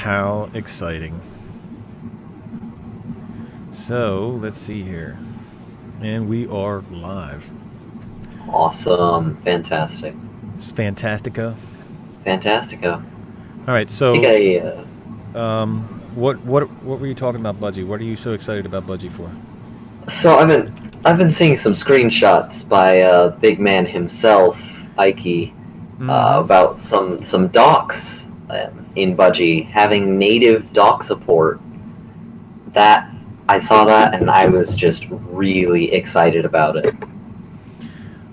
How exciting. So, let's see here. And we are live. Awesome. Fantastic. It's Fantastico. Fantastico. All right, so what were you talking about, Budgie? What are you so excited about Budgie for? So I've been seeing some screenshots by big man himself, Ike, about some docs in Budgie having native doc support. That I saw that and I was just really excited about it.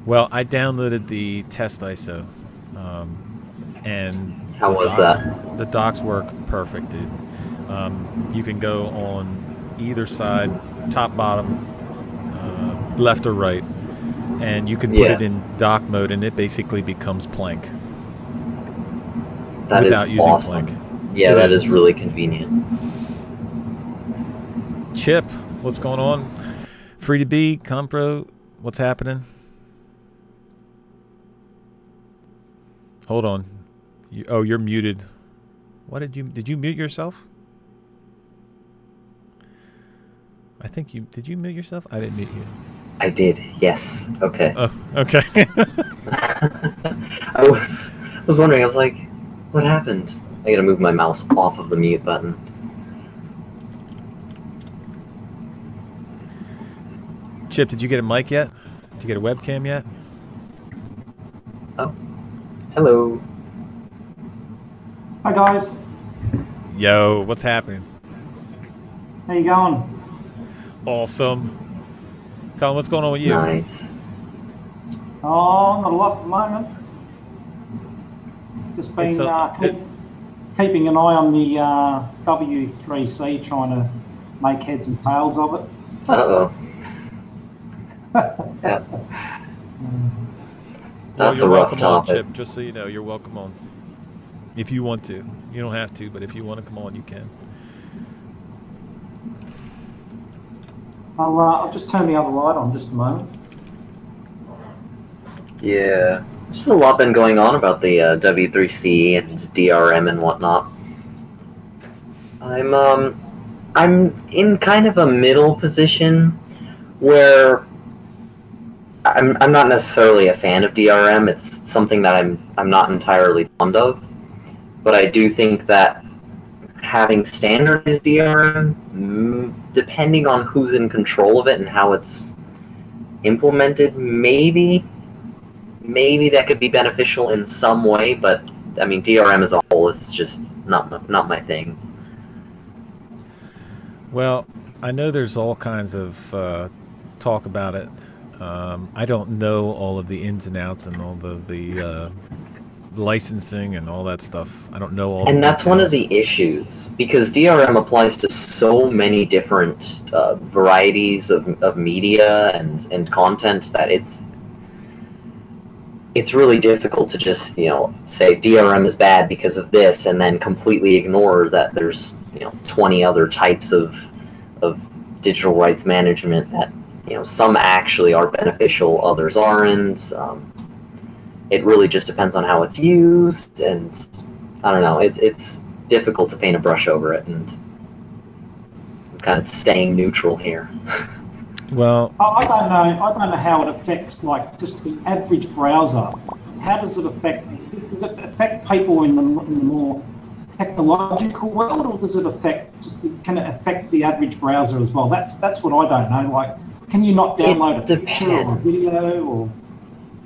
Well, I downloaded the test ISO, and how was that? The docs work perfect, dude. You can go on either side, top, bottom, left or right, and you can put it in doc mode, and it basically becomes Plank. That without is using awesome. Plank. Yeah, that is really convenient. Chip, what's going on? Free to be, Compro, what's happening? Hold on. You're muted. What did you mute yourself? I think did you mute yourself? I didn't mute you. I did, yes. Okay. Oh, okay. I was wondering, I was like, what happened? I gotta move my mouse off of the mute button. Chip, did you get a mic yet? Did you get a webcam yet? Oh. Hello. Hi guys. Yo, what's happening? How you going? Awesome. Colin, what's going on with you? Nice. Oh, not a lot at the moment. Just been keeping an eye on the W3C, trying to make heads and tails of it. Uh-oh. Yeah. That's a rough topic. Chip, just so you know, you're welcome on. If you want to. You don't have to, but if you want to come on, you can. I'll just turn the other light on just a moment. Yeah. There's a lot been going on about the W3C and DRM and whatnot. I'm in kind of a middle position where I'm not necessarily a fan of DRM. It's something that I'm not entirely fond of, but I do think that having standardized DRM, depending on who's in control of it and how it's implemented, maybe that could be beneficial in some way. But I mean, DRM as a whole is just not my thing. Well, I know there's all kinds of talk about it. I don't know all of the ins and outs and all the licensing and all that stuff. I don't know all. And that's one of the issues, because DRM applies to so many different varieties of media and content that it's really difficult to just say DRM is bad because of this and then completely ignore that there's 20 other types of digital rights management that some actually are beneficial, others aren't. It really just depends on how it's used, and I don't know. It's difficult to paint a brush over it, and I'm kind of staying neutral here. Well, I don't know how it affects like just the average browser. How does it affect? Does it affect people in the more technological world, or does it affect can it affect the average browser as well? That's what I don't know. Like, can you not download a picture or a video or?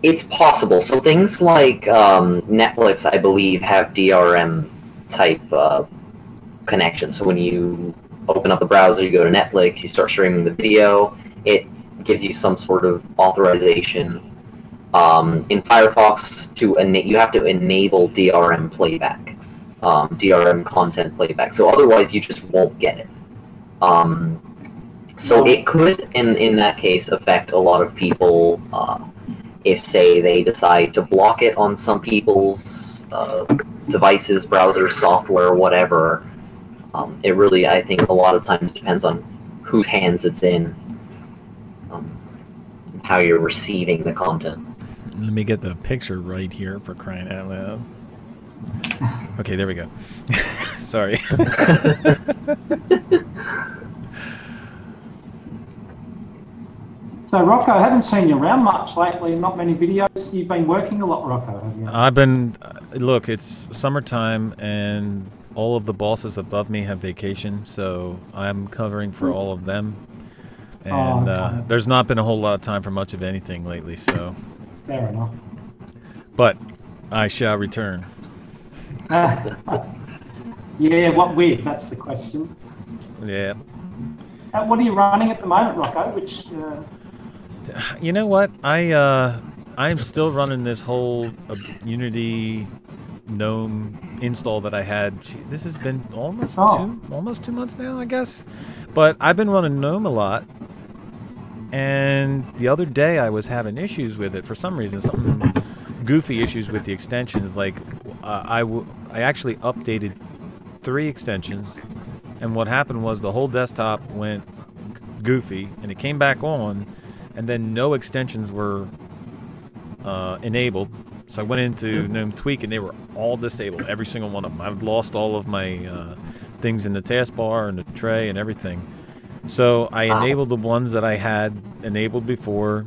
It's possible. So things like Netflix, I believe, have DRM type connection. So when you open up the browser, you go to Netflix, you start streaming the video, it gives you some sort of authorization. In Firefox, you have to enable DRM playback, DRM content playback. So otherwise, you just won't get it. So it could, in that case, affect a lot of people. If, say, they decide to block it on some people's devices, browsers, software, whatever, it really, I think, a lot of times depends on whose hands it's in, how you're receiving the content. Let me get the picture right here, for crying out loud. Okay, there we go. Sorry. So, Rocco, I haven't seen you around much lately. Not many videos. You've been working a lot, Rocco, have you? I've been... Look, it's summertime, and all of the bosses above me have vacation, so I'm covering for all of them. And there's not been a whole lot of time for much of anything lately, so... Fair enough. But I shall return. Yeah, what with? That's the question. Yeah. What are you running at the moment, Rocco? Which... You know what? I'm still running this whole Unity GNOME install that I had. This has been almost 2 months now, I guess. But I've been running GNOME a lot. And the other day I was having issues with it for some reason, some goofy issues with the extensions. Like I actually updated 3 extensions, and what happened was the whole desktop went goofy, and it came back on, and then no extensions were enabled. So I went into GNOME Tweak, and they were all disabled, every single one of them. I've lost all of my things in the taskbar and the tray and everything. So I enabled the ones that I had enabled before,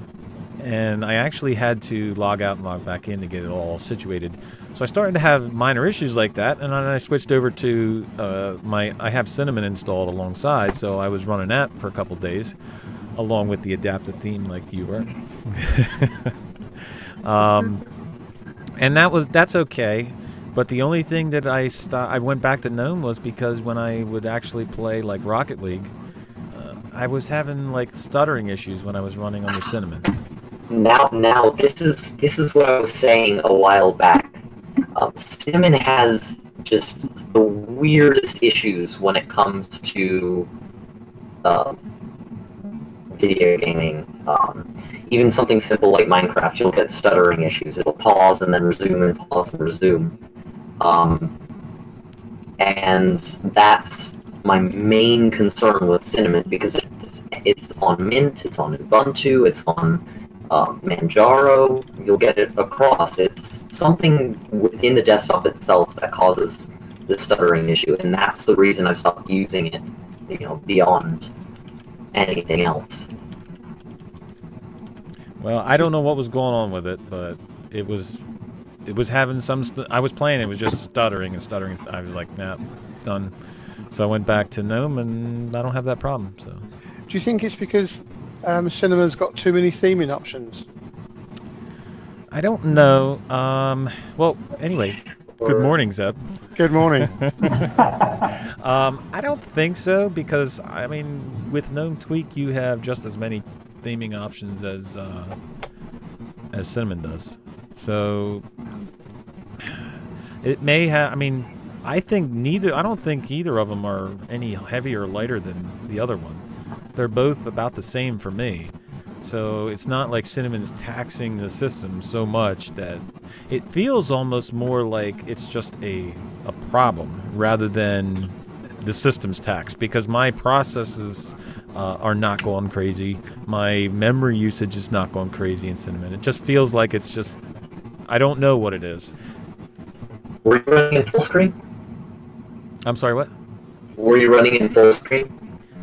and I actually had to log out and log back in to get it all situated. So I started to have minor issues like that, and then I switched over to I have Cinnamon installed alongside, so I was running that for a couple days, along with the adaptive theme like you were. And that's okay. But the only thing that I went back to GNOME was because when I would actually play like Rocket League, I was having like stuttering issues when I was running under Cinnamon. Now this is what I was saying a while back. Cinnamon has just the weirdest issues when it comes to video gaming. Even something simple like Minecraft, you'll get stuttering issues. It'll pause and then resume and pause and resume. And that's my main concern with Cinnamon, because it's on Mint, it's on Ubuntu, it's on Manjaro. You'll get it across. It's something within the desktop itself that causes the stuttering issue, and that's the reason I've stopped using it, beyond anything else. Well, I don't know what was going on with it, but it was having some... I was playing, it was just stuttering and stuttering. I was like, nah, done. So I went back to GNOME, and I don't have that problem. So, do you think it's because Cinnamon's got too many theming options? I don't know. Well, anyway, good morning, Zeb. Good morning. I don't think so, because I mean, with GNOME Tweak, you have just as many theming options as Cinnamon does. So it may have. I mean, I don't think either of them are any heavier or lighter than the other one. They're both about the same for me. So it's not like Cinnamon's taxing the system so much that it feels almost more like it's just a problem rather than the system's taxed, because my processes are not going crazy. My memory usage is not going crazy in Cinnamon. It just feels like it's just... I don't know what it is. Were you running in full screen? I'm sorry, what? Were you running in full screen?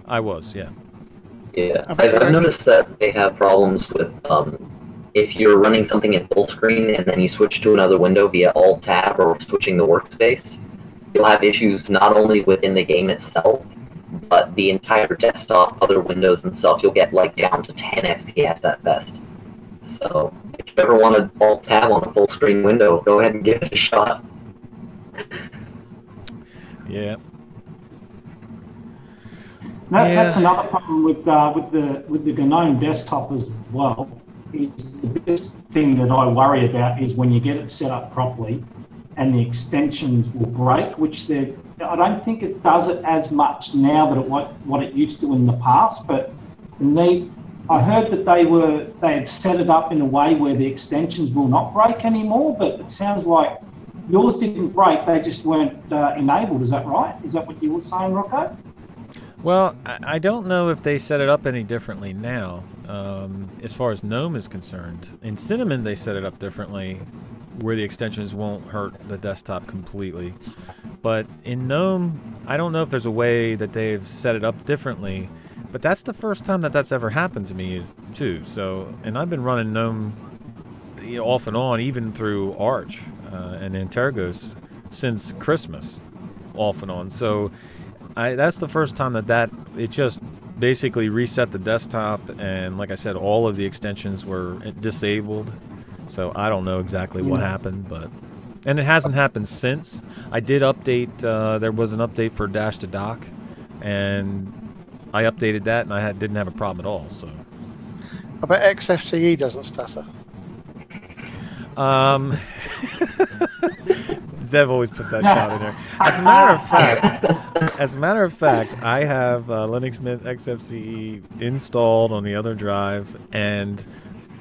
I was, yeah. Yeah, I've noticed that they have problems with if you're running something in full screen and then you switch to another window via Alt-Tab or switching the workspace, you'll have issues not only within the game itself, but the entire desktop, other windows and stuff. You'll get like down to 10 FPS at best. So if you ever want to Alt-Tab on a full screen window, go ahead and give it a shot. Yeah. That's another problem with the GNOME desktop as well. The biggest thing that I worry about is when you get it set up properly and the extensions will break, which I don't think it does it as much now than what it used to in the past. But I heard that they had set it up in a way where the extensions will not break anymore. But it sounds like yours didn't break; they just weren't enabled. Is that right? Is that what you were saying, Rocco? Well, I don't know if they set it up any differently now, as far as GNOME is concerned. In Cinnamon, they set it up differently, where the extensions won't hurt the desktop completely. But in GNOME, I don't know if there's a way that they've set it up differently, but that's the first time that that's ever happened to me too. So, and I've been running GNOME off and on, even through Arch and Antergos since Christmas, off and on. So that's the first time that it just basically reset the desktop, and like I said, all of the extensions were disabled. So I don't know exactly what happened, and it hasn't happened since. I did update, there was an update for Dash to Dock, and I updated that, and I didn't have a problem at all. So I bet XFCE doesn't stutter. Zev always puts that shot in there. As a matter of fact, I have Linux Mint XFCE installed on the other drive, and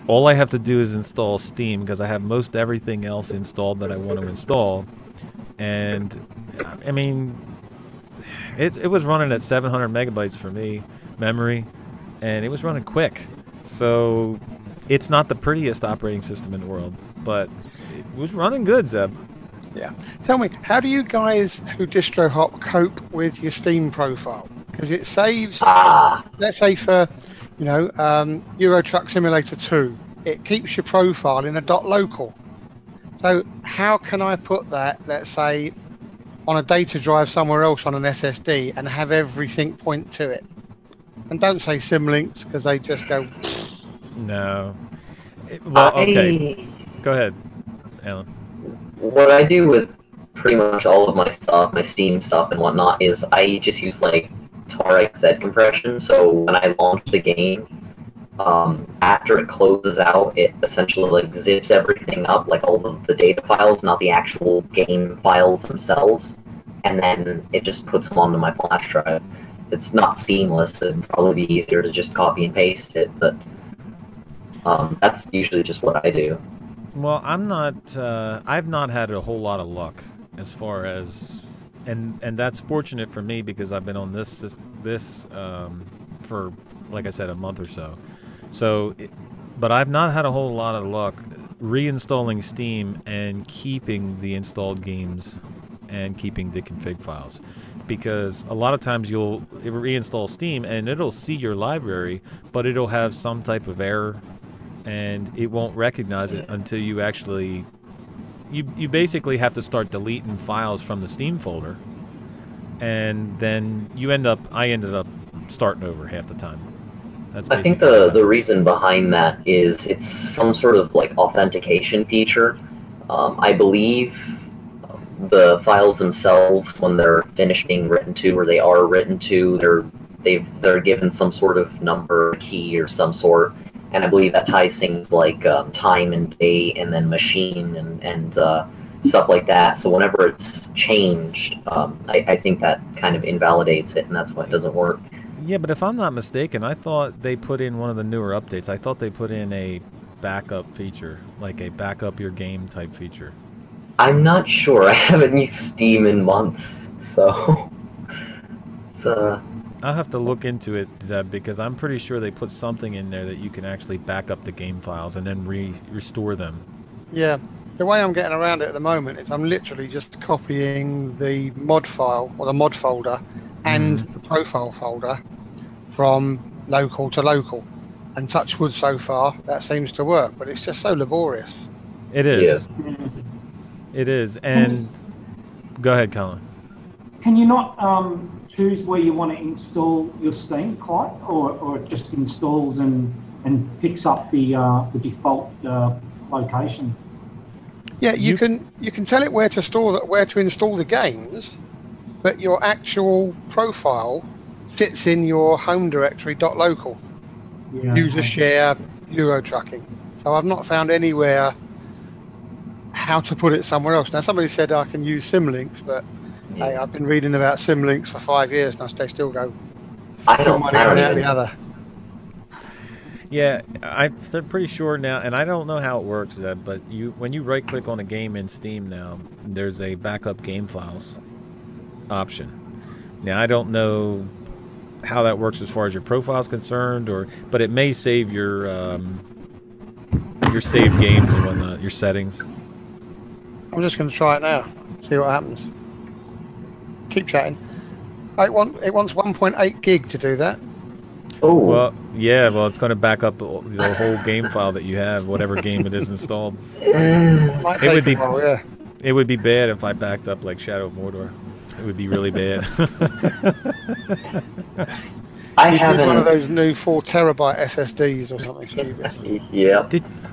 all I have to do is install Steam, because I have most everything else installed that I want to install. And I mean, it was running at 700 megabytes for me, memory, and it was running quick. So it's not the prettiest operating system in the world, but it was running good, Zeb. Yeah. Tell me, how do you guys who distro hop cope with your Steam profile? Because it saves, let's say for, Euro Truck Simulator 2, it keeps your profile in a .local. So how can I put that, let's say, on a data drive somewhere else on an SSD and have everything point to it? And don't say symlinks, because they just go... No. Well, okay. Go ahead, Alan. What I do with pretty much all of my stuff, my Steam stuff and whatnot, is I just use like TarXZ compression. So when I launch the game, after it closes out, it essentially like zips everything up, like all of the data files, not the actual game files themselves, and then it just puts them onto my flash drive. It's not seamless. It'd probably be easier to just copy and paste it, but that's usually just what I do. Well, I've not had a whole lot of luck as far as, and that's fortunate for me, because I've been on this for, like I said, a month or so. So, but I've not had a whole lot of luck reinstalling Steam and keeping the installed games and keeping the config files. Because a lot of times you'll reinstall Steam and it'll see your library, but it'll have some type of error, and it won't recognize it until you actually... You basically have to start deleting files from the Steam folder, and then I ended up starting over half the time. I think the reason behind that is it's some sort of like authentication feature. I believe the files themselves, when they're finished being written to, or they are written to, they're given some sort of number, key, or some sort. And I believe that ties things like time and date, and then machine, and stuff like that. So whenever it's changed, I think that kind of invalidates it, and that's why it doesn't work. Yeah, but if I'm not mistaken, I thought they put in one of the newer updates. I thought they put in a backup feature, like a backup your game type feature. I'm not sure. I haven't used Steam in months, so it's I'll have to look into it, Zeb, because I'm pretty sure they put something in there that you can actually back up the game files and then restore them. Yeah, the way I'm getting around it at the moment is I'm literally just copying the mod file, or the mod folder, and the profile folder from local to local. And touch wood, so far, that seems to work, but it's just so laborious. It is. Yeah. It is, and... Go ahead, Colin. Can you not choose where you want to install your Steam client, or it just installs and picks up the default location? Yeah, you can tell it where to install the games, but your actual profile sits in your home directory .local. Yeah. User share Euro trucking. So I've not found anywhere how to put it somewhere else. Now somebody said I can use symlinks, but hey, I've been reading about symlinks for 5 years now. They still go. I don't even. The other. Yeah, they're pretty sure now, and I don't know how it works, Zeb, but when you right-click on a game in Steam now, there's a backup game files option. Now, I don't know how that works as far as your profile is concerned, but it may save your saved games and whatnot, your settings. I'm just going to try it now. See what happens. Keep chatting. It wants 1.8 gig to do that. Oh. Well, yeah. Well, it's going to back up the whole game file that you have, whatever game it is installed. Might take would be- a while, yeah. It would be bad if I backed up like Shadow of Mordor. It would be really bad. I You need one of haven't. those new 4 terabyte SSDs or something stupid. Yeah.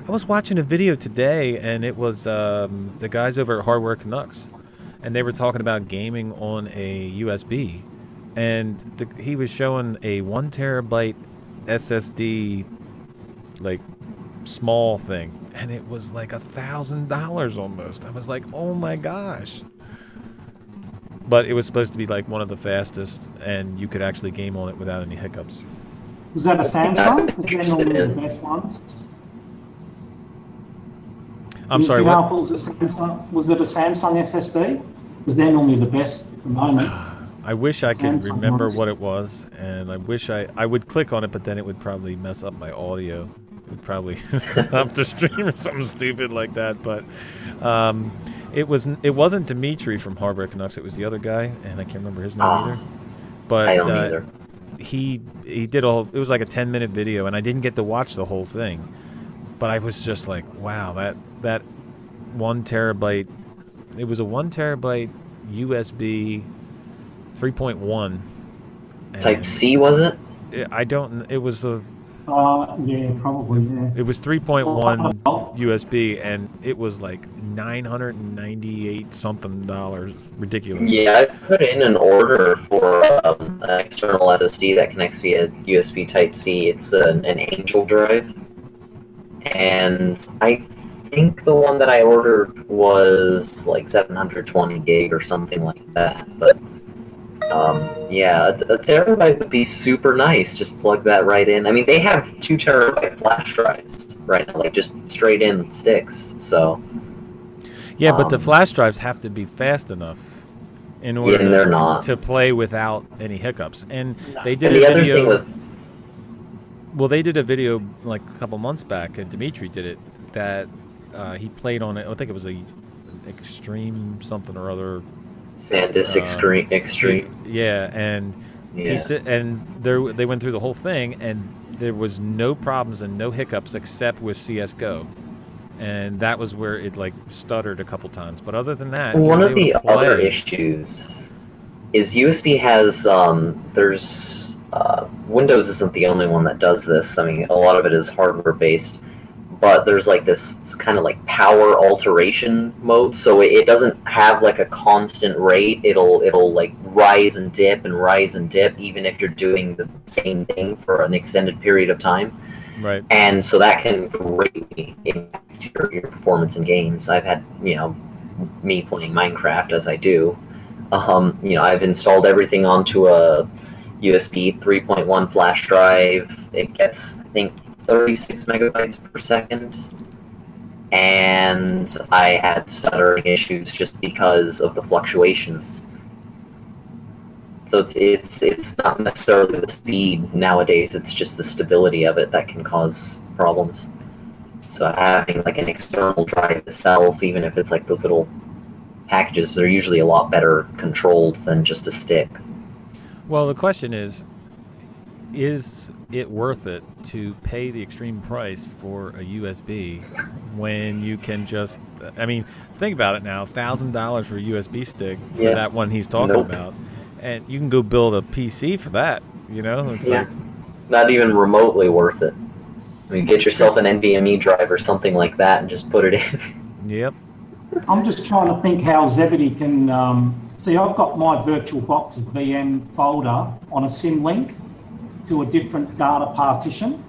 I was watching a video today, and it was the guys over at Hardware Canucks, and they were talking about gaming on a USB, and he was showing a 1 terabyte SSD, like small thing, and it was like $1,000 almost. I was like, oh my gosh. But it was supposed to be like one of the fastest, and you could actually game on it without any hiccups. Was that a Samsung? Is that normally the best ones? I'm sorry, Do you know what? if it was a Samsung? Was it a Samsung SSD? Because they're normally the best at the moment. I wish I could Samsung remember ones. what it was, and I wish I would click on it, but then it would probably mess up my audio. It would probably stop the stream or something stupid like that. But it wasn't Dimitri from Hardware Canucks. It was the other guy, and I can't remember his name either. But I don't either. he did it was like a 10-minute video, and I didn't get to watch the whole thing. But I was just like, wow, that 1 terabyte. It was a 1 terabyte USB 3.1. Type C, was it? I don't. It was a. Yeah, probably, yeah. It was 3.1 USB, and it was like $998 something. Ridiculous. Yeah, I put in an order for an external SSD that connects via USB Type C. It's an Angel drive, and I think the one that I ordered was like 720 gig or something like that. But yeah, a terabyte would be super nice. Just plug that right in. I mean, they have 2 terabyte flash drives right now, like just straight in sticks. So Yeah, but the flash drives have to be fast enough in order and they're not. to play without any hiccups. And they did And a the other video. thing with Well, they did a video like a couple months back, and Dimitri did it. That he played on it. I think it was a extreme something or other. SanDisk Extreme. Yeah, and Yeah. he said, and they went through the whole thing, and there was no problems and no hiccups except with CS:GO, and that was where it like stuttered a couple times. But other than that, he One was of able the to play. other issues is USB has there's Windows isn't the only one that does this. I mean, a lot of it is hardware based, but there's like this kind of like power alteration mode, so it doesn't have like a constant rate. It'll like rise and dip, even if you're doing the same thing for an extended period of time. Right. And so that can greatly impact your performance in games. I've had, me playing Minecraft as I do. I've installed everything onto a USB 3.1 flash drive. It gets, I think, 36 megabytes per second. And I had stuttering issues just because of the fluctuations. So it's not necessarily the speed nowadays, it's just the stability of it that can cause problems. So having like an external drive itself, even if it's like those little packages, they're usually a lot better controlled than just a stick. Well, the question is it worth it to pay the extreme price for a USB when you can just, I mean, think about it now, $1,000 for a USB stick for that one he's talking about. And you can go build a PC for that, It's like, not even remotely worth it. I mean, get yourself an NVMe drive or something like that and just put it in. Yep. I'm just trying to think how Zebedee can... see, I've got my VirtualBox VM folder on a symlink to a different data partition.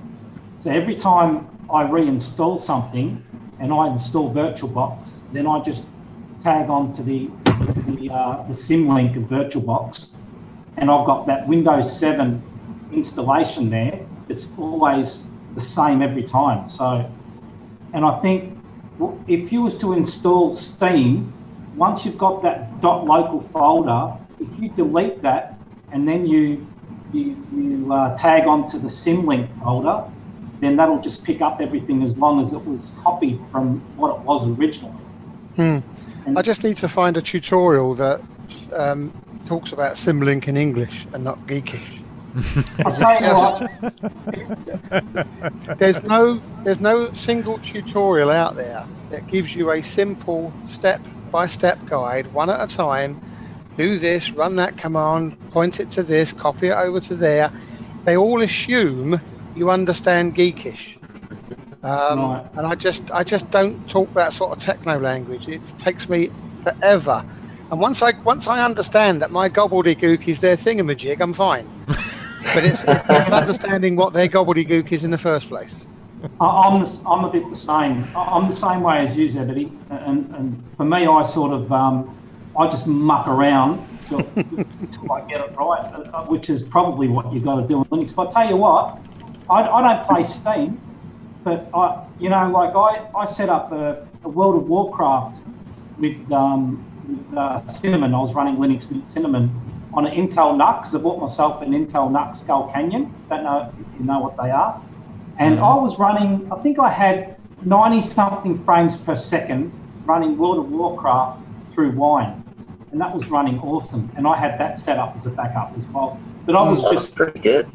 So every time I reinstall something and I install VirtualBox, then I just tag on to the symlink of VirtualBox, and I've got that Windows 7 installation there. It's always the same every time. So, and I think if you was to install Steam, once you've got that .local folder, if you delete that and then you tag onto the symlink folder, then that'll just pick up everything as long as it was copied from what it was originally. I just need to find a tutorial that talks about Symlink in English and not geekish. I'll tell you what. There's no single tutorial out there that gives you a simple step-by-step guide, one at a time. Do this, run that command, point it to this, copy it over to there. They all assume you understand geekish. Right. And I just don't talk that sort of techno language. It takes me forever. And once I understand that my gobbledygook is their thingamajig, I'm fine. But it's understanding what their gobbledygook is in the first place. I'm a bit the same. I'm the same way as you, Zebedee. And for me, I sort of I just muck around until I get it right, which is probably what you've got to do in Linux. But I tell you what, I don't play Steam, but I set up a World of Warcraft with Cinnamon. I was running Linux with Cinnamon on an Intel NUC, because I bought myself an Intel NUC Skull Canyon. Don't know if you know what they are. And I was running, I think I had 90-something frames per second running World of Warcraft through Wine. And that was running awesome. And I had that set up as a backup as well. But I was just pretty good.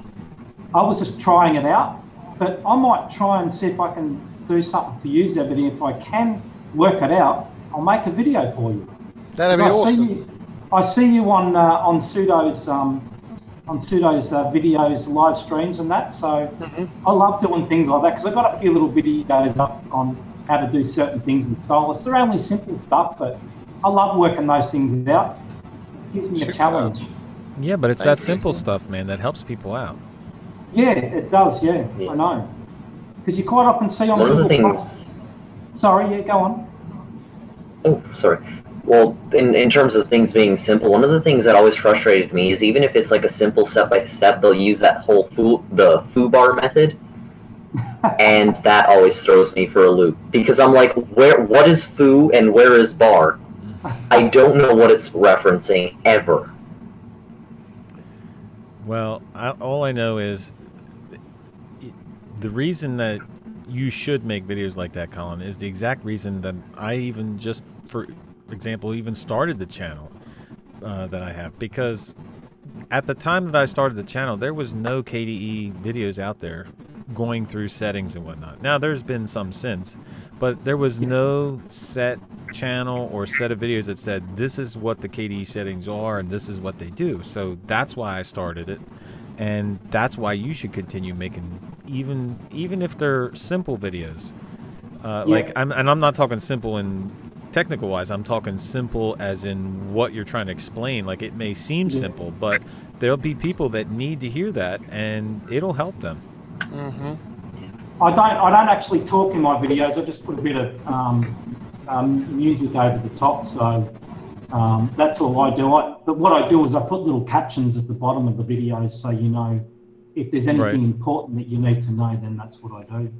I was just trying it out. But I might try and see if I can do something for you, Zebedee. If I can work it out, I'll make a video for you. That'd be awesome. I see you on Sudo's videos, live streams and that. So I love doing things like that, because I've got a few little videos up on how to do certain things in Solus. They're only simple stuff, but I love working those things out. It gives me a challenge. Yeah, but it's that simple stuff, man, that helps people out. Yeah, it does. Yeah. I know. Because you quite often see on One of the people. things. Sorry, yeah, go on. Oh, sorry. Well, in terms of things being simple, one of the things that always frustrated me is even if it's like a simple step-by-step, they'll use that whole the foobar method, and that always throws me for a loop, because I'm like, what is foo and where is bar? I don't know what it's referencing ever. Well, all I know is the reason that you should make videos like that, Colin, is the exact reason that I even just, for example, even started the channel that I have. Because at the time that I started the channel, there was no KDE videos out there going through settings and whatnot. Now, there's been some since, but there was no set channel or set of videos that said this is what the KDE settings are and this is what they do. So that's why I started it, and that's why you should continue making even if they're simple videos. Like I'm not talking simple in technical wise. I'm talking simple as in what you're trying to explain. Like, it may seem simple, but there'll be people that need to hear that, and it'll help them. I don't actually talk in my videos. I just put a bit of music over the top, so that's all I do. But what I do is I put little captions at the bottom of the videos, so you know if there's anything important that you need to know, then that's what I do.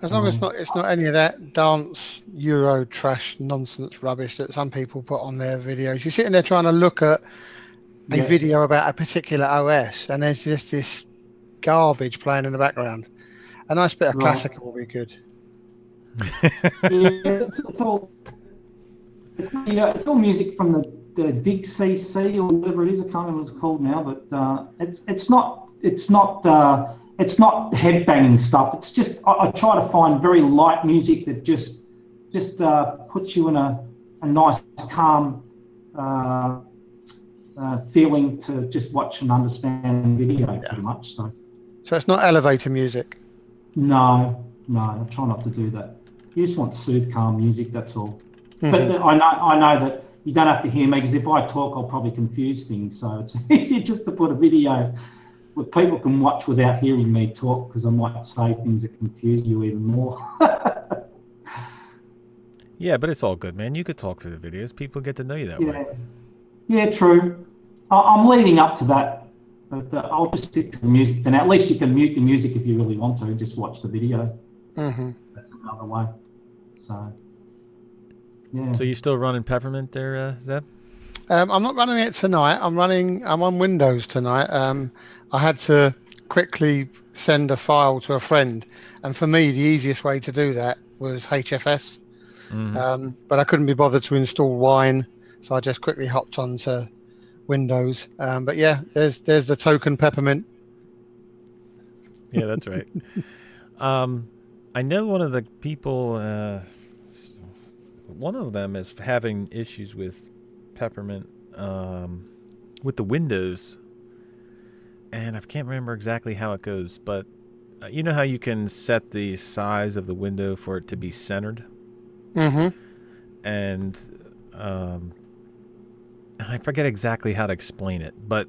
As long as it's not any of that dance Euro trash nonsense rubbish that some people put on their videos. You're sitting there trying to look at a video about a particular OS, and there's just this garbage playing in the background. A nice bit of classical will be good. It's all music from the Dig CC or whatever it is. I can't remember what it's called now, but it's not headbanging stuff. It's just I try to find very light music that just puts you in a nice calm feeling to just watch and understand the video pretty much. So it's not elevator music. No, I try not to do that. You just want soothe, calm music. That's all. But I know that you don't have to hear me, because if I talk, I'll probably confuse things. So it's easier just to put a video where people can watch without hearing me talk, because I might say things that confuse you even more. Yeah, but it's all good, man. You could talk through the videos. People get to know you that way. Yeah, true. I'm leading up to that. But I'll just stick to the music for now. At least you can mute the music if you really want to. Just watch the video. That's another way. So, yeah. So you still running Peppermint there, Zeb? I'm not running it tonight. I'm on Windows tonight. I had to quickly send a file to a friend, and for me, the easiest way to do that was HFS. But I couldn't be bothered to install Wine, so I just quickly hopped onto Windows. But yeah, there's the token peppermint. Yeah, that's right. I know one of the people, one of them is having issues with peppermint with the Windows, and I can't remember exactly how it goes, but you know how you can set the size of the window for it to be centered? Mm-hmm. And I forget exactly how to explain it, but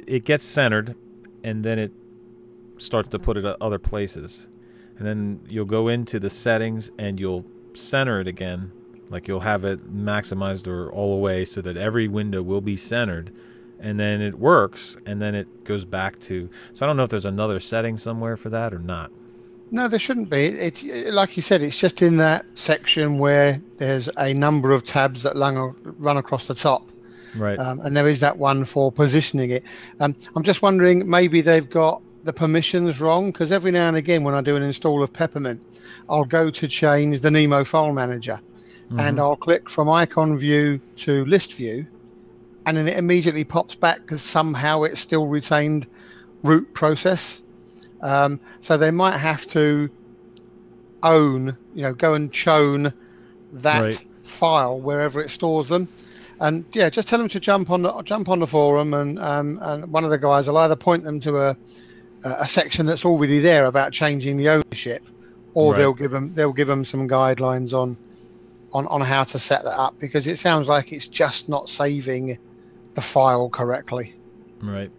it gets centered, and then it starts to put it at other places. And then you'll go into the settings, and you'll center it again. Like you'll have it maximized or all the way so that every window will be centered. And then it works, and then it goes back to... So I don't know if there's another setting somewhere for that or not. No, there shouldn't be. It's like you said, it's just in that section where there's a number of tabs that run across the top. Right. And there is that one for positioning it. I'm just wondering, maybe they've got the permissions wrong, because every now and again when I do an install of Peppermint, I'll go to change the Nemo file manager. And I'll click from icon view to list view, and then it immediately pops back because somehow it's still retained root process. So they might have to go and chown that file wherever it stores them. And yeah, just tell them to jump on the forum, and one of the guys will either point them to a section that's already there about changing the ownership, or they'll give them some guidelines on how to set that up, because it sounds like it's just not saving the file correctly. Right.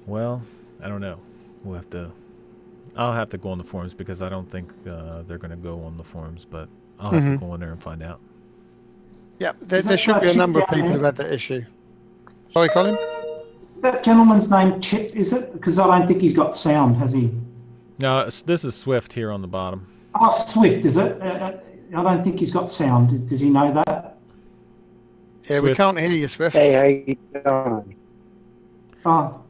Well, I don't know. I'll have to go on the forums, because I don't think they're going to go on the forums, but I'll have to go in there and find out. Yeah, there should be a number of people who've had that issue. Sorry, Colin? That gentleman's name Chip, is it? Because I don't think he's got sound, has he? No, this is Swift here on the bottom. Oh, Swift, is it? I don't think he's got sound. Does he know that? Yeah, Swift. We can't hear you, Swift. Hey, how you doing? Oh,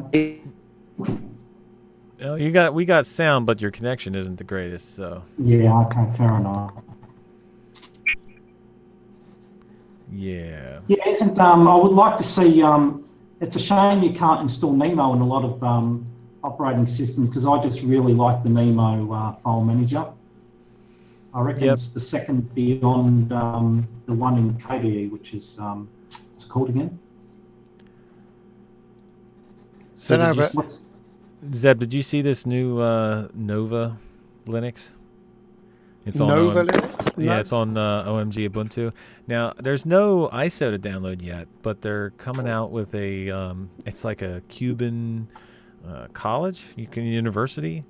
okay. We got sound, but your connection isn't the greatest. So Yeah, okay, fair enough. yeah. Yeah, isn't I would like to see. It's a shame you can't install Nemo in a lot of operating systems, because I just really like the Nemo file manager. I reckon it's the second beyond the one in KDE, which is what's it called again? So Zeb, did you see this new Nova Linux? It's on Nova Linux? Yeah, it's on OMG Ubuntu. Now, there's no ISO to download yet, but they're coming out with a it's like a Cuban college, university.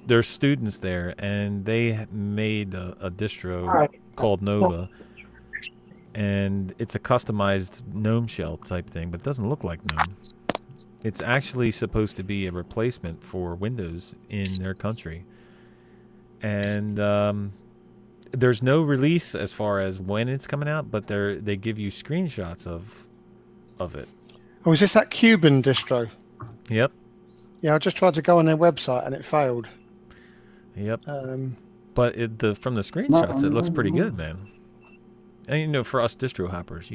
There's students there, and they made a distro called Nova, and it's a customized GNOME shell type thing, but it doesn't look like GNOME. It's actually supposed to be a replacement for Windows in their country. And there's no release as far as when it's coming out, but they give you screenshots of it. Oh, is this that Cuban distro? Yep. Yeah, I just tried to go on their website and it failed. Yep. But from the screenshots, it looks pretty good, man. And for us distro hoppers,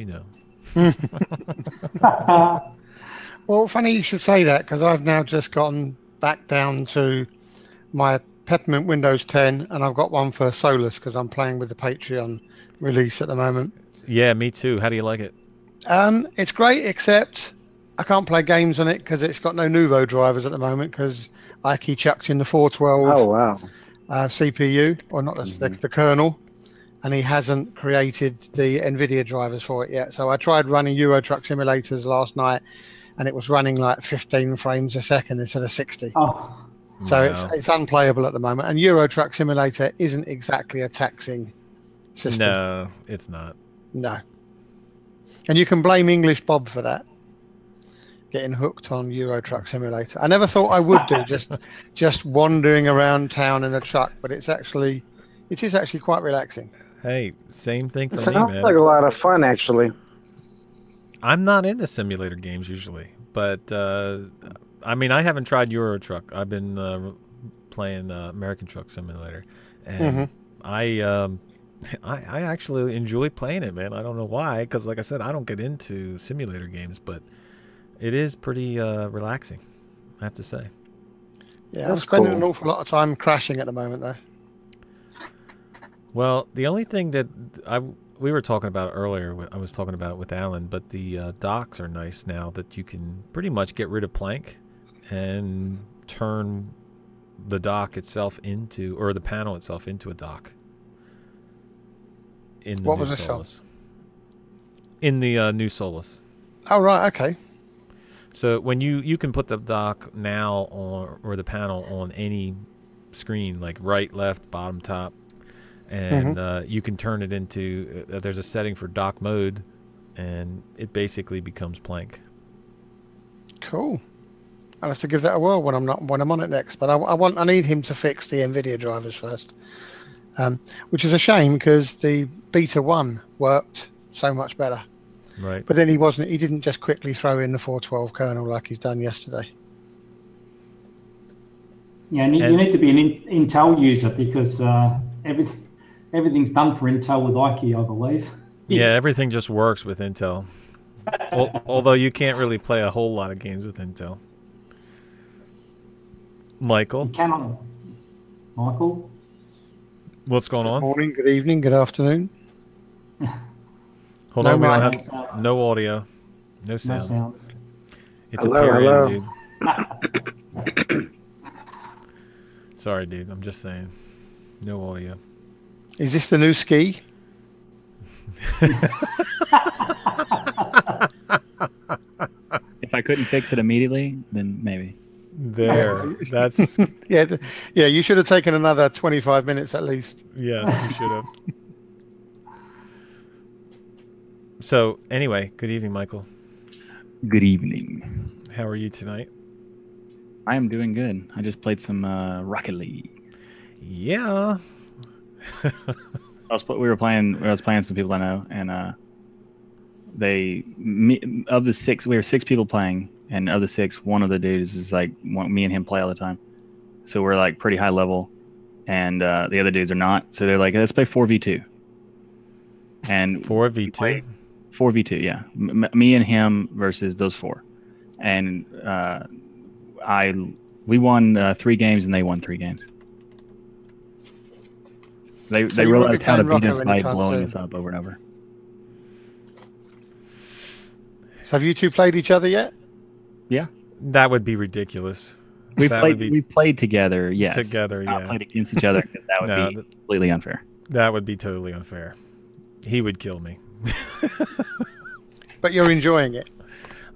Well, funny you should say that, because I've now just gotten back down to my Peppermint Windows 10, and I've got one for Solus because I'm playing with the Patreon release at the moment. Yeah, me too. How do you like it? It's great, except I can't play games on it because it's got no Nouveau drivers at the moment, because Ike chucked in the 412 CPU, or not the kernel, and he hasn't created the NVIDIA drivers for it yet. So I tried running Euro Truck simulators last night, and it was running like 15 frames a second instead of 60. Oh. So it's unplayable at the moment. And Euro Truck Simulator isn't exactly a taxing system. No, it's not. No. And you can blame English Bob for that, getting hooked on Euro Truck Simulator. I never thought I would do, just wandering around town in a truck, but it is actually quite relaxing. Hey, same thing for me, Sounds man. like a lot of fun, actually. I'm not into simulator games usually, but I haven't tried Euro Truck. I've been playing American Truck Simulator, and I actually enjoy playing it, man. I don't know why, because like I said, I don't get into simulator games, but it is pretty relaxing, I have to say. Yeah, I'm spending an awful lot of time crashing at the moment, though. Well, the only thing that we were talking about earlier, I was talking about with Alan, but the docks are nice now that you can pretty much get rid of plank and turn the dock itself into, or the panel itself into a dock. In the what new was the Solus. In the new Solus. Oh, right, okay. So when you can put the dock now on, or the panel on any screen, like right, left, bottom, top, and you can turn it into, there's a setting for dock mode, and it basically becomes plank. Cool. I'll have to give that a whirl when I'm on it next. But I need him to fix the NVIDIA drivers first, which is a shame because the beta 1 worked so much better. Right. But then he didn't just quickly throw in the 412 kernel like he's done yesterday. Yeah, and you need to be an Intel user because everything's done for Intel with Ike, I believe. Yeah, everything just works with Intel. Although you can't really play a whole lot of games with Intel. Michael? You cannot. Michael? What's going on? Good morning, good evening, good afternoon. Hold on, we don't have no audio, no sound. No sound. It's a period, dude. Sorry, dude. I'm just saying. No audio. Is this the new ski? If I couldn't fix it immediately, then maybe. There. That's... yeah, you should have taken another 25 minutes at least. Yeah, you should have. So, anyway, good evening, Michael. Good evening. How are you tonight? I am doing good. I just played some Rocket League. Yeah. I was playing some people I know, and of the 6, we were 6 people playing, and of the 6, one of the dudes is like me and him play all the time. So we're like pretty high level, and the other dudes are not. So they're like, let's play 4v2. And 4v2? 4v2, yeah. Me and him versus those 4. And we won 3 games, and they won 3 games. They realized how to beat us by blowing us up over and over. So have you two played each other yet? Yeah. That would be ridiculous. We played together, yes. Together, yeah. Not played against each other because that would be completely unfair. That would be totally unfair. He would kill me. But you're enjoying it.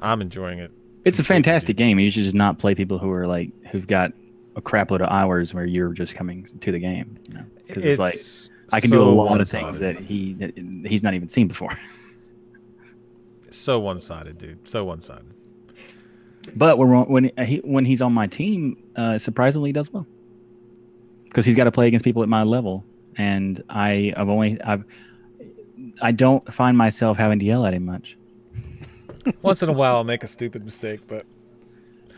I'm enjoying it. It's a fantastic game. You should just not play people who've got a crap load of hours where you're just coming to the game. You know? Because it's like I can do a lot of things that he's not even seen before. So one-sided, dude. So one-sided. But when he's on my team, surprisingly he does well. Because he's got to play against people at my level, and I don't find myself having to yell at him much. Once in a while, I'll make a stupid mistake, but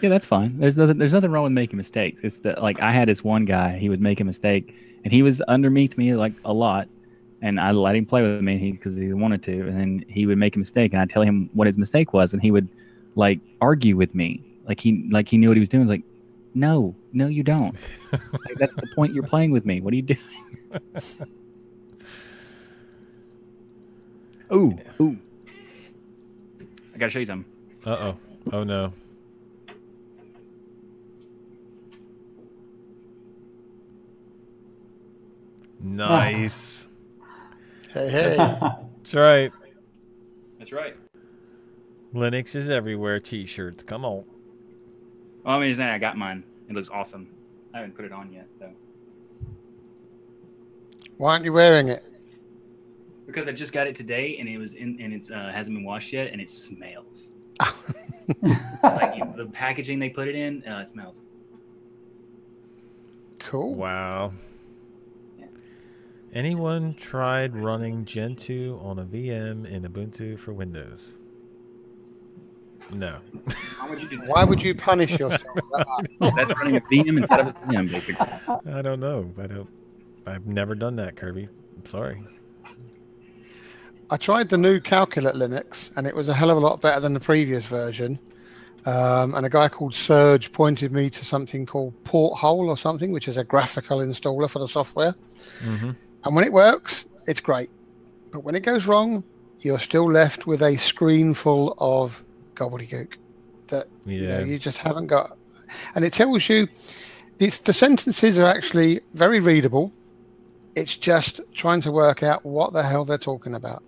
yeah, that's fine. There's nothing wrong with making mistakes. It's that, like, I had this one guy, he would make a mistake, and he was underneath me like a lot, and I let him play with me because he wanted to, and then he would make a mistake, and I'd tell him what his mistake was, and he would like argue with me, like he knew what he was doing. It's like, no, you don't. Like, that's the point. You're playing with me. What are you doing? Ooh. I gotta show you something. Uh-oh. Oh, no. Nice. Hey. That's right. That's right. Linux is everywhere. T-shirts. Come on. Well, I mean, I got mine. It looks awesome. I haven't put it on yet, though. Why aren't you wearing it? Because I just got it today, and it's hasn't been washed yet, and it smells. Like the packaging they put it in, it smells. Cool. Wow. Yeah. Anyone tried running Gentoo on a VM in Ubuntu for Windows? No. Why would you do that? Why would you punish yourself that much? That's running a VM instead of a VM, basically. I don't know. I've never done that, Kirby. I'm sorry. I tried the new Calculate Linux, and it was a hell of a lot better than the previous version. And a guy called Serge pointed me to something called Porthole or something, which is a graphical installer for the software. Mm-hmm. And when it works, it's great. But when it goes wrong, you're still left with a screen full of gobbledygook that you just haven't got. And it tells you, the sentences are actually very readable. It's just trying to work out what the hell they're talking about.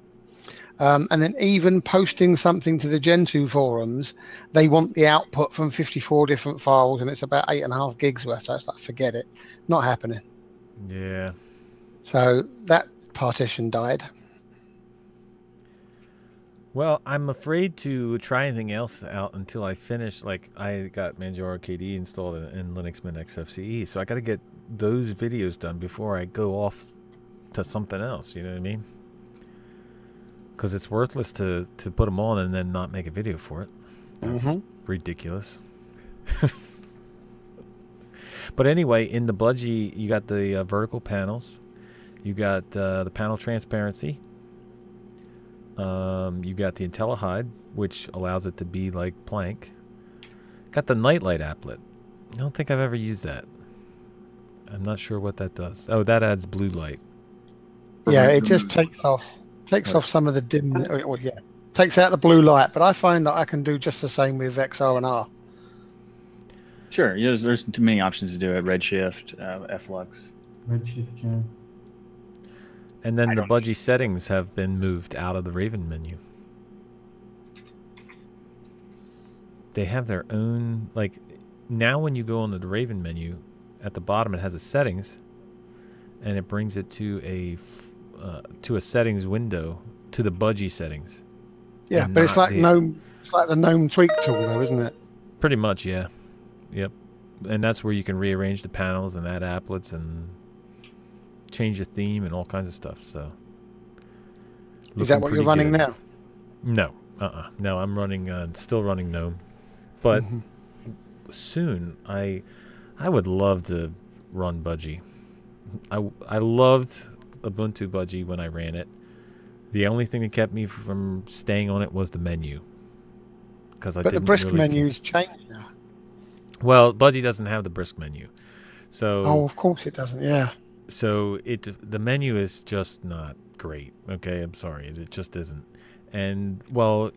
And then even posting something to the Gentoo forums, they want the output from 54 different files, and it's about 8.5 gigs worth. So it's like, forget it. Not happening. Yeah. So that partition died. Well, I'm afraid to try anything else out until I finish. Like, I got Manjaro KDE installed in Linux Mint XFCE, so I got to get those videos done before I go off to something else. You know what I mean? Because it's worthless to put them on and then not make a video for it. That's ridiculous. But anyway, in the Budgie, you got the vertical panels. You got the panel transparency. You got the IntelliHide, which allows it to be like Plank. Got the Nightlight applet. I don't think I've ever used that. I'm not sure what that does. Oh, that adds blue light. Yeah, it just takes off some of the dim. Takes out the blue light. But I find that I can do just the same with XR and R. Sure, there's too many options to do it. Redshift, Flux. Redshift, yeah. And then the Budgie settings have been moved out of the Raven menu. They have their own, like, now when you go into the Raven menu, at the bottom it has a settings, and it brings it to a settings window, to the Budgie settings. Yeah, but it's like the GNOME tweak tool though, isn't it? Pretty much, yeah. Yep. And that's where you can rearrange the panels and add applets and change the theme and all kinds of stuff. So, is that what you're running now? No, no. I'm running, still running GNOME, but soon I would love to run Budgie. I loved Ubuntu Budgie when I ran it. The only thing that kept me from staying on it was the menu, but the brisk menu's changed now. Well, Budgie doesn't have the brisk menu, so of course it doesn't. Yeah. So the menu is just not great. Okay, I'm sorry, it just isn't. And well,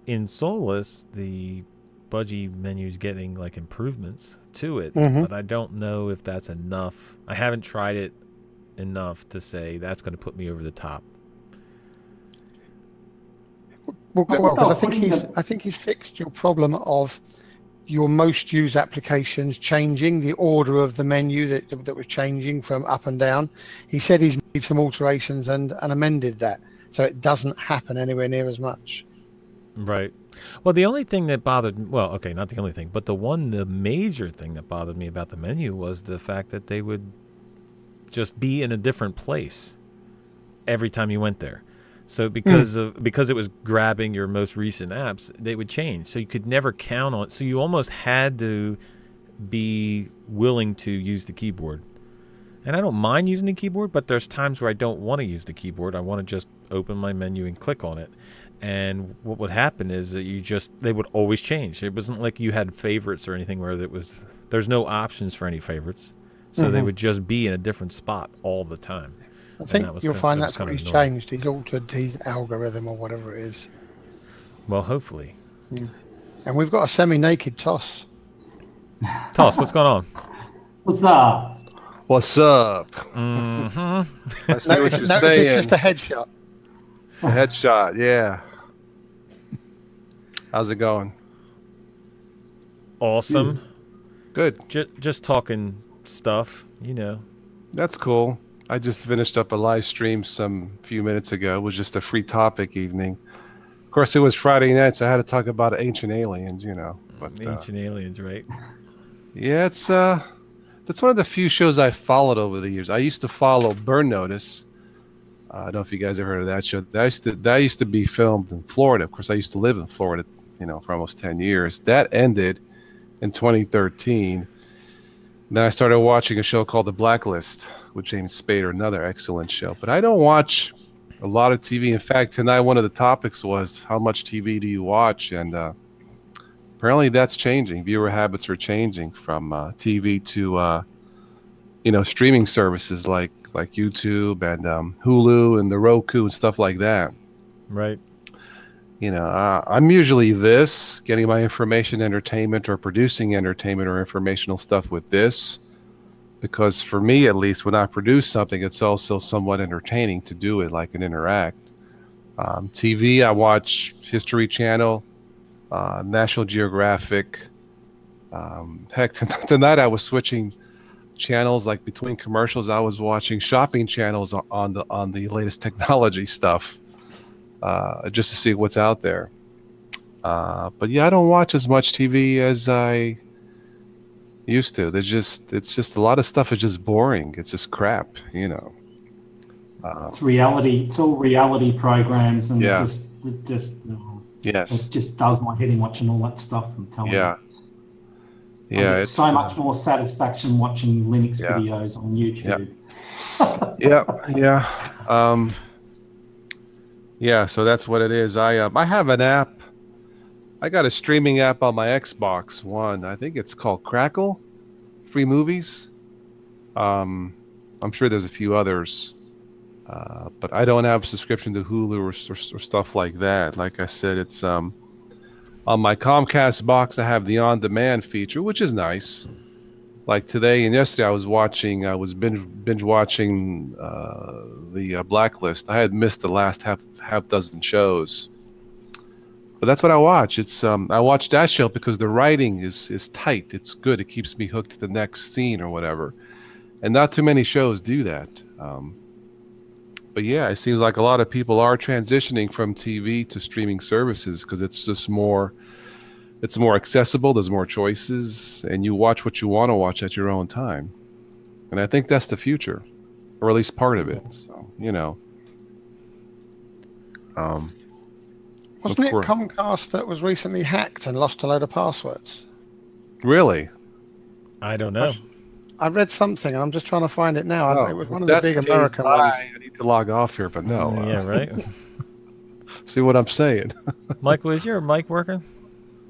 in Solus, the Budgie menu is getting like improvements to it, but I don't know if that's enough. I haven't tried it enough to say that's going to put me over the top. Well, because I think he's fixed your problem of your most used applications changing the order of the menu that was changing from up and down. He said he's made some alterations and amended that, so it doesn't happen anywhere near as much. Right. Well, the only thing that bothered, well, okay, not the only thing, but the major thing that bothered me about the menu was the fact that they would just be in a different place every time you went there. So because it was grabbing your most recent apps, they would change. So you could never count on. So you almost had to be willing to use the keyboard. And I don't mind using the keyboard, but there's times where I don't want to use the keyboard. I want to just open my menu and click on it. And what would happen is that they would always change. It wasn't like you had favorites or anything where there's no options for any favorites. So they would just be in a different spot all the time. I think you'll find that's what he's changed. He's altered his algorithm or whatever it is. Well, hopefully. Yeah. And we've got a semi-naked Toss. Toss, what's going on? What's up? What's up? Mm-hmm. I see what you're saying. It's just a headshot. A headshot, yeah. How's it going? Awesome. Good. Just talking stuff, you know. That's cool. I just finished up a live stream some few minutes ago. It was just a free topic evening. Of course, it was Friday night, so I had to talk about ancient aliens, you know. But, ancient aliens, right? Yeah, that's one of the few shows I followed over the years. I used to follow Burn Notice. I don't know if you guys ever heard of that show. That used to be filmed in Florida. Of course, I used to live in Florida for almost 10 years. That ended in 2013. Then I started watching a show called The Blacklist with James Spader, another excellent show. But I don't watch a lot of TV. In fact, tonight one of the topics was how much TV do you watch? And apparently that's changing. Viewer habits are changing from TV to streaming services like YouTube and Hulu and the Roku and stuff like that. Right. I'm usually getting my information, entertainment, or producing entertainment or informational stuff with this, because for me, at least, when I produce something, it's also somewhat entertaining to do it, like an interact. TV, I watch History Channel, National Geographic. Heck, tonight I was switching channels, like between commercials. I was watching shopping channels on the latest technology stuff. Just to see what's out there. But yeah, I don't watch as much TV as I used to. It's just a lot of stuff is just boring. It's just crap, It's reality. It's all reality programs, and yes, it just does my head in watching all that stuff and telling it's so much more satisfaction watching Linux videos on YouTube. Yeah, so that's what it is. I have an app. I got a streaming app on my Xbox One. I think it's called Crackle, free movies. I'm sure there's a few others, but I don't have a subscription to Hulu or stuff like that. Like I said, it's on my Comcast box. I have the on-demand feature, which is nice. Like today and yesterday, I was binge watching the Blacklist. I had missed the last half dozen shows, but that's what I watch. It's I watch that show because the writing is tight. It's good. It keeps me hooked to the next scene or whatever, and not too many shows do that. But yeah, it seems like a lot of people are transitioning from TV to streaming services because it's just more. It's more accessible, there's more choices, and you watch what you want to watch at your own time. And I think that's the future, or at least part of it. So, Wasn't it Comcast that was recently hacked and lost a load of passwords? Really? I don't know. I read something, and I'm just trying to find it now. Oh, it was one of the big American ones. I need to log off here, but no. Yeah, right? See what I'm saying? Michael, is your mic working?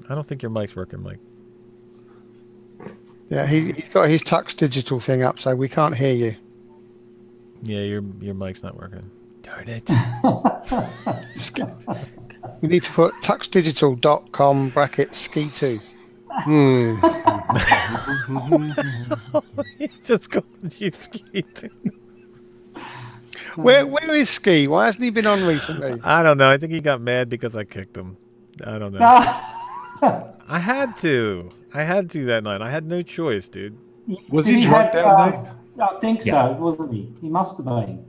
I don't think your mic's working, Mike. Yeah, he's got his Tux Digital thing up, so we can't hear you. Yeah, your mic's not working. Darn it. You need to put tuxdigital.com/ski2. He's just going to use Ski2. Where is Ski? Why hasn't he been on recently? I don't know. I think he got mad because I kicked him. I don't know. I had to that night. I had no choice, dude. Was he drunk that night? I think so, wasn't he? He must have been.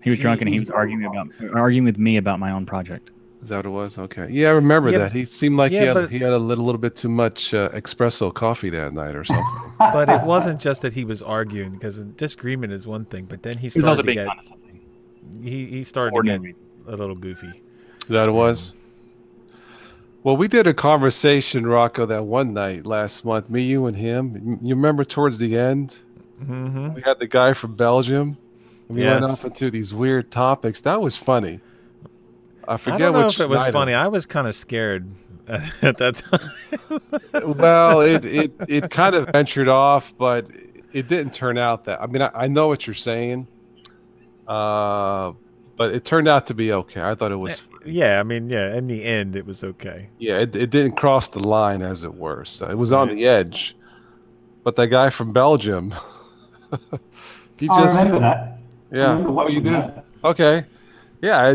He was drunk and he was arguing with me about my own project. Is that what it was? Okay. Yeah, I remember that. He seemed like he had a little bit too much espresso coffee that night or something. But it wasn't just that he was arguing, because disagreement is one thing, but then he started to get he started to get a little goofy. That was? Well, we did a conversation, Rocco, that one night last month, me, you, and him. You remember towards the end? Mm-hmm. We had the guy from Belgium. We went off into these weird topics. That was funny. I forget I don't know which if it was night funny. I was kind of scared at that time. Well, it kind of ventured off, but it didn't turn out that. I mean, I know what you're saying, but it turned out to be okay. I thought it was. Yeah, I mean, yeah. In the end, it was okay. Yeah, it didn't cross the line, as it were. So it was on the edge. But that guy from Belgium, I remember that. Yeah. Oh, you did? Okay. Yeah.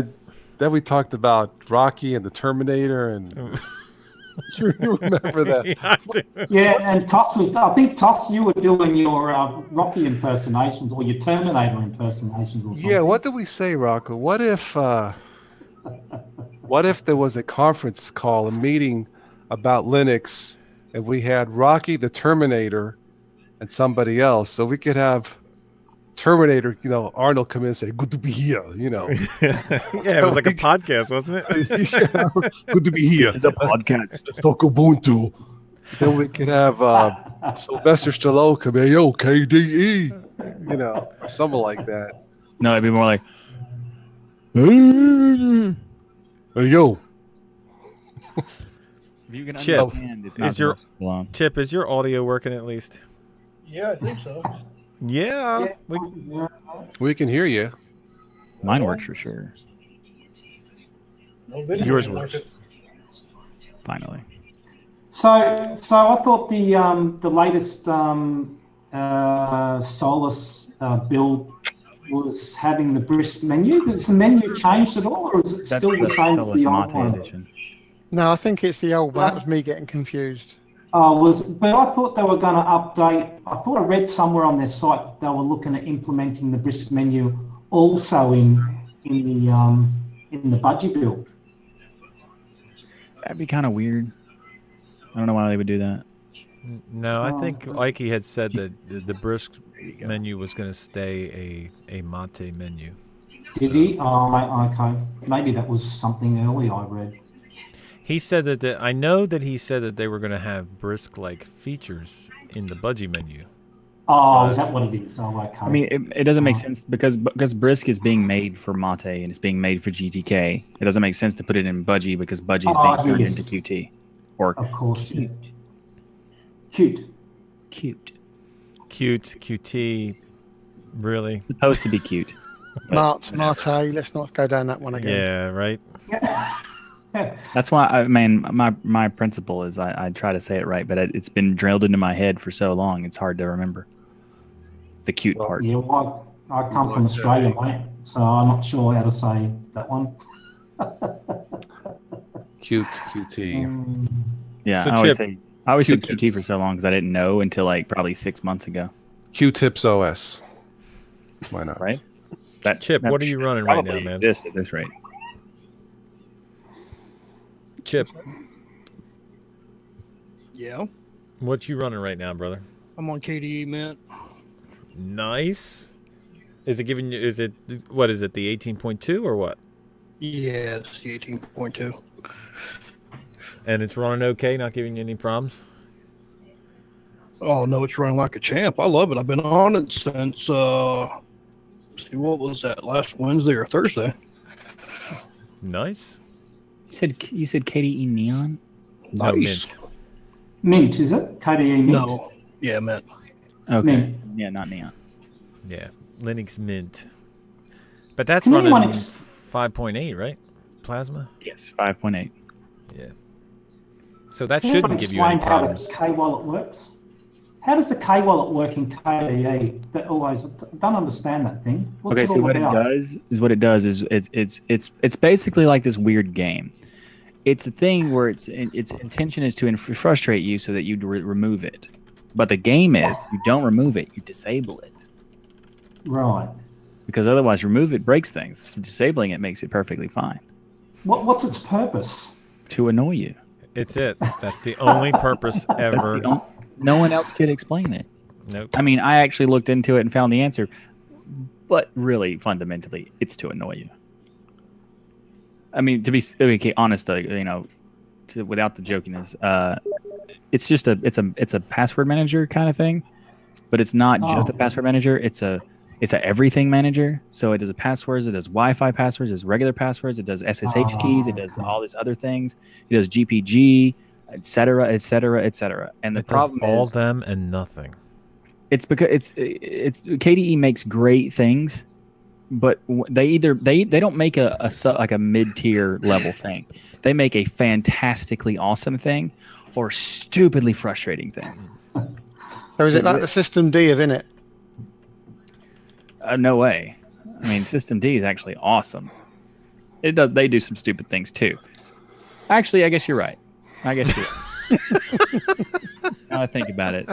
Then we talked about Rocky and the Terminator, and you remember that? Yeah, and Toss was. I think Toss, you were doing your Rocky impersonations or your Terminator impersonations, or something. Yeah. What did we say, Rocco? What if there was a conference call, a meeting about Linux, and we had Rocky the Terminator and somebody else, so we could have Terminator, Arnold come in and say, "Good to be here," Yeah, it was like a podcast, wasn't it? Yeah, good to be here. It's the podcast. Let's talk Ubuntu. Then we could have Sylvester Stallone come in, yo, KDE, or something like that. No, it'd be more like, Hey, yo. you can Chip, understand. It's not your- long. Chip, is your audio working at least? Yeah, I think so. Yeah. We can hear you. Mine works for sure. No video Yours anymore. works. Finally. So I thought the latest Solus build was having the brisk menu. Has the menu changed at all, or is it That's still the same as Solus the old Mate one? edition. No, I think it's the old one. That was me getting confused. But I thought they were going to update. I thought I read somewhere on their site that they were looking at implementing the brisk menu also in the Budgie build. That'd be kind of weird. I don't know why they would do that. No, I think Ikey had said that the brisk menu was going to stay a mate menu. Did he? Oh, okay. Maybe that was something early I read. He said that I know that he said that they were going to have brisk-like features in the Budgie menu. Oh, is that what it is? Oh, okay. I mean, it doesn't make sense because Brisk is being made for Mate and it's being made for GTK. It doesn't make sense to put it in Budgie because Budgie is being turned into QT. Or of course, cute. QT, really? Supposed to be cute. Mate, let's not go down that one again. Yeah, right. That's why my principle is I try to say it right, but it's been drilled into my head for so long it's hard to remember the cute part. Yeah, well, I come from Australia, mate, so I'm not sure how to say that one. Cute QT. Yeah, So I always Chip- said QT Q-tips. for so long because I didn't know until like probably 6 months ago. Q-Tips OS. Why not? Right? Chip, what are you running right now, probably man? exists at this rate. Chip, Yeah, what you running right now, brother? I'm on KDE Mint. Nice. Is it giving you? Is it what is it? The 18.2 or what? Yeah, it's the 18.2. And it's running okay, not giving you any problems. Oh no, it's running like a champ. I love it. I've been on it since see, what was that? Last Wednesday or Thursday? Nice. You said KDE Neon? No, Nice. Mint. Mint, is it? KDE Mint? No, yeah, Mint. Okay. Mint. Yeah, not Neon. Yeah, Linux Mint. But that's Can running anyone 5.8, right? Plasma. Yes, 5.8. Yeah. So that Can anyone shouldn't give you any explain how problems. the K-Wallet works? How does the K-Wallet work in KDE? That always, I don't understand that thing. What's Okay, it so all what about? it does is it's basically like this weird game. It's a thing where its intention is to frustrate you so that you remove it. But the game is you don't remove it, you disable it. Right. Because otherwise remove it breaks things. Disabling it makes it perfectly fine. What's its purpose? To annoy you. It's it. That's the only purpose That's ever. no one else could explain it. Nope. I mean, I actually looked into it and found the answer. But really, fundamentally, it's to annoy you. I mean, to be honest, though, without the jokiness, it's just a password manager kind of thing, but it's not just a password manager. It's a everything manager. So it does passwords, it does Wi-Fi passwords, it does regular passwords, it does SSH keys, it does all these other things. It does GPG, etc., etc., etc. And the It does problem all is them and nothing. it's because it's KDE makes great things, but they don't make like a mid-tier level thing. They make a fantastically awesome thing or stupidly frustrating thing. So is it like the System D of Init? No way. I mean, System D is actually awesome. They do some stupid things too. Actually, I guess you're right. Now I think about it.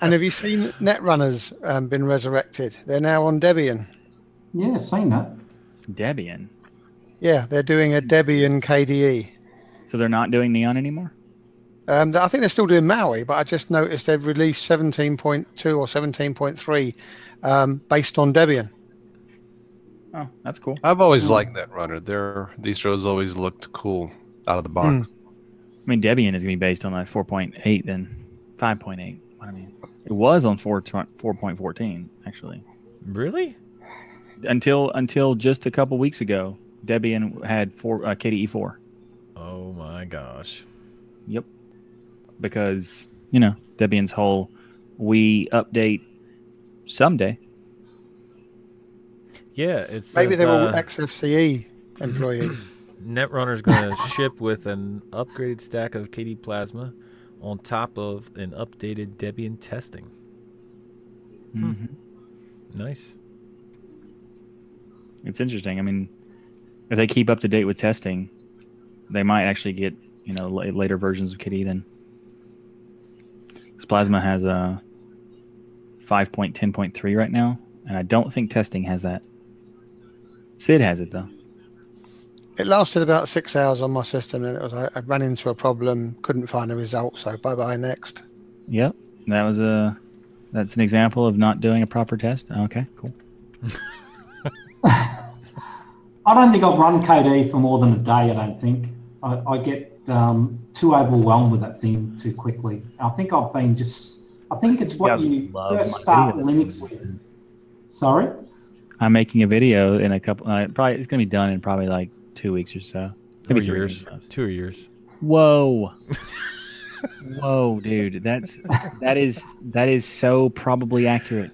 And have you seen Netrunners been resurrected? They're now on Debian. Yeah, seen that. I think they're still doing Maui, but I just noticed they've released 17.2 or 17.3 based on Debian. Oh, that's cool. I've always liked Netrunner. Their distros always looked cool out of the box. I mean, Debian is going to be based on like 4.8 then 5.8. What I mean, it was on 4.14 actually. Really? Until just a couple weeks ago, Debian had KDE 4. Oh my gosh. Yep. Because, you know, Debian's whole we update someday. Yeah, it's maybe they were XFCE employees. Netrunner's going to ship with an upgraded stack of KDE Plasma on top of an updated Debian testing. Nice. It's interesting. I mean, if they keep up to date with testing, they might actually get, you know, later versions of KDE then. Because Plasma has a 5.10.3 right now, and I don't think testing has that. Sid has it though. It lasted about 6 hours on my system, and I ran into a problem, couldn't find a result, so bye next. Yep, that's an example of not doing a proper test. Okay, cool. I don't think I've run KDE for more than a day. I don't think I get too overwhelmed with that thing too quickly. I think I've been I think it's what you first start Linux with. Sorry. I'm making a video in a couple. Probably it's gonna be done in probably like 2 weeks or so. Maybe 3 years. 2 years. Whoa. Whoa, dude. That is so probably accurate.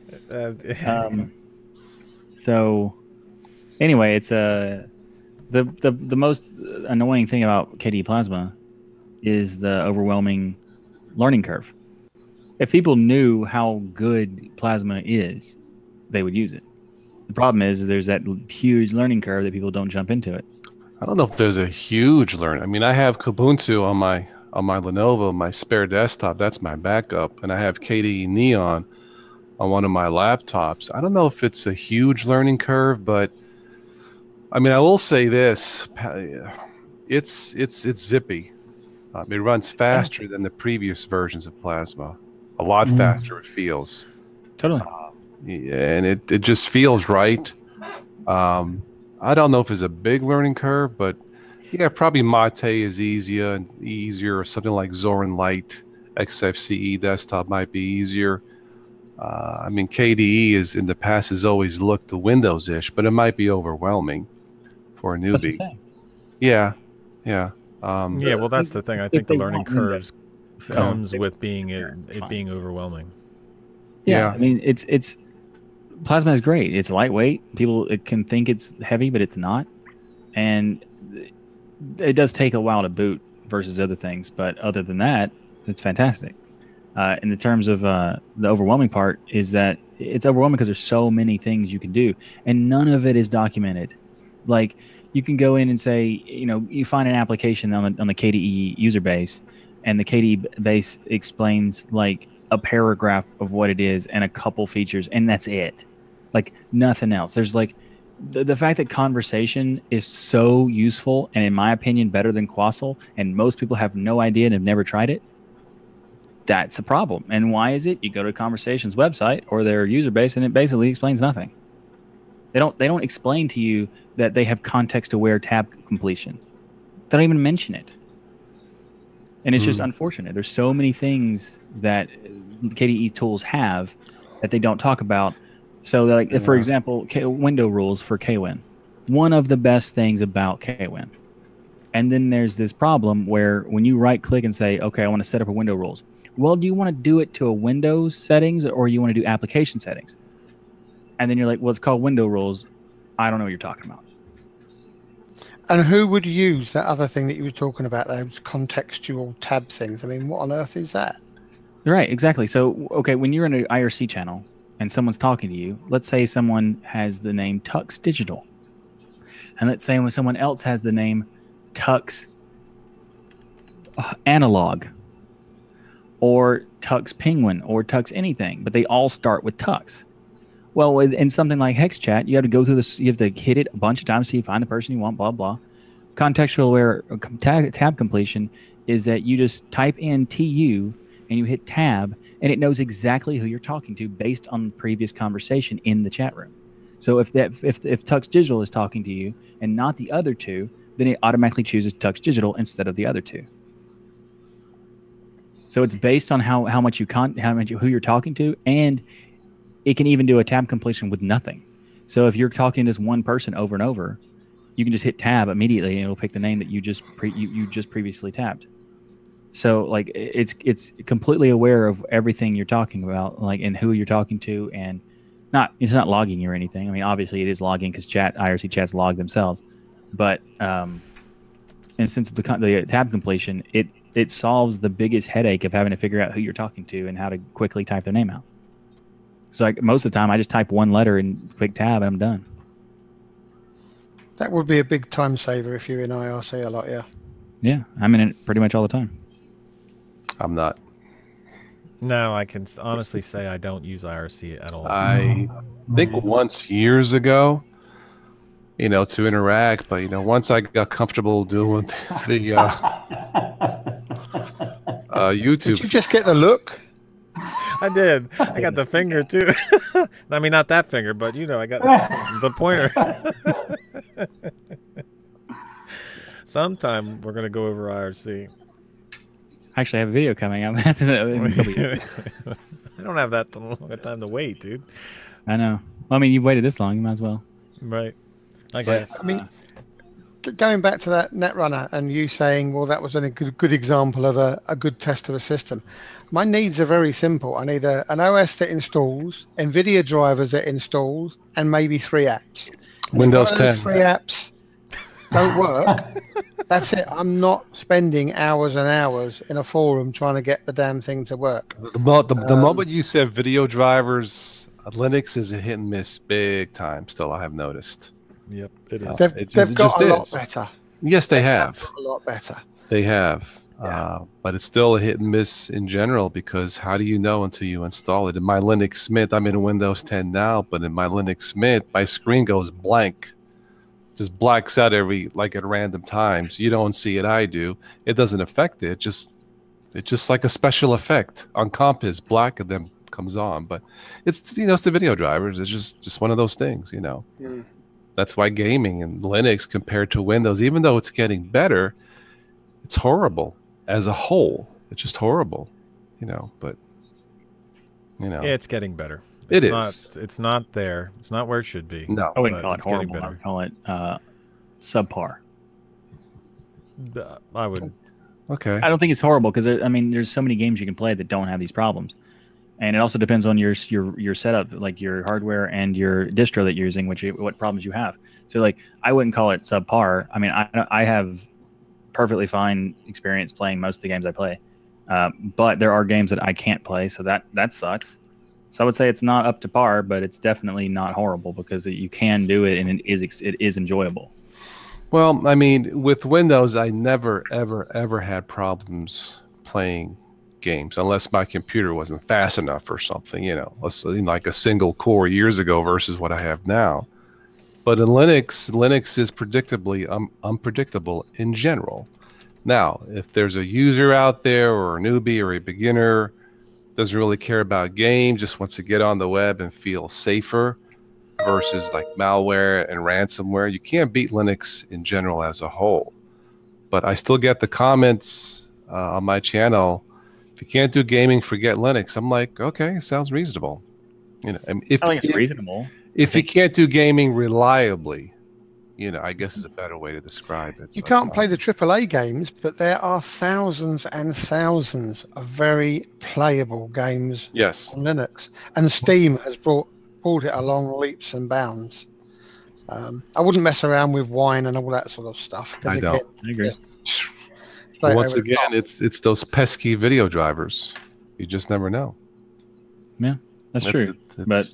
So anyway, it's the most annoying thing about KDE Plasma is the overwhelming learning curve. If people knew how good Plasma is, they would use it. The problem is there's that huge learning curve that people don't jump into it. I don't know if there's a huge learn. I mean, I have Kubuntu on my Lenovo, my spare desktop. That's my backup, and I have KDE Neon on one of my laptops. I don't know if it's a huge learning curve, but I mean, I will say this: it's zippy. It runs faster than the previous versions of Plasma. A lot faster. It feels totally. And it just feels right. I don't know if it's a big learning curve, but yeah, probably Mate is easier, or something like Zorin Lite XFCE desktop might be easier. I mean, KDE is in the past has always looked Windows-ish, but it might be overwhelming for a newbie. Yeah. Well, that's the thing. I think the learning curves comes with being it being overwhelming. Yeah, I mean, it's Plasma is great. It's lightweight. People can think it's heavy, but it's not. And it does take a while to boot versus other things. But other than that, it's fantastic. In the terms of the overwhelming part is that it's overwhelming because there's so many things you can do, and none of it is documented. Like you can go in and say, you know, you find an application on the KDE user base, and the KDE base explains like a paragraph of what it is and a couple features, and that's it. Like nothing else. There's like the fact that conversation is so useful and in my opinion better than Quassel, and most people have no idea and have never tried it. That's a problem. And why is it? You go to Conversation's website or their user base and it basically explains nothing. They don't explain to you that they have context-aware tab completion. They don't even mention it. And it's just unfortunate. There's so many things that KDE tools have that they don't talk about. So, like, for example, window rules for KWin. One of the best things about KWin. And then there's this problem where when you right-click and say, okay, I want to set up a window rules. Well, do you want to do it to a Windows settings or you want to do application settings? And then you're like, well, it's called window rules. I don't know what you're talking about. And who would use that other thing that you were talking about, those contextual tab things? I mean, what on earth is that? Right, exactly. So, okay, when you're in an IRC channel and someone's talking to you, let's say someone has the name Tux Digital. And let's say when someone else has the name Tux Analog or Tux Penguin or Tux anything, but they all start with Tux. Well, in something like HexChat, you have to go through this. You have to hit it a bunch of times so you find the person you want. Blah blah. Contextual aware tab completion is that you just type in TU and you hit tab, and it knows exactly who you're talking to based on the previous conversation in the chat room. So if Tux Digital is talking to you and not the other two, then it automatically chooses Tux Digital instead of the other two. So it's based on how much who you're talking to, and it can even do a tab completion with nothing. So if you're talking to this one person over and over, you can just hit tab immediately, and it'll pick the name that you just previously tabbed. So like it's completely aware of everything you're talking about, like, and who you're talking to, and it's not logging you or anything. I mean, obviously it is logging because IRC chats log themselves, but and since the tab completion, it solves the biggest headache of having to figure out who you're talking to and how to quickly type their name out. So like most of the time, I just type one letter and click tab, and I'm done. That would be a big time saver if you're in IRC a lot, yeah. Yeah, I'm in it pretty much all the time. I'm not. No, I can honestly say I don't use IRC at all. I think once years ago, to interact, but once I got comfortable doing the YouTube. Did you just get the look? I did. I got the finger too. I mean, not that finger, but I got the pointer. Sometime we're gonna go over IRC. Actually, I have a video coming out. I don't have that long a time to wait, dude. I know. Well, I mean, you've waited this long. You might as well. Right. I guess. I mean, going back to that Netrunner and you saying, well, that was a good example of a good test of a system. My needs are very simple. I need an OS that installs, NVIDIA drivers that installs, and maybe 3 apps. And Windows if 10. 3 apps don't work. That's it. I'm not spending hours and hours in a forum trying to get the damn thing to work. The moment you said video drivers, Linux is a hit and miss big time. Still, I have noticed. Yep, it is. They've got a lot better. Yes, they have. A lot better. They have. Yeah. But it's still a hit and miss in general, because how do you know until you install it? In my Linux Mint, I'm in Windows 10 now, but in my Linux Mint, my screen goes blank. Just blacks out at random times. You don't see it, I do. It doesn't affect it. It's just like a special effect on comp is black and then comes on. But it's it's the video drivers. It's just one of those things, Mm. That's why gaming in Linux compared to Windows, even though it's getting better, it's horrible as a whole. It's just horrible, but yeah, it's getting better. It's not there. It's not where it should be. No, I wouldn't call it horrible. I would call it subpar. I would. Okay. I don't think it's horrible because there's so many games you can play that don't have these problems, and it also depends on your setup, like your hardware and your distro that you're using, what problems you have. So like I wouldn't call it subpar. I mean, I have perfectly fine experience playing most of the games I play, but there are games that I can't play, so that sucks. So I would say it's not up to par, but it's definitely not horrible because you can do it and it is enjoyable. Well, I mean, with Windows, I never, ever, ever had problems playing games unless my computer wasn't fast enough or something, like a single core years ago versus what I have now. But in Linux is predictably unpredictable in general. Now, if there's a user out there or a newbie or a beginner, doesn't really care about games, just wants to get on the web and feel safer versus like malware and ransomware. You can't beat Linux in general as a whole. But I still get the comments on my channel, if you can't do gaming, forget Linux. I'm like, okay, sounds reasonable. I think it's reasonable. If you can't do gaming reliably, I guess is a better way to describe it. You can't play the AAA games, but there are thousands and thousands of very playable games on Linux. And Steam has brought it along leaps and bounds. I wouldn't mess around with wine and all that sort of stuff. I don't. I agree. Once again, it's those pesky video drivers. You just never know. Yeah, that's true. But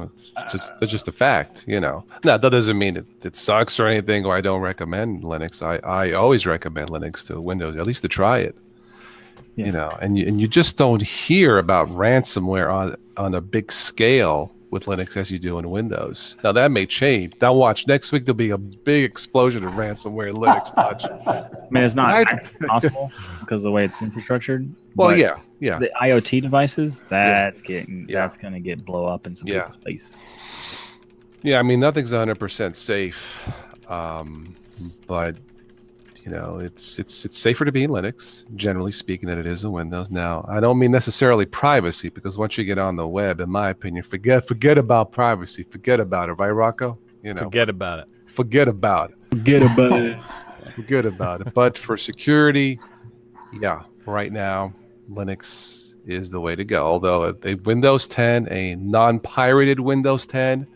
it's just a fact. Now that doesn't mean it sucks or anything, or I don't recommend Linux. I always recommend Linux to Windows, at least to try it. Yeah. And you just don't hear about ransomware on a big scale with Linux as you do in Windows. Now that may change. Now watch, next week there'll be a big explosion of ransomware in Linux. Watch. I mean, it's not possible because of the way it's infrastructured. Well, but yeah. The IoT devices, that's going to get blow up in some people's face. Yeah, I mean, nothing's 100% safe, but it's safer to be in Linux, generally speaking, than it is in Windows. Now, I don't mean necessarily privacy, because once you get on the web, in my opinion, forget about privacy, forget about it, right, Rocco? Forget about it. Forget about it. Forget about it. Forget about it. But for security, right now, Linux is the way to go. Although a Windows 10, a non-pirated Windows 10,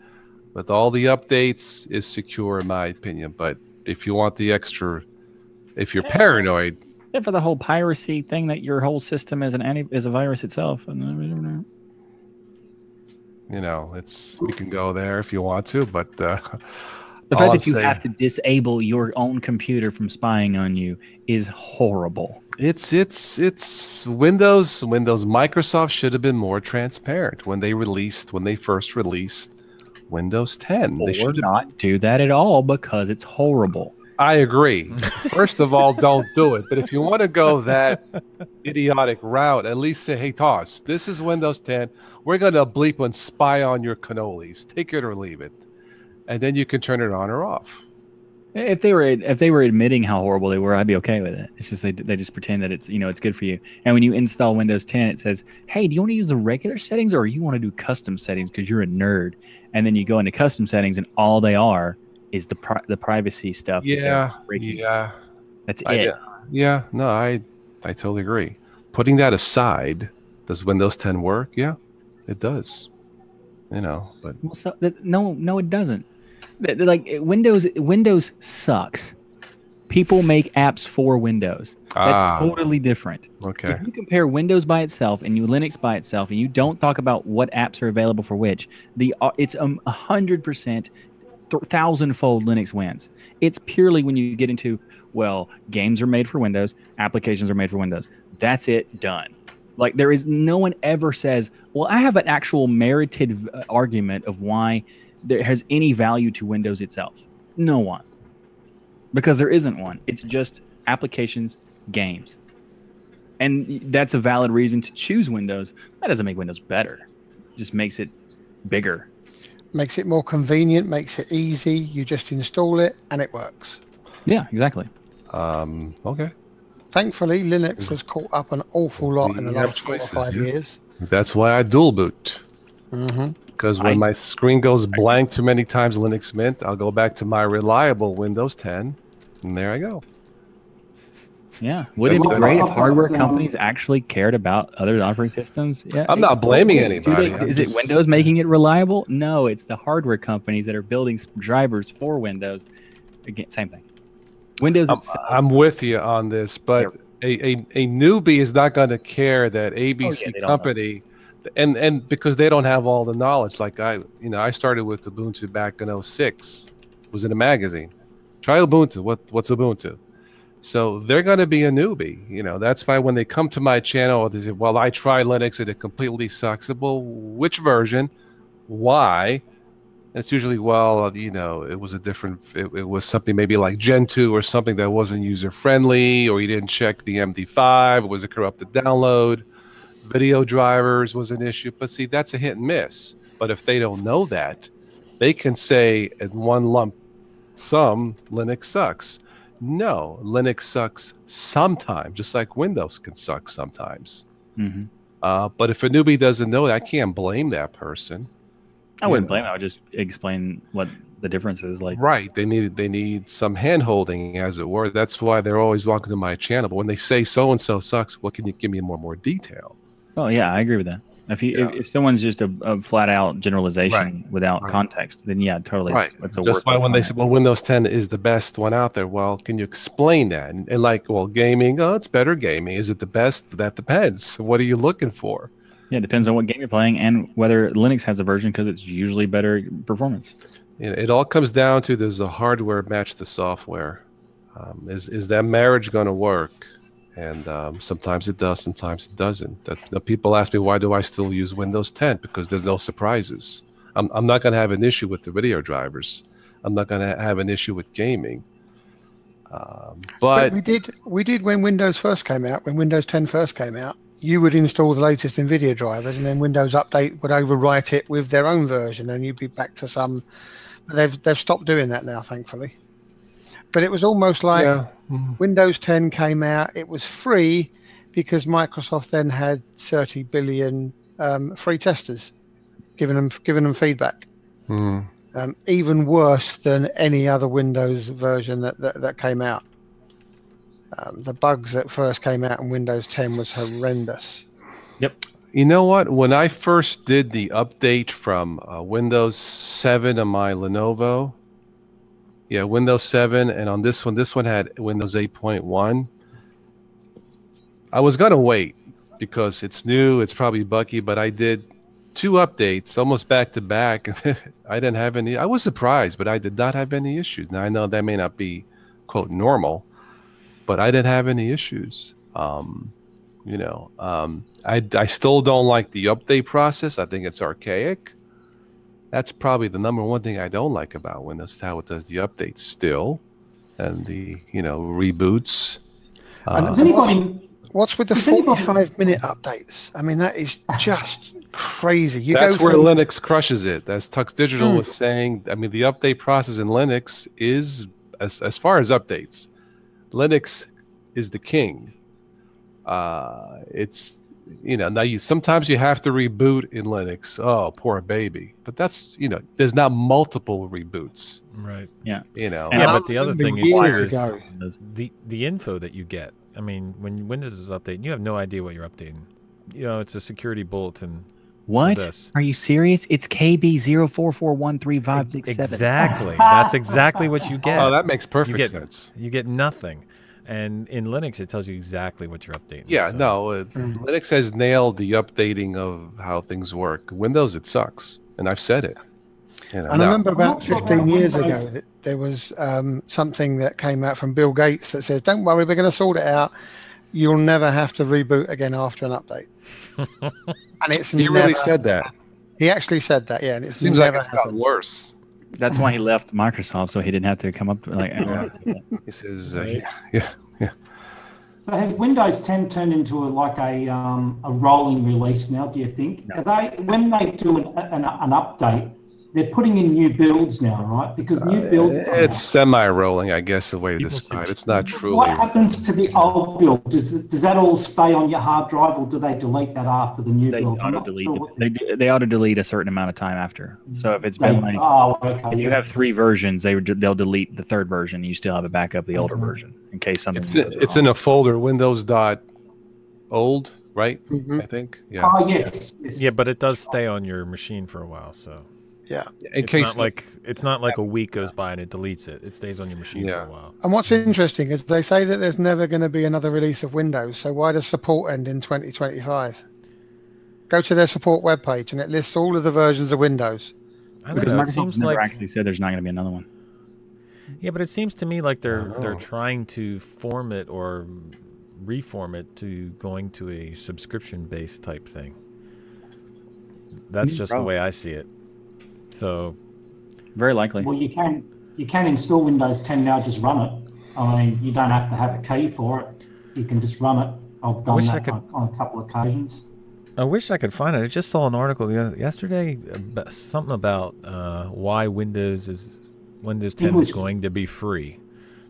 with all the updates, is secure in my opinion. But if you want the extra, if you're paranoid, for the whole piracy thing, that your whole system is a virus itself, we can go there if you want to. But the fact that you have to disable your own computer from spying on you is horrible. It's Windows. Microsoft should have been more transparent when they first released Windows 10. They should not do that at all, because it's horrible. I agree. First of all, don't do it. But if you want to go that idiotic route, at least say, hey, Toss, this is Windows 10. We're going to bleep and spy on your cannolis. Take it or leave it. And then you can turn it on or off. If they were admitting how horrible they were, I'd be okay with it. It's just they just pretend that it's it's good for you. And when you install Windows 10, it says, "Hey, do you want to use the regular settings or you want to do custom settings because you're a nerd?" And then you go into custom settings, and all they are is the privacy stuff. That's it. Yeah, no, I totally agree. Putting that aside, does Windows 10 work? Yeah, it does. But no, it doesn't. Like Windows sucks. People make apps for Windows. That's totally different. Okay. If you compare Windows by itself and Linux by itself, and you don't talk about what apps are available for which, it's 100%, 1,000-fold Linux wins. It's purely when you get into, games are made for Windows, applications are made for Windows. That's it, done. Like, there is no one ever says, I have an actual merited argument of why there has any value to Windows itself. No one. Because there isn't one. It's just applications, games. And that's a valid reason to choose Windows. That doesn't make Windows better. It just makes it bigger. Makes it more convenient, makes it easy. You just install it and it works. Yeah, exactly. Okay. Thankfully, Linux has caught up an awful lot in the last 4 or 5 years. That's why I dual boot. Because when my screen goes blank too many times, Linux Mint, I'll go back to my reliable Windows 10, and there I go. Yeah. Wouldn't it be great if hardware companies actually cared about other operating systems? Yeah. I'm not blaming anybody. Is it Windows making it reliable? No, it's the hardware companies that are building drivers for Windows. Again, same thing. Windows itself. I'm with you on this, but a newbie is not going to care that ABC company... And because they don't have all the knowledge, like I started with Ubuntu back in 2006. It was in a magazine. Try Ubuntu. What's Ubuntu? So they're going to be a newbie. That's why when they come to my channel, they say, "Well, I tried Linux and it completely sucks." Well, which version? Why? And it's usually, it was a different. It was something maybe like Gen 2 or something that wasn't user friendly, or you didn't check the MD5. It was a corrupted download. Video drivers was an issue, but see, that's a hit and miss. But if they don't know that, they can say in one lump sum, Linux sucks. No, Linux sucks sometimes, just like Windows can suck sometimes. But if a newbie doesn't know that, I can't blame that person. I wouldn't blame them. I would just explain what the difference is. Right. They need some hand-holding, as it were. That's why they're always welcome to my channel. But when they say so-and-so sucks, well, can you give me more detail? Oh yeah, I agree with that. If someone's just a flat out generalization without context, then totally. It's a just why when they say, Windows 10 is the best one out there. Well, can you explain that? And gaming. Oh, it's better gaming. Is it the best? That depends. What are you looking for? Yeah, it depends on what game you're playing and whether Linux has a version, because it's usually better performance. It all comes down to, does the hardware match the software? Is that marriage going to work? And sometimes it does, sometimes it doesn't. People ask me, why do I still use Windows 10? Because there's no surprises. I'm not going to have an issue with the video drivers. I'm not going to have an issue with gaming. But we did when Windows first came out. When Windows 10 first came out, you would install the latest NVIDIA drivers, and then Windows Update would overwrite it with their own version, and you'd be back to some. They've stopped doing that now, thankfully. But it was almost like Windows 10 came out. It was free because Microsoft then had 30 billion free testers giving them feedback. Even worse than any other Windows version that came out. The bugs that first came out in Windows 10 was horrendous. Yep. You know what? When I first did the update from Windows 7 on my Lenovo, Windows 7, and on this one had Windows 8.1. I was going to wait because it's new, it's probably buggy, but I did 2 updates almost back to back. I didn't have any. I was surprised, but I did not have any issues. Now I know that may not be quote normal, but I didn't have any issues. I still don't like the update process. I think it's archaic. That's probably the number one thing I don't like about Windows, is how it does the updates still, and the reboots. What's with the 45-minute updates? I mean, that is just crazy. That's where Linux crushes it. As Tux Digital was saying, I mean, the update process in Linux is, as far as updates, Linux is the king. It's, now sometimes you have to reboot in Linux. Oh, poor baby. But that's, there's not multiple reboots. Right. Yeah. But the other thing is the info that you get. I mean, when Windows is updating, you have no idea what you're updating. It's a security bulletin. What? Are you serious? It's KB04413567. Exactly. That's exactly what you get. Oh, that makes perfect sense. You get nothing. And in Linux, it tells you exactly what you're updating. Yeah, Linux has nailed the updating of how things work. Windows, it sucks. And I've said it. And I remember about 15 years ago that there was something that came out from Bill Gates that says, don't worry, we're going to sort it out. You'll never have to reboot again after an update. And he really said that. He actually said that, yeah. And it seems like it's gotten worse. That's why he left Microsoft, so he didn't have to come up He says, So has Windows 10 turned into a rolling release now? Do you think? No. When they do an update, they're putting in new builds now, right? Because new builds. It's semi-rolling, I guess, the way to describe it. It's not truly. What happens to the old build? Does that all stay on your hard drive, or do they delete that after the new build? They auto-delete a certain amount of time after. So if it's been if you have 3 versions, they'll delete the 3rd version. You still have a backup of the older version in case something. It's in a folder, Windows.old, right? I think. Yeah. Oh yes. Yeah, but it does stay on your machine for a while, so. Yeah. It's not like a week goes by and it deletes it. It stays on your machine for a while. And what's interesting is they say that there's never going to be another release of Windows. So why does support end in 2025? Go to their support webpage and it lists all of the versions of Windows. Because Microsoft never actually said there's not going to be another one. Yeah, but it seems to me like they're trying to form it or reform it to going to a subscription-based type thing. That's just the way I see it. So, very likely. Well, you can install Windows 10 now. Just run it. I mean, you don't have to have a key for it. You can just run it. I've done that on a couple of occasions. I wish I could find it. I just saw an article yesterday, something about why Windows 10 is going to be free.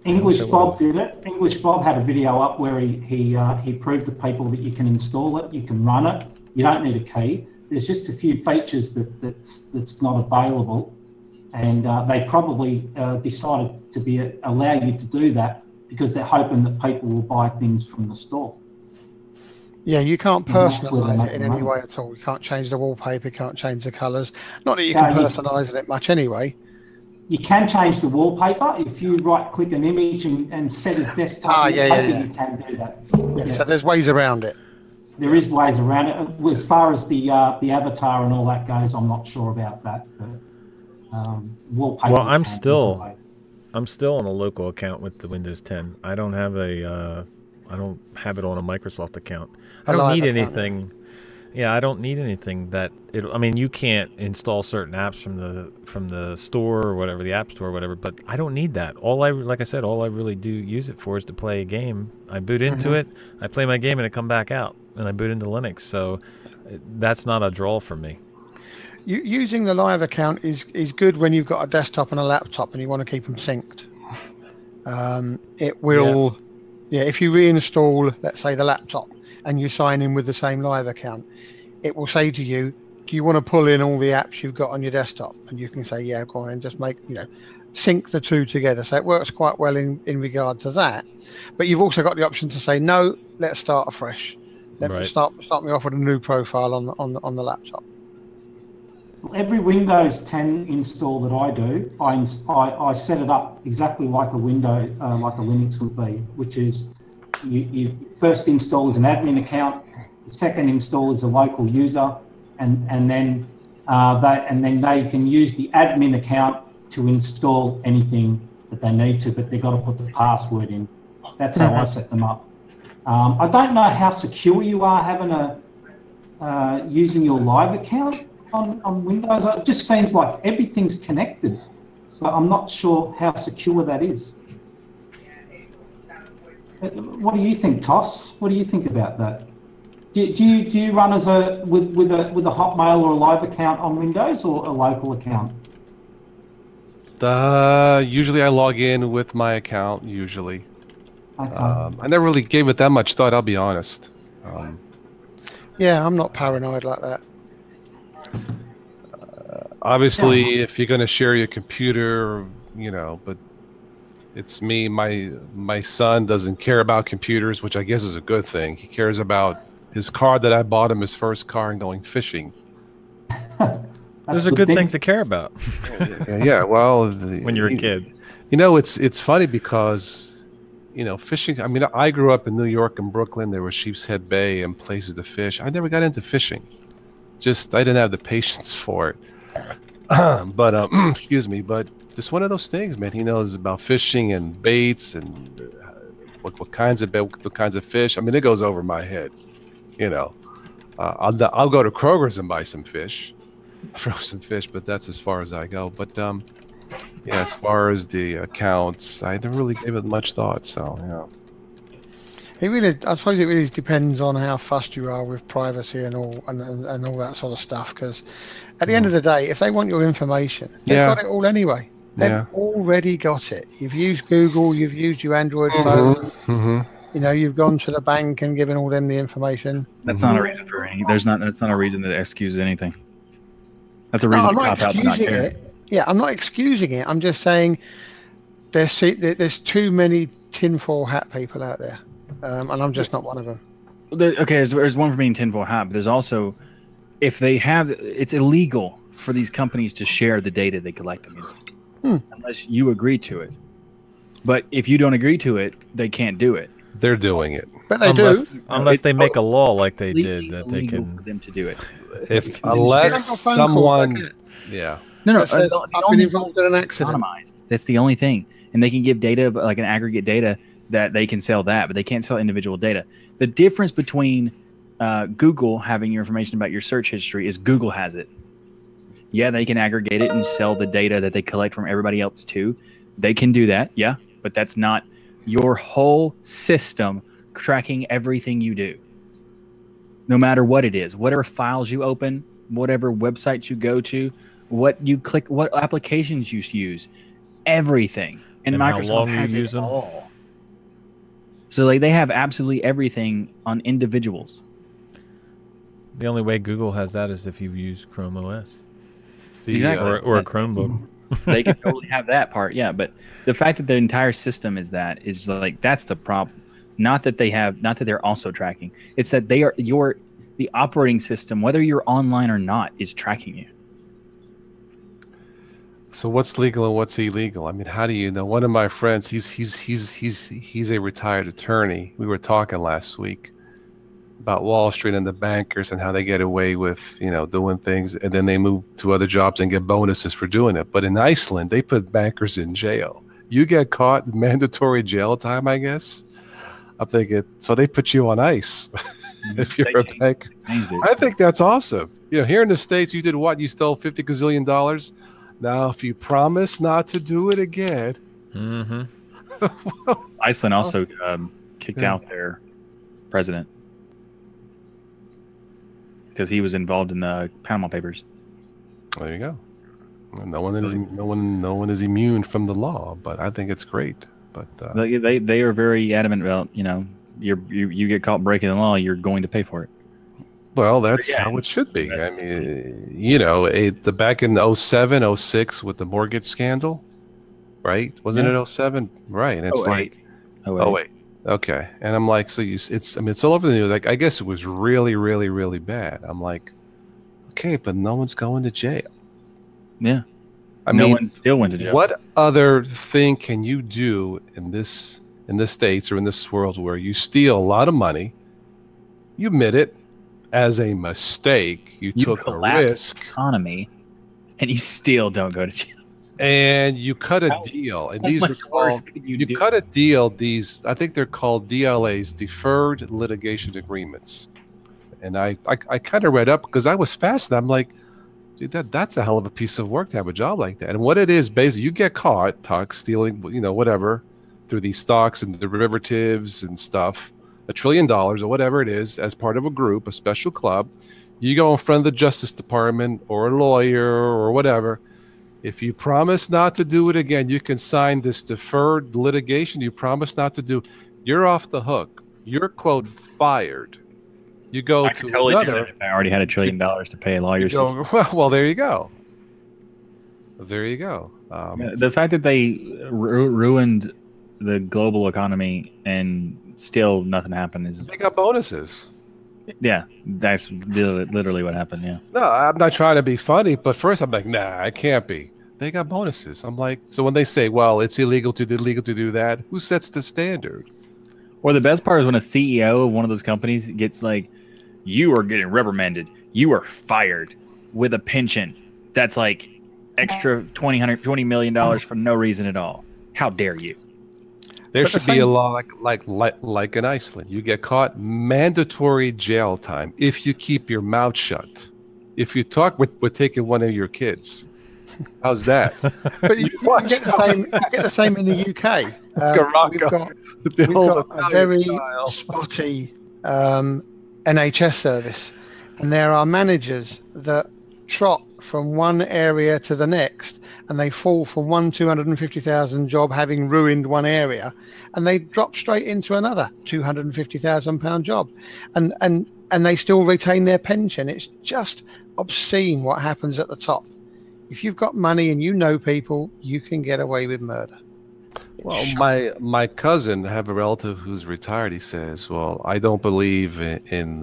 English Bob did it. English Bob had a video up where he proved to people that you can install it, you can run it. You don't need a key. There's just a few features that's not available, and they probably decided to allow you to do that because they're hoping that people will buy things from the store. Yeah, you can't personalise it in any way at all. You can't change the wallpaper, you can't change the colours. Not that you can personalise it much anyway. You can change the wallpaper if you right-click an image and set as desktop. You can do that. Yeah. So there's ways around it. There is ways around it. As far as the avatar and all that goes, I'm not sure about that. But, wallpaper. Well, I'm still on a local account with the Windows 10. I don't have it on a Microsoft account. I don't need anything. Yeah, I don't need anything that I mean, you can't install certain apps from the store or whatever, the app store or whatever, but I don't need that. Like I said, all I really do use it for is to play a game. I boot into it, I play my game, and I come back out, and I boot into Linux. So that's not a draw for me. Using the live account is good when you've got a desktop and a laptop and you want to keep them synced. It will, if you reinstall, let's say, the laptop, and you sign in with the same live account, it will say to you, do you want to pull in all the apps you've got on your desktop? And you can say, yeah, go on, and just sync the two together. So it works quite well in regard to that. But you've also got the option to say, no, let's start afresh. Let me start me off with a new profile on the laptop. Every Windows 10 install that I do, I set it up exactly like a Linux would be, which is you first install as an admin account, the second install is a local user, and then they can use the admin account to install anything that they need to, but they've got to put the password in. That's how I set them up. I don't know how secure you are having using your live account on Windows. It just seems like everything's connected, so I'm not sure how secure that is. What do you think, Toss? What do you think about that? Do you run with a Hotmail or a live account on Windows, or a local account? Usually I log in with my account. Usually, Okay. I never really gave it that much thought. I'll be honest. Yeah, I'm not paranoid like that. Obviously, if you're going to share your computer, but it's me. My son doesn't care about computers, which I guess is a good thing. He cares about his car that I bought him, his first car, and going fishing. Those are good things to care about. Yeah, well, when you're a kid. It's funny because, fishing. I mean, I grew up in New York and Brooklyn. There was Sheepshead Bay and places to fish. I never got into fishing. I didn't have the patience for it. But excuse me. But just one of those things, man. He knows about fishing and baits and what kinds of bait, what kinds of fish. I mean, it goes over my head. I'll go to Kroger's and buy some fish, frozen fish, but that's as far as I go. But as far as the accounts, I never really gave it much thought. So I suppose it really depends on how fussed you are with privacy and all that sort of stuff. Because at the end of the day, if they want your information, they've got it all anyway. They've already got it. You've used Google, you've used your Android phone. You've gone to the bank and given all them the information. That's not a reason for any. That's not a reason to excuse anything. That's a reason to cop out to not care. Yeah, I'm not excusing it. I'm just saying there's too many tinfoil hat people out there, and I'm just not one of them. Okay, there's one for being tinfoil hat, but there's also, if they have, it's illegal for these companies to share the data they collect against you, unless you agree to it. But if you don't agree to it, they can't do it. They're doing it, but they do unless they make a law like they did that they can for them to do it. Unless someone, No, I've been involved in an accident. That's the only thing, and they can give data, like an aggregate data, that they can sell that, but they can't sell individual data. The difference between Google having your information about your search history is Google has it. Yeah, they can aggregate it and sell the data that they collect from everybody else too. They can do that, but that's not your whole system tracking everything you do. No matter what it is, whatever files you open, whatever websites you go to, what you click, what applications you use, everything. And Microsoft has it all. So they have absolutely everything on individuals. The only way Google has that is if you use Chrome OS. Exactly. Or a Chromebook. They could totally have that part, but the fact that the entire system is that's the problem. Not that they're also tracking. It's that they are the operating system, whether you're online or not, is tracking you. So what's legal and what's illegal? I mean, how do you know? One of my friends, he's a retired attorney. We were talking last week about Wall Street and the bankers and how they get away with, doing things, and then they move to other jobs and get bonuses for doing it. But in Iceland, they put bankers in jail. You get caught, mandatory jail time, I guess. I'm thinking, so they put you on ice. if you're a bank. I think that's awesome. You know, here in the States, you did what? You stole $50 gazillion. Now, if you promise not to do it again. Well, Iceland also kicked out their president because he was involved in the Panama Papers. There you go. No one is immune from the law, but I think it's great. But they are very adamant about, you know, you get caught breaking the law, you're going to pay for it. Well, that's how it should be. I mean, you know, back in 07, 06 with the mortgage scandal, right? Wasn't it 07? Right. And it's like, wait. Okay. And I'm like, so it's all over the news. Like, I guess it was really, really, really bad. I'm like, okay, but no one's going to jail. Yeah. No one still went to jail. What other thing can you do in the States or in this world where you steal a lot of money, you admit it as a mistake, you took a risk, economy, and you still don't go to jail, and you cut a deal, and these are called, you cut a deal. These, I think they're called DLAs, deferred litigation agreements. And I kind of read up because I was fascinated. I'm like, dude, that's a hell of a piece of work to have a job like that. And what it is, basically, you get caught stealing, you know, whatever, through these stocks and derivatives and stuff, $1 trillion or whatever it is, as part of a group, a special club. You go in front of the Justice Department or a lawyer or whatever. If you promise not to do it again, you can sign this deferred litigation. You promise not to do. You're off the hook. You're, quote, fired. You go to another. I already had $1 trillion to pay lawyers. Well, there you go. There you go. The fact that they ruined the global economy and still nothing happened is. They got bonuses. Yeah, that's literally what happened. Yeah. No, I'm not trying to be funny, but first I'm like, nah, it can't be. They got bonuses. I'm like, so when they say, well, it's illegal to do that, who sets the standard? Or the best part is when a CEO of one of those companies gets like, you are getting reprimanded. You are fired with a pension. That's like extra $20 million for no reason at all. How dare you? There should be a law like in Iceland. You get caught, mandatory jail time if you keep your mouth shut. If you talk, we're taking one of your kids. How's that? But you get the same in the UK. We've got a very spotty NHS service, and there are managers that trot from one area to the next, and they fall from one 250,000 job having ruined one area, and they drop straight into another £250,000 job, and they still retain their pension. It's just obscene what happens at the top. If you've got money and you know people, you can get away with murder. Well, my cousin, I have a relative who's retired. He says, "Well, I don't believe in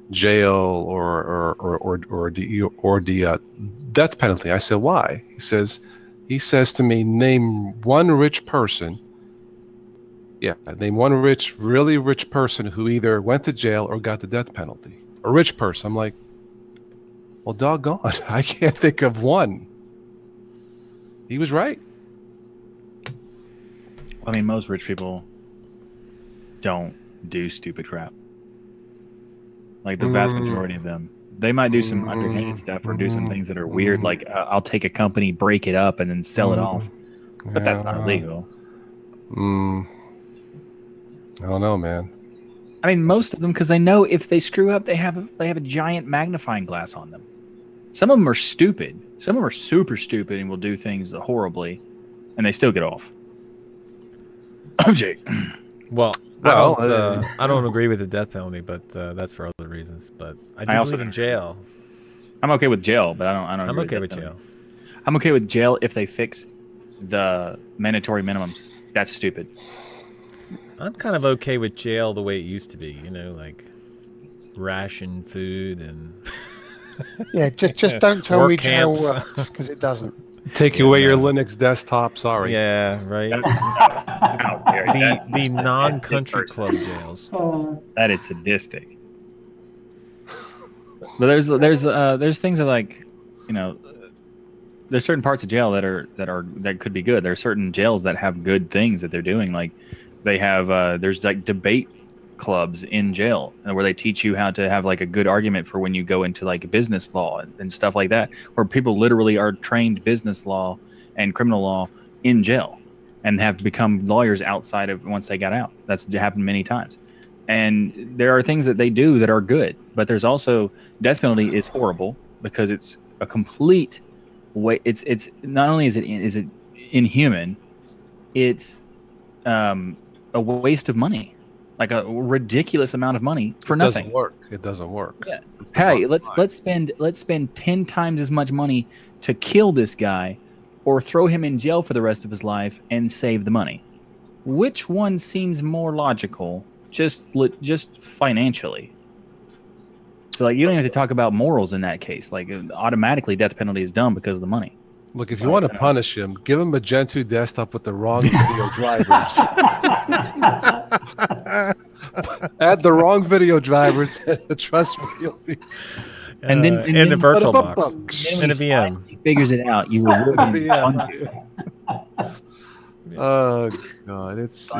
jail or the death penalty." I said, "Why?" He says to me, "Name one rich person. Yeah, name one really rich person who either went to jail or got the death penalty. A rich person." I'm like, well, doggone, I can't think of one. He was right. I mean, most rich people don't do stupid crap. Like the vast majority of them. They might do some underhand stuff or do some things that are weird, like I'll take a company, break it up, and then sell it off. But that's not illegal. I don't know, man. I mean, most of them, because they know if they screw up, they have a giant magnifying glass on them. Some of them are stupid. Some of them are super stupid and will do things horribly, and they still get off. OJ. Well, I don't agree with the death penalty, but that's for other reasons. But I do believe in jail. I'm okay with jail, but I don't. I'm okay with jail. I'm okay with jail if they fix the mandatory minimums. That's stupid. I'm kind of okay with jail the way it used to be. You know, like ration food and. Yeah, just don't tell me jail works, because it doesn't. Take away your Linux desktop. Sorry. Yeah, right. the non-country club jails. That is sadistic. But there's things that, like, you know, there's certain parts of jail that could be good. There are certain jails that have good things that they're doing. Like they have there's like debate clubs in jail, where they teach you how to have like a good argument for when you go into like business law and stuff like that, where people literally are trained business law and criminal law in jail and have become lawyers outside of once they got out. That's happened many times. And there are things that they do that are good, but there's also death penalty is horrible because it's a complete way. It's not only is it inhuman, it's a waste of money, like a ridiculous amount of money for nothing. It doesn't work. Yeah. Hey, let's spend 10 times as much money to kill this guy, or throw him in jail for the rest of his life and save the money. Which one seems more logical, just financially? So like, you don't have to talk about morals in that case. Like, automatically death penalty is dumb because of the money. Look, if you want to punish him, give him a Gen 2 desktop with the wrong video drivers. Add the wrong video drivers, and trust me, you'll be... And then in the virtual box, in a VM. He figures it out. You will Oh God, it's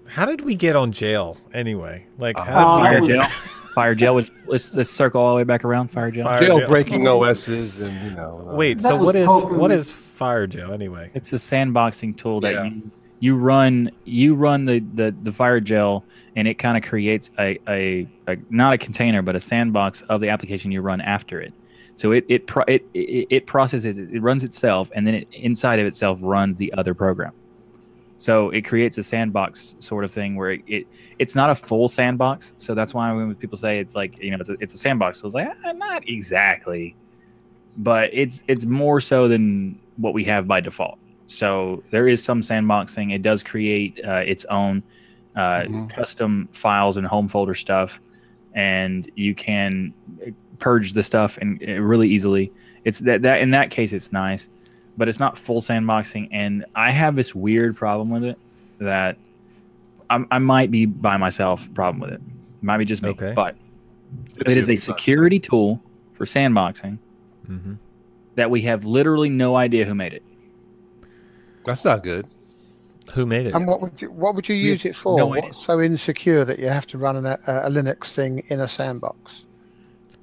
How did we get on jail anyway? Like, how did we get Firejail? Let's circle all the way back around. Firejail. Jailbreaking OSs, and Wait, so what is Firejail anyway? It's a sandboxing tool that you run the Firejail, and it kind of creates a not a container but a sandbox of the application you run after it. So it processes it runs itself, and then it inside of itself runs the other program. So it creates a sandbox sort of thing where it's not a full sandbox. So that's why when people say it's like, it's a sandbox, so it's like, not exactly, but it's more so than what we have by default. So there is some sandboxing. It does create its own custom files and home folder stuff, and you can purge the stuff and really easily. It's that in that case it's nice, but it's not full sandboxing. And I have this weird problem with it that I might be by myself problem with it. It might be just me, but it is a security tool for sandboxing that we have literally no idea who made it. That's not good. Who made it? And what would you use it for? What's so insecure that you have to run a Linux thing in a sandbox?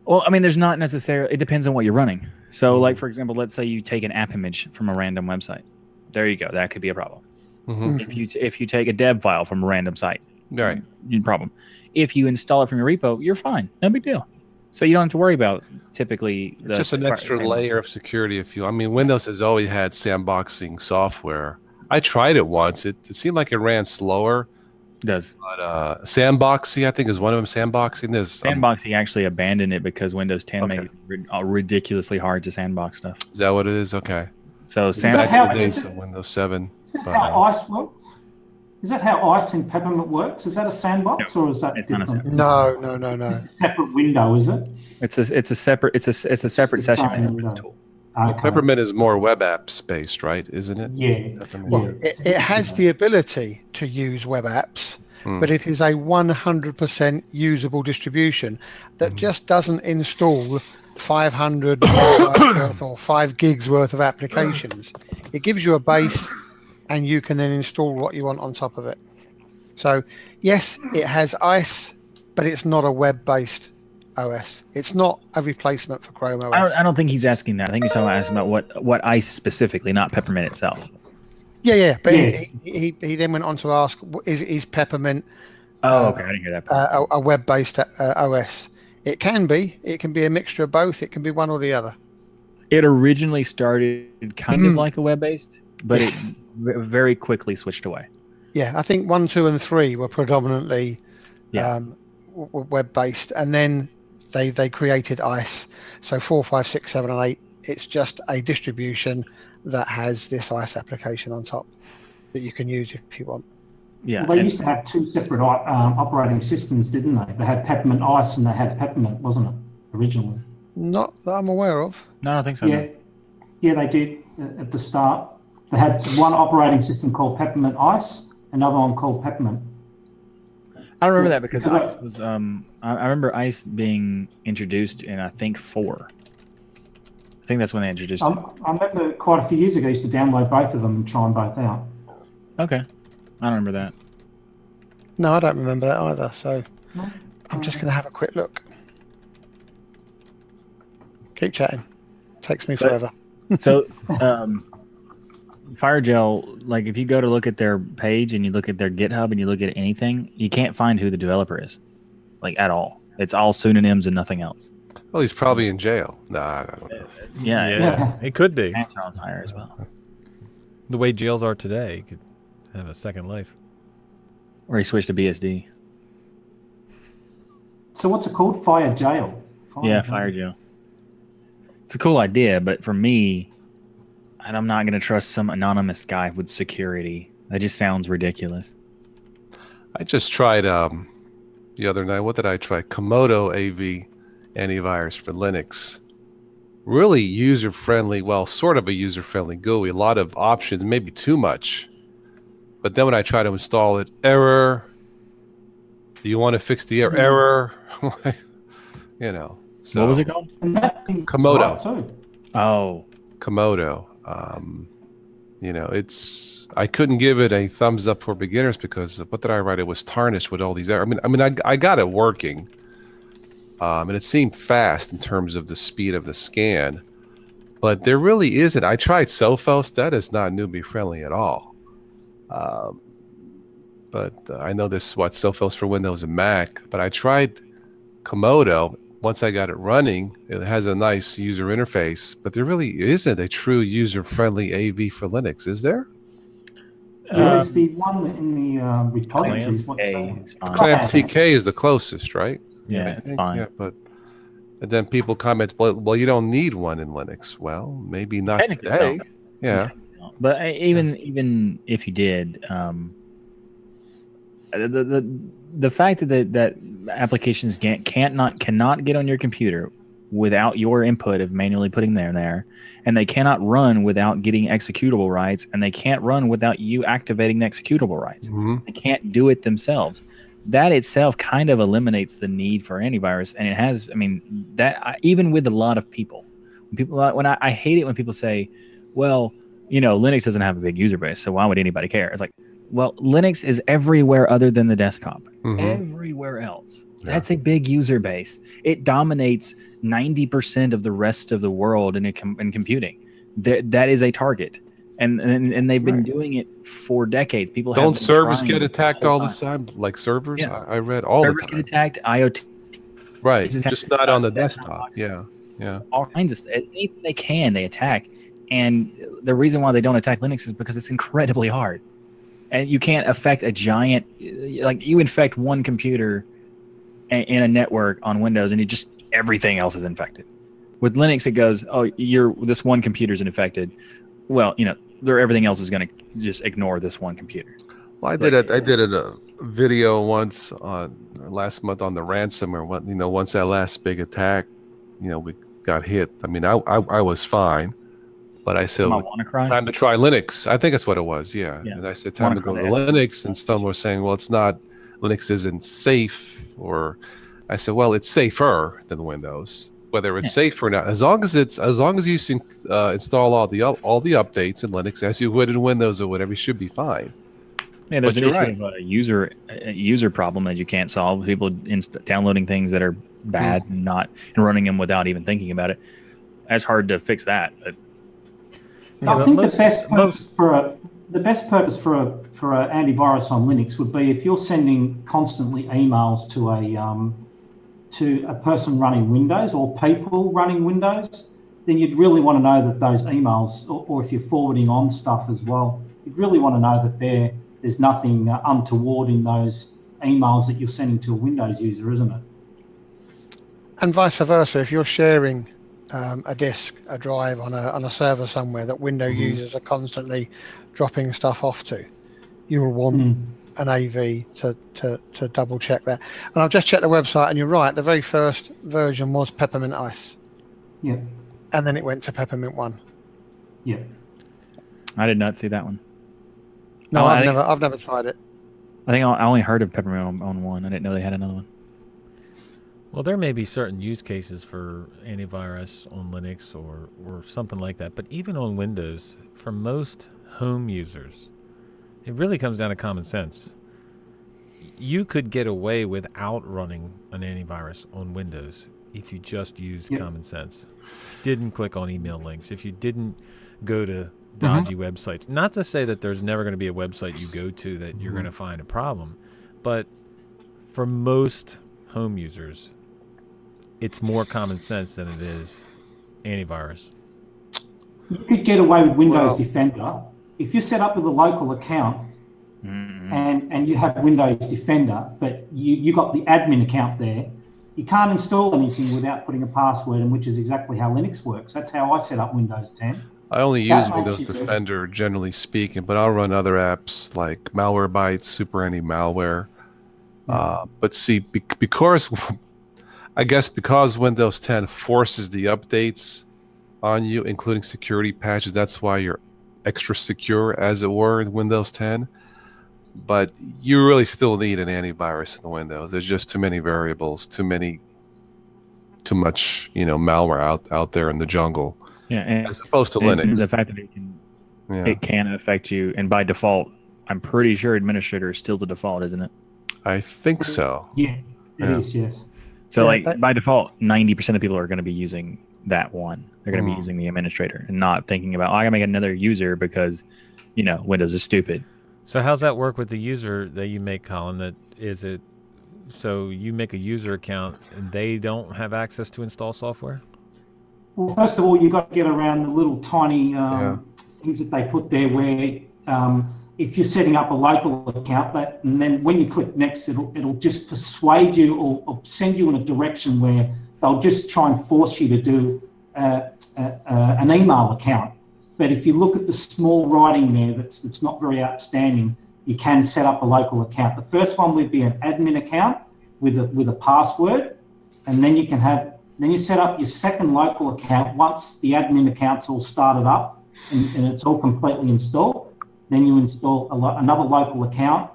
Well, I mean, there's not necessarily. It depends on what you're running. So, like for example, let's say you take an app image from a random website. There you go. That could be a problem. If you take a dev file from a random site, right, no problem. If you install it from your repo, you're fine. No big deal. So you don't have to worry about typically. It's just an extra layer of security. I mean, Windows has always had sandboxing software. I tried it once. It seemed like it ran slower. It does. But Sandboxy, I think, is one of them. Sandboxing. Sandboxy actually abandoned it because Windows 10 made it ridiculously hard to sandbox stuff. Is that what it is? Okay. So Is that Windows 7. Is that how ICE works? Is that how ICE in Peppermint works? Is that a sandbox, or is that? It's not a sandbox. No. It's a separate window, is it? It's a separate session tool. Okay. Peppermint is more web apps based, right? Isn't it? Yeah. Well, it has the ability to use web apps, but it is a 100% usable distribution that just doesn't install 500 worth or 5 gigs worth of applications. It gives you a base, and you can then install what you want on top of it. So, yes, it has ICE, but it's not a web-based OS. It's not a replacement for Chrome OS. I don't think he's asking that. I think he's asking about what ICE specifically, not Peppermint itself. Yeah. But he then went on to ask, is Peppermint I didn't hear that. a web-based OS? It can be. It can be a mixture of both. It can be one or the other. It originally started kind of like a web-based, but it very quickly switched away. Yeah, I think 1, 2, and 3 were predominantly web-based, and then they created ICE. So 4, 5, 6, 7, and 8. It's just a distribution that has this ICE application on top that you can use if you want. Yeah, well, they used to have 2 separate operating systems, didn't they? They had Peppermint ICE and they had Peppermint, wasn't it, originally? Not that I'm aware of. No, I don't think so. Yeah, they did at the start. They had one operating system called Peppermint ICE, another one called Peppermint. I remember that because ICE was. I remember ICE being introduced in I think 4. I think that's when they introduced it. I remember quite a few years ago, I used to download both of them and try them both out. Okay, I don't remember that. No, I don't remember that either. So No? I'm just going to have a quick look. Keep chatting. Takes me forever. So, Firejail, like if you go to look at their page and you look at their GitHub and you look at anything, you can't find who the developer is, like at all. It's all pseudonyms and nothing else. Well, he's probably in jail. Nah, I don't know. Yeah, It could be. pants are on fire as well. The way jails are today, you could have a second life. Or he switched to BSD. So what's it called? Firejail. Yeah, Firejail. It's a cool idea, but for me, I'm not going to trust some anonymous guy with security. That just sounds ridiculous. I just tried the other night. What did I try? Komodo AV antivirus for Linux. Really user-friendly. Well, sort of a user-friendly GUI. A lot of options, maybe too much. But then when I try to install it, error. Do you want to fix the error? You know. So, What was it called? And that thing Komodo. too. Oh, Komodo. You know, I couldn't give it a thumbs up for beginners because what did I write? It was tarnished with all these errors. I got it working, and it seemed fast in terms of the speed of the scan, but there really isn't. I tried Sophos. That is not newbie friendly at all. But I know this Sophos for Windows and Mac. But I tried Komodo. Once I got it running, it has a nice user interface, but there really isn't a true user-friendly AV for Linux, is there? There's the one in the repositories. What's Clam is fine. ClamTK is the closest, right? Yeah, I it's think, fine. Yeah, but and then people comment, well, you don't need one in Linux. Well, maybe not Technically, today. no. Yeah. But even if you did, the fact that applications cannot get on your computer without your input of manually putting them there, and they cannot run without getting executable rights, and they can't run without you activating the executable rights. Mm-hmm. They can't do it themselves. That itself kind of eliminates the need for antivirus, and it has. I mean, even with a lot of people, when I hate it when people say, "Well, you know, Linux doesn't have a big user base, so why would anybody care?" It's like, well, Linux is everywhere other than the desktop. Mm-hmm. Everywhere else. Yeah. That's a big user base. It dominates 90% of the rest of the world in computing. That is a target. And they've been doing it for decades. People don't servers get attacked all the time? Like servers? Yeah. I read all servers the time. Get attacked, IoT. Right. Just not on the desktop. Yeah. All kinds of stuff. Anything they can, they attack. And the reason why they don't attack Linux is because it's incredibly hard. And you can't affect a giant, like you infect one computer in a network on Windows and everything else is infected. With Linux, it goes, oh, this one computer's infected. Well, you know, everything else is going to just ignore this one computer. Well, I did a video once last month on the ransomware. You know, once that last big attack, you know, we got hit. I mean, I was fine. But I said, time to try Linux. I think that's what it was, yeah. And I said, time to go to Linux. And some were saying, well, it's not, Linux isn't safe. Or I said, well, it's safer than Windows. Whether it's safe or not, as long as you install all the updates in Linux as you would in Windows or whatever, you should be fine. Yeah, there's an issue of a user problem that you can't solve. People downloading things that are bad and running them without even thinking about it. That's hard to fix that. But I think the best purpose for an antivirus on Linux would be if you're sending constantly emails to a person running Windows or people running Windows, then you'd really want to know that those emails, or if you're forwarding on stuff as well, you'd really want to know that there's nothing untoward in those emails that you're sending to a Windows user, isn't it? And vice versa, if you're sharing a disk, a drive on a server somewhere that Windows users are constantly dropping stuff off to, you will want an AV to double check that. And I've just checked the website, and you're right, the very first version was Peppermint Ice. Yeah. And then it went to Peppermint 1. Yeah. I did not see that one. No, I've never tried it. I think I only heard of Peppermint on 1. I didn't know they had another one. Well, there may be certain use cases for antivirus on Linux or something like that, but even on Windows, for most home users, it really comes down to common sense. you could get away without running an antivirus on Windows if you just used common sense. If you didn't click on email links, if you didn't go to dodgy websites. Not to say that there's never going to be a website you go to that you're going to find a problem, but for most home users, it's more common sense than it is antivirus. You could get away with Windows Defender if you're set up with a local account and you have Windows Defender, but you got the admin account there. You can't install anything without putting a password in, which is exactly how Linux works. That's how I set up Windows 10. I only use Windows Defender, generally speaking, but I'll run other apps like Malwarebytes, Super Anti-Malware. But see, because Windows 10 forces the updates on you, including security patches, that's why you're extra secure, as it were, in Windows 10. But you really still need an antivirus in the Windows. There's just too many variables, too much, malware out there in the jungle. Yeah, and as opposed to Linux. The fact that it can affect you, and by default, I'm pretty sure administrator is still the default, isn't it? I think so. Yeah, it is, yes. So, by default, 90% of people are going to be using that one. They're going to be using the administrator and not thinking about, I got to make another user because, Windows is stupid. So how's that work with the user that you make, Colin? So you make a user account and they don't have access to install software? Well, first of all, you've got to get around the little tiny things that they put there where if you're setting up a local account, and then when you click next, it'll just persuade you or send you in a direction where they'll just try and force you to do an email account. But if you look at the small writing there that's not very outstanding, you can set up a local account. The first one would be an admin account with a password, and then you set up your second local account once the admin account's all started up and it's all completely installed. Then you install another local account,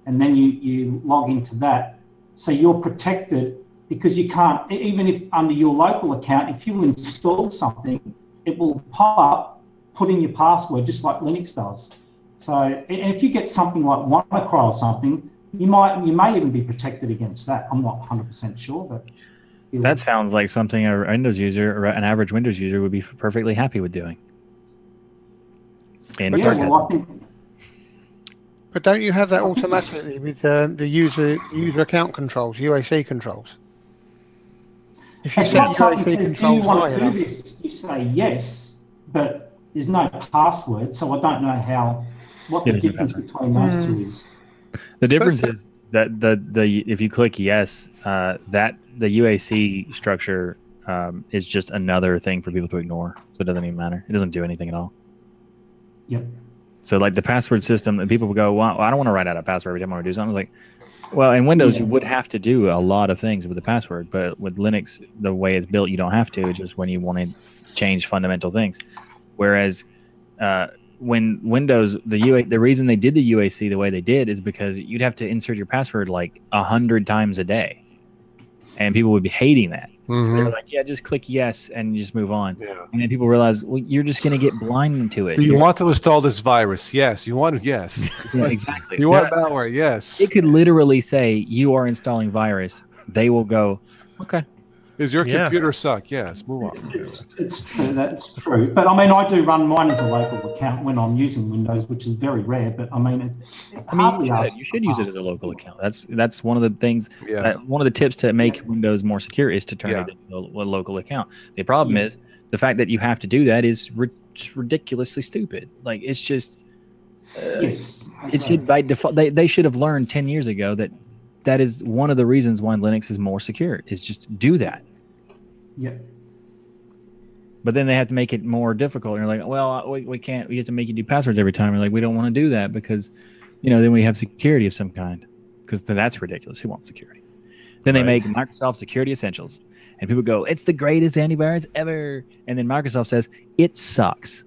and then you log into that. So you're protected because you can't, even if under your local account, if you install something, it will pop up, put in your password just like Linux does. So, and if you get something like WannaCry or something, you may even be protected against that. I'm not 100% sure, but that sounds like something a Windows user or an average Windows user would be perfectly happy with doing. But don't you have that automatically with the user account controls, UAC controls? If you set UAC controls high enough, you say yes, but there's no password, so I don't know what the difference between those two is. The difference is that if you click yes, that the UAC structure is just another thing for people to ignore. So it doesn't even matter. It doesn't do anything at all. Yep. So like the password system, and people will go, well, I don't want to write out a password every time I want to do something. Like, well, in Windows, you would have to do a lot of things with the password, but with Linux, the way it's built, you don't have to. It's just when you want to change fundamental things. Whereas when Windows, the reason they did the UAC the way they did is because you'd have to insert your password like 100 times a day, and people would be hating that. So they're like, yeah, just click yes and you just move on. Yeah. And then people realize, well, you're just going to get blind to it. Do you want to install this virus? Yes. You want it? Yes. Yeah, exactly. You want malware? Yes. It could literally say you are installing virus. They will go, okay. Is your computer suck? Yes. Move on. It's true. That's true. But I mean, I do run mine as a local account when I'm using Windows, which is very rare. But I mean, you should use it as a local account. That's one of the things. Yeah. One of the tips to make Windows more secure is to turn it into a local account. The problem is the fact that you have to do that is ridiculously stupid. Like it's just it should by default. They should have learned 10 years ago that is one of the reasons why Linux is more secure. Is just do that. Yeah. But then they have to make it more difficult. And you're like, well, we can't. We have to make you do passwords every time. We're like, we don't want to do that because, then we have security of some kind. Because that's ridiculous. Who wants security? Then they make Microsoft Security Essentials, and people go, it's the greatest antivirus ever. And then Microsoft says it sucks.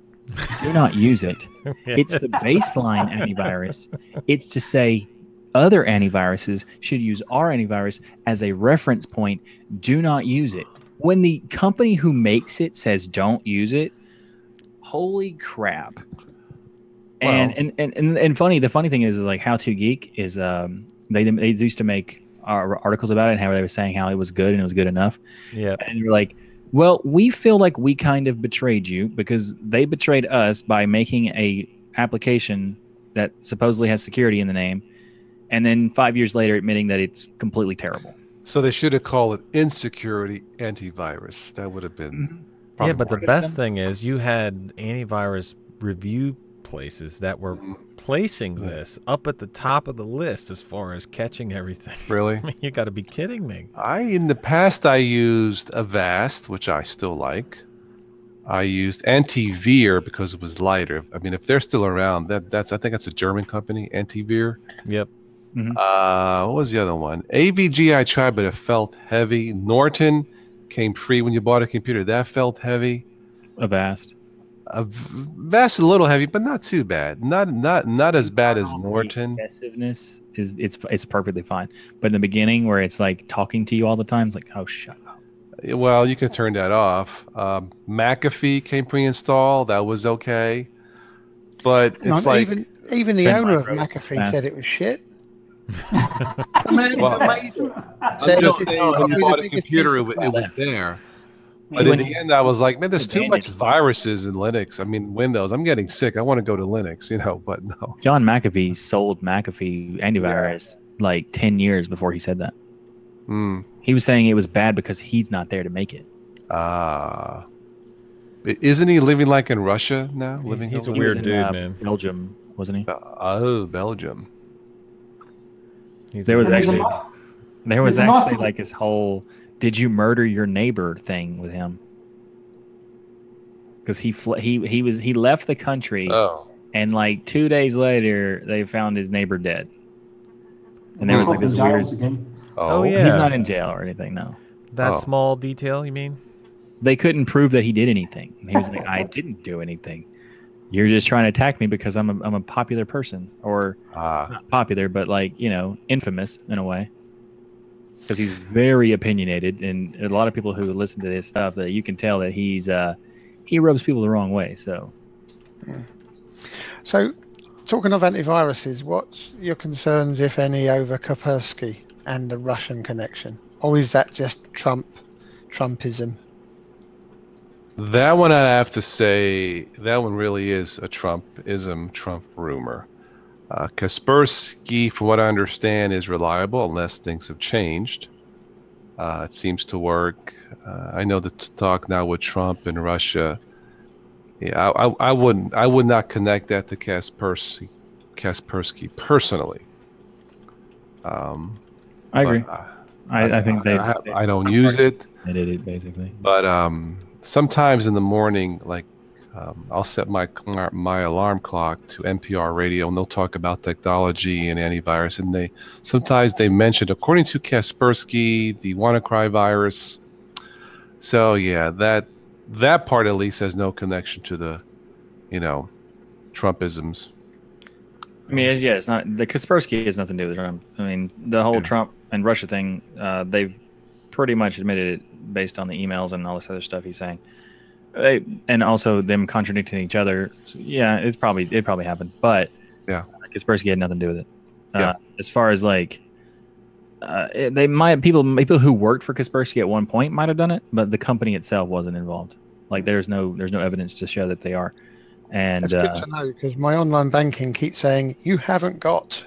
Do not use it. It's the baseline antivirus. It's to say other antiviruses should use our antivirus as a reference point. Do not use it. When the company who makes it says don't use it, holy crap. And funny, the funny thing is like How To Geek is they used to make articles about it and how they were saying how it was good and it was good enough. Yeah. And you're like, well, we feel like we kind of betrayed you because they betrayed us by making a application that supposedly has security in the name, and then 5 years later admitting that it's completely terrible. So they should have called it insecurity antivirus. That would have been Yeah, but the best thing is you had antivirus review places that were placing this up at the top of the list as far as catching everything. Really? I mean, you got to be kidding me. In the past I used Avast, which I still like. I used Antivir because it was lighter. I mean, if they're still around, I think that's a German company, Antivir. Yep. Mm-hmm. What was the other one? AVG I tried, but it felt heavy. Norton came free when you bought a computer. That felt heavy. Avast. Avast a little heavy, but not too bad. Not as bad as Norton. Aggressiveness it's perfectly fine. But in the beginning, where it's like talking to you all the time, it's like, oh, shut up. Well, you can turn that off. McAfee came pre-installed. That was okay. But it's like even the owner of McAfee said it was shit. The man I'm just saying, when you bought a computer, it was there. But in the end, I was like, man, there's too much viruses in Linux. I mean, Windows. I'm getting sick. I want to go to Linux, but no. John McAfee sold McAfee antivirus like 10 years before he said that. He was saying it was bad because he's not there to make it. Isn't he living like in Russia now? He's a weird dude, man. Belgium, wasn't he? Belgium. There was actually like his whole "did you murder your neighbor" thing with him, because he left the country, and like 2 days later they found his neighbor dead, and there was like this weird. Oh yeah, he's not in jail or anything. No, that small detail you mean? They couldn't prove that he did anything. He was like, I didn't do anything. You're just trying to attack me because I'm a popular person, or not popular, but like, infamous in a way. Because he's very opinionated, and a lot of people who listen to his stuff, that you can tell that he rubs people the wrong way. So talking of antiviruses, what's your concerns, if any, over Kaspersky and the Russian connection, or is that just Trumpism? That one, I have to say, that one really is a Trumpism, Trump rumor. Kaspersky, from what I understand, is reliable unless things have changed. It seems to work. I know the talk now with Trump and Russia. Yeah, I would not connect that to Kaspersky personally. I agree. I think I don't use it. They did it basically, but sometimes in the morning, like I'll set my alarm clock to NPR radio, and they'll talk about technology and antivirus, and sometimes they mention, according to Kaspersky, the WannaCry virus. So yeah, that part at least has no connection to the, Trumpisms. I mean, it's not, the Kaspersky has nothing to do with Trump. I mean, the whole Trump and Russia thing, they've pretty much admitted it based on the emails and all this other stuff he's saying. And also them contradicting each other. So yeah, it probably happened, but Kaspersky had nothing to do with it. As far as like, they might people who worked for Kaspersky at one point might have done it, but the company itself wasn't involved. Like there's no evidence to show that they are. And it's good to know, because my online banking keeps saying you haven't got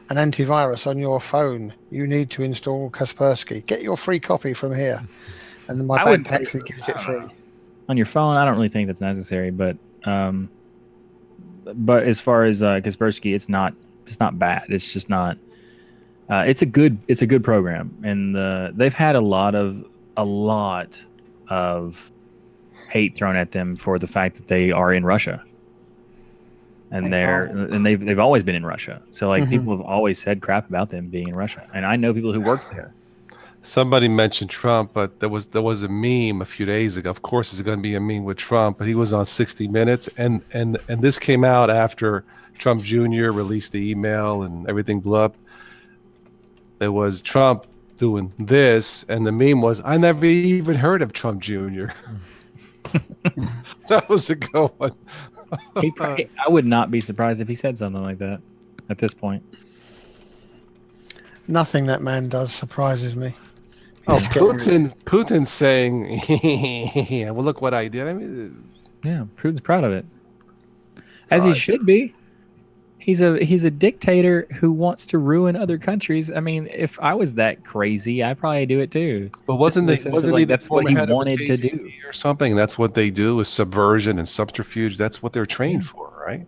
an antivirus on your phone. You need to install Kaspersky. Get your free copy from here, and then my bank actually gives it free. On your phone, I don't really think that's necessary, but as far as Kaspersky, it's not bad. It's just not. It's a good program, and they've had a lot of hate thrown at them for the fact that they are in Russia, and they've always been in Russia. So like people have always said crap about them being in Russia, and I know people who work there. Somebody mentioned Trump, but there was a meme a few days ago. Of course, it's going to be a meme with Trump, but he was on 60 Minutes, and this came out after Trump Jr. released the email and everything blew up. There was Trump doing this, and the meme was, "I never even heard of Trump Jr." That was a good one. I would not be surprised if he said something like that at this point. Nothing that man does surprises me. Oh, He's getting- Putin's saying, yeah, well, look what I did. I mean, Yeah, Putin's proud of it, as he should be. He's a dictator who wants to ruin other countries. I mean, if I was that crazy, I'd probably do it too. but wasn't he that's what he wanted to do KGB or something? That's what they do is subversion and subterfuge. That's what they're trained for, right?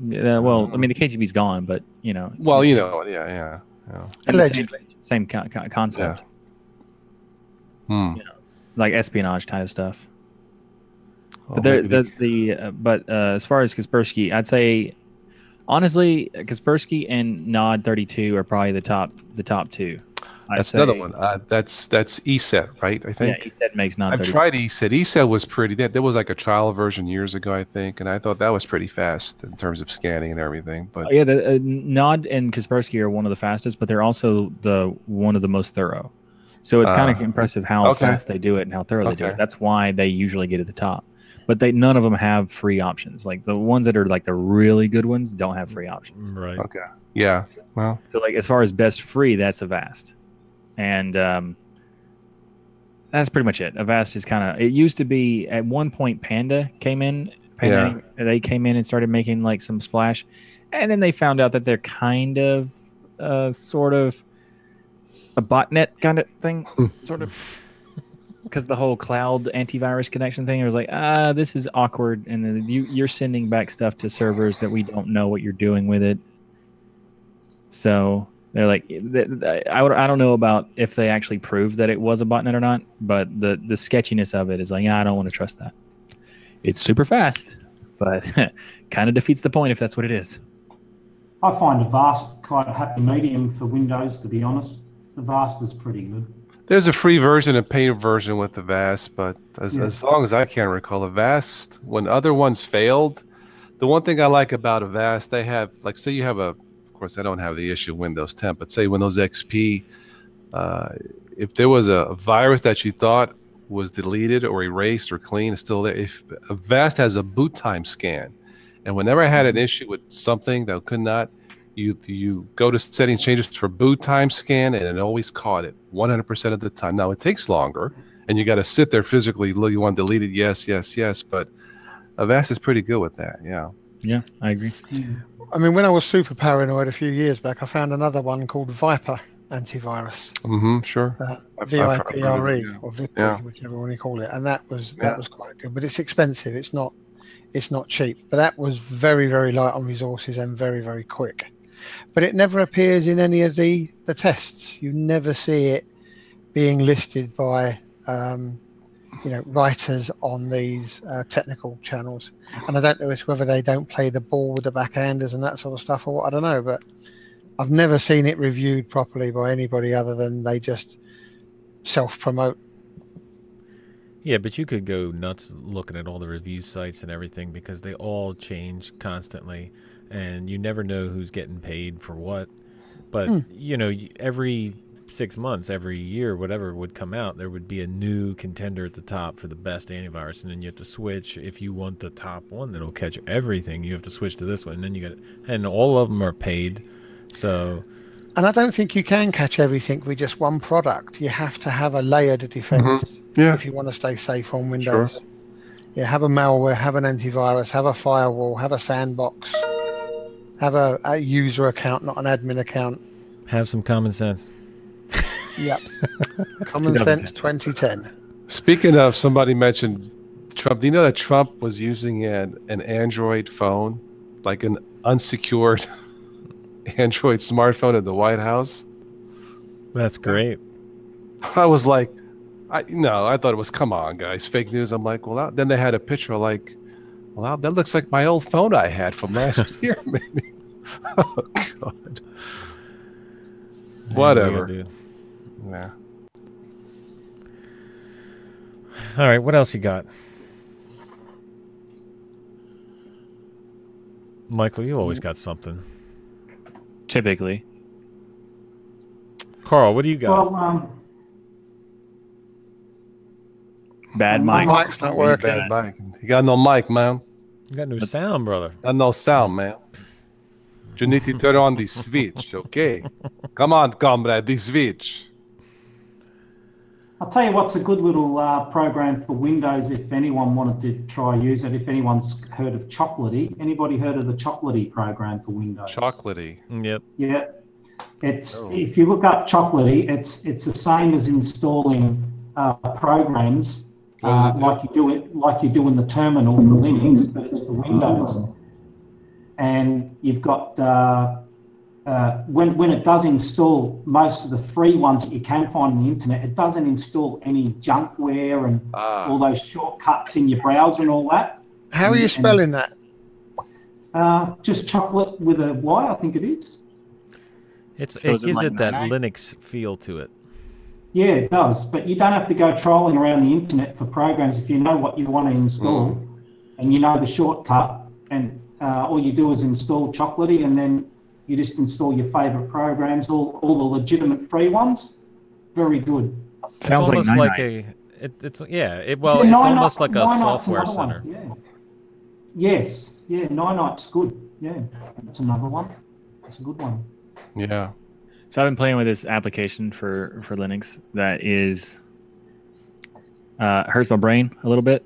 Yeah, well, I mean, the KGB's gone, but you know. Well, you know, yeah. Allegedly. Same concept. Hmm. You know, like espionage kind of stuff. Oh, But as far as Kaspersky, I'd say honestly, Kaspersky and Nod 32 are probably the top two. That's another one. That's ESET, right? I think. Yeah, ESET makes Nod 32. I've tried ESET. ESET was pretty. There was like a trial version years ago, I think, and I thought that was pretty fast in terms of scanning and everything. But yeah, the Nod and Kaspersky are one of the fastest, but they're also one of the most thorough. So it's kind of impressive how fast they do it and how thorough they do it. That's why they usually get at the top. But none of them have free options. Like the ones that are like the really good ones don't have free options. Right. okay, yeah. Well, So like as far as best free, that's Avast, and that's pretty much it. Avast is kind of. It used to be at one point Panda came in. They came in and started making like some splash, and then they found out that they're kind of, sort of, a botnet kind of thing, sort of. Because the whole cloud antivirus connection thing, it was like, this is awkward, and then you're sending back stuff to servers that we don't know what you're doing with it. So they're like, I don't know about if they actually proved that it was a botnet or not, but the sketchiness of it is like, I don't want to trust that. It's super fast, but kind of defeats the point if that's what it is. I find Avast quite a happy medium for Windows, to be honest. Avast is pretty good. there's a free version and paid version with Avast, but as long as I can recall, Avast, when other ones failed, the one thing I like about Avast, they have, like, say you have of course, I don't have the issue Windows 10, but say Windows XP, if there was a virus that you thought was deleted or erased or clean, it's still there. If Avast has a boot time scan, and whenever I had an issue with something that could not, you go to settings changes for boot time scan, and it always caught it 100% of the time. Now it takes longer, and you got to sit there physically. Look, you want to delete it? Yes. But Avast is pretty good with that. Yeah, I agree. I mean, when I was super paranoid a few years back, I found another one called Viper Antivirus. Mm-hmm. Sure. VIPRE or VIPRE, whichever one you call it, and that was quite good. But it's expensive. It's not cheap. But that was very, very light on resources and very, very quick. But it never appears in any of the tests. You never see it being listed by writers on these technical channels. And I don't know whether they don't play the ball with the backhanders and that sort of stuff or what, I don't know. But I've never seen it reviewed properly by anybody other than they just self-promote. Yeah, but you could go nuts looking at all the review sites and everything because they all change constantly, and you never know who's getting paid for what. But, every 6 months, every year, whatever would come out, there would be a new contender at the top for the best antivirus, and then you have to switch. If you want the top one that'll catch everything, you have to switch to this one, and then and all of them are paid. So... And I don't think you can catch everything with just one product. You have to have a layered defense if you want to stay safe on Windows. Sure. Yeah, have a malware, have an antivirus, have a firewall, have a sandbox, have a user account, not an admin account. Have some common sense. Yep. Common sense 2010. Speaking of, somebody mentioned Trump. Do you know that Trump was using an Android phone, like an unsecured Android smartphone at the White House? That's great. I was like, I thought it was, come on, guys, fake news. I'm like, well, then they had a picture like, well, that looks like my old phone I had from last year, maybe. Oh, God. Whatever. Yeah. All right, what else you got? Michael, you always got something. Typically. Carl, what do you got? Well, bad mic. Mic's not working. Bad mic. You got no mic, man. You got no sound, brother. Got no sound, man. You need to turn on the switch, okay? Come on, comrade, the switch. I'll tell you what's a good little program for Windows if anyone wanted to try use it. If anyone's heard of Chocolatey, anybody heard of the Chocolatey program for Windows? Chocolatey. Yep. Yeah, it's if you look up Chocolatey, it's the same as installing programs like you do in the terminal for Linux, but it's for Windows. And you've got when it does install most of the free ones that you can find on the internet, it doesn't install any junkware and all those shortcuts in your browser and all that. How are you spelling that? Just chocolate with a Y, I think it is. It gives it that Linux feel to it. Yeah, it does. But you don't have to go trolling around the internet for programs if you know what you want to install and you know the shortcut, and all you do is install Chocolatey, and then you just install your favorite programs, all the legitimate free ones. Very good. Sounds almost like it's almost like a software center. Yeah. Yes. Yeah, Ninite's good. Yeah, that's another one. That's a good one. Yeah. So I've been playing with this application for Linux that is hurts my brain a little bit.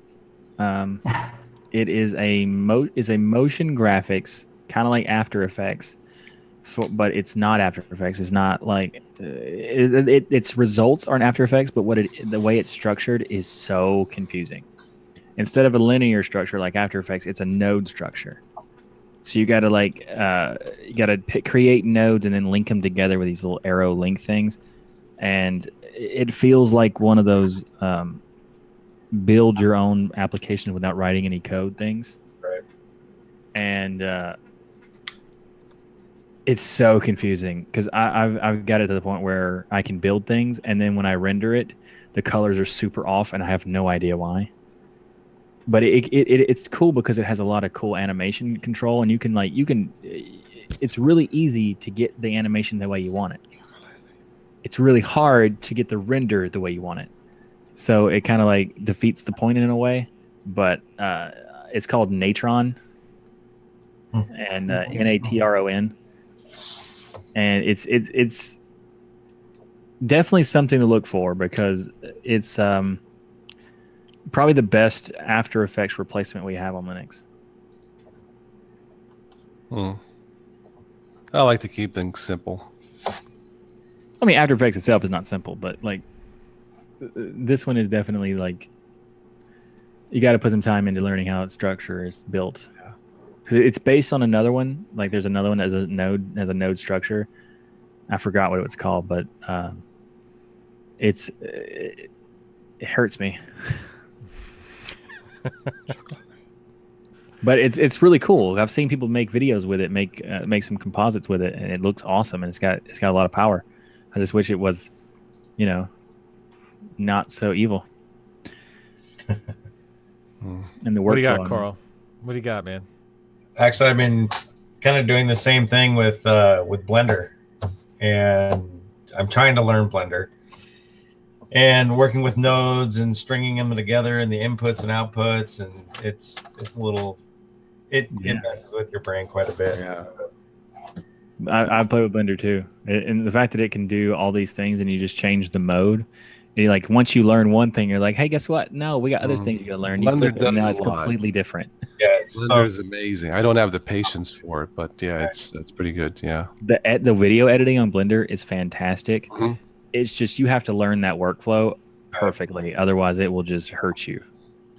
It is a motion graphics, kind of like After Effects, but it's not After Effects. It's not like its results aren't After Effects, but the way it's structured is so confusing. Instead of a linear structure like After Effects, it's a node structure. So you got to create nodes and then link them together with these little arrow link things, and it feels like one of those build your own application without writing any code things. Right. And it's so confusing because I've got it to the point where I can build things, and then when I render it, the colors are super off, and I have no idea why. But it's cool because it has a lot of cool animation control, and you can it's really easy to get the animation the way you want it. It's really hard to get the render the way you want it. So it kind of like defeats the point in a way, but it's called Natron, and Natron, and it's definitely something to look for because it's probably the best After Effects replacement we have on Linux. I like to keep things simple. I mean, After Effects itself is not simple, but like this one is definitely like you got to put some time into learning how its structure is built. Because it's based on another one. Like there's another one as a node structure. I forgot what it was called, but it hurts me. But it's really cool. I've seen people make videos with it, make some composites with it, and it looks awesome. And it's got a lot of power. I just wish it was, not so evil. And the workflow. What do you got, Carl? What do you got, man? Actually, I've been kind of doing the same thing with Blender, and I'm trying to learn Blender. And working with nodes and stringing them together and the inputs and outputs, and it's a little it messes with your brain quite a bit. Yeah. I play with Blender too, and the fact that it can do all these things and you just change the mode. And like once you learn one thing, you're like, hey, guess what? No, we got other things you got to learn. You flip it, and now it's completely different. Yeah, Blender is amazing. I don't have the patience for it, but yeah, it's pretty good. Yeah, the video editing on Blender is fantastic. It's just you have to learn that workflow perfectly, otherwise it will just hurt you.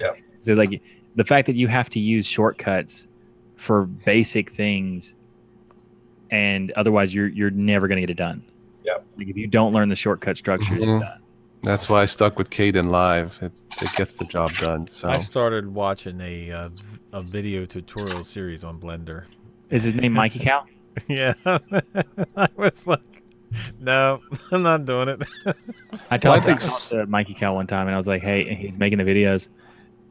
Yeah. So like the fact that you have to use shortcuts for basic things, and otherwise you're never going to get it done. Yeah. Like if you don't learn the shortcut structures, you're done. That's why I stuck with KDE Live. It gets the job done. So I started watching a video tutorial series on Blender. Is his name Mikey Cow? Yeah. I was like, no, I'm not doing it. I talked to Mikey Cow one time, and I was like, hey, he's making the videos.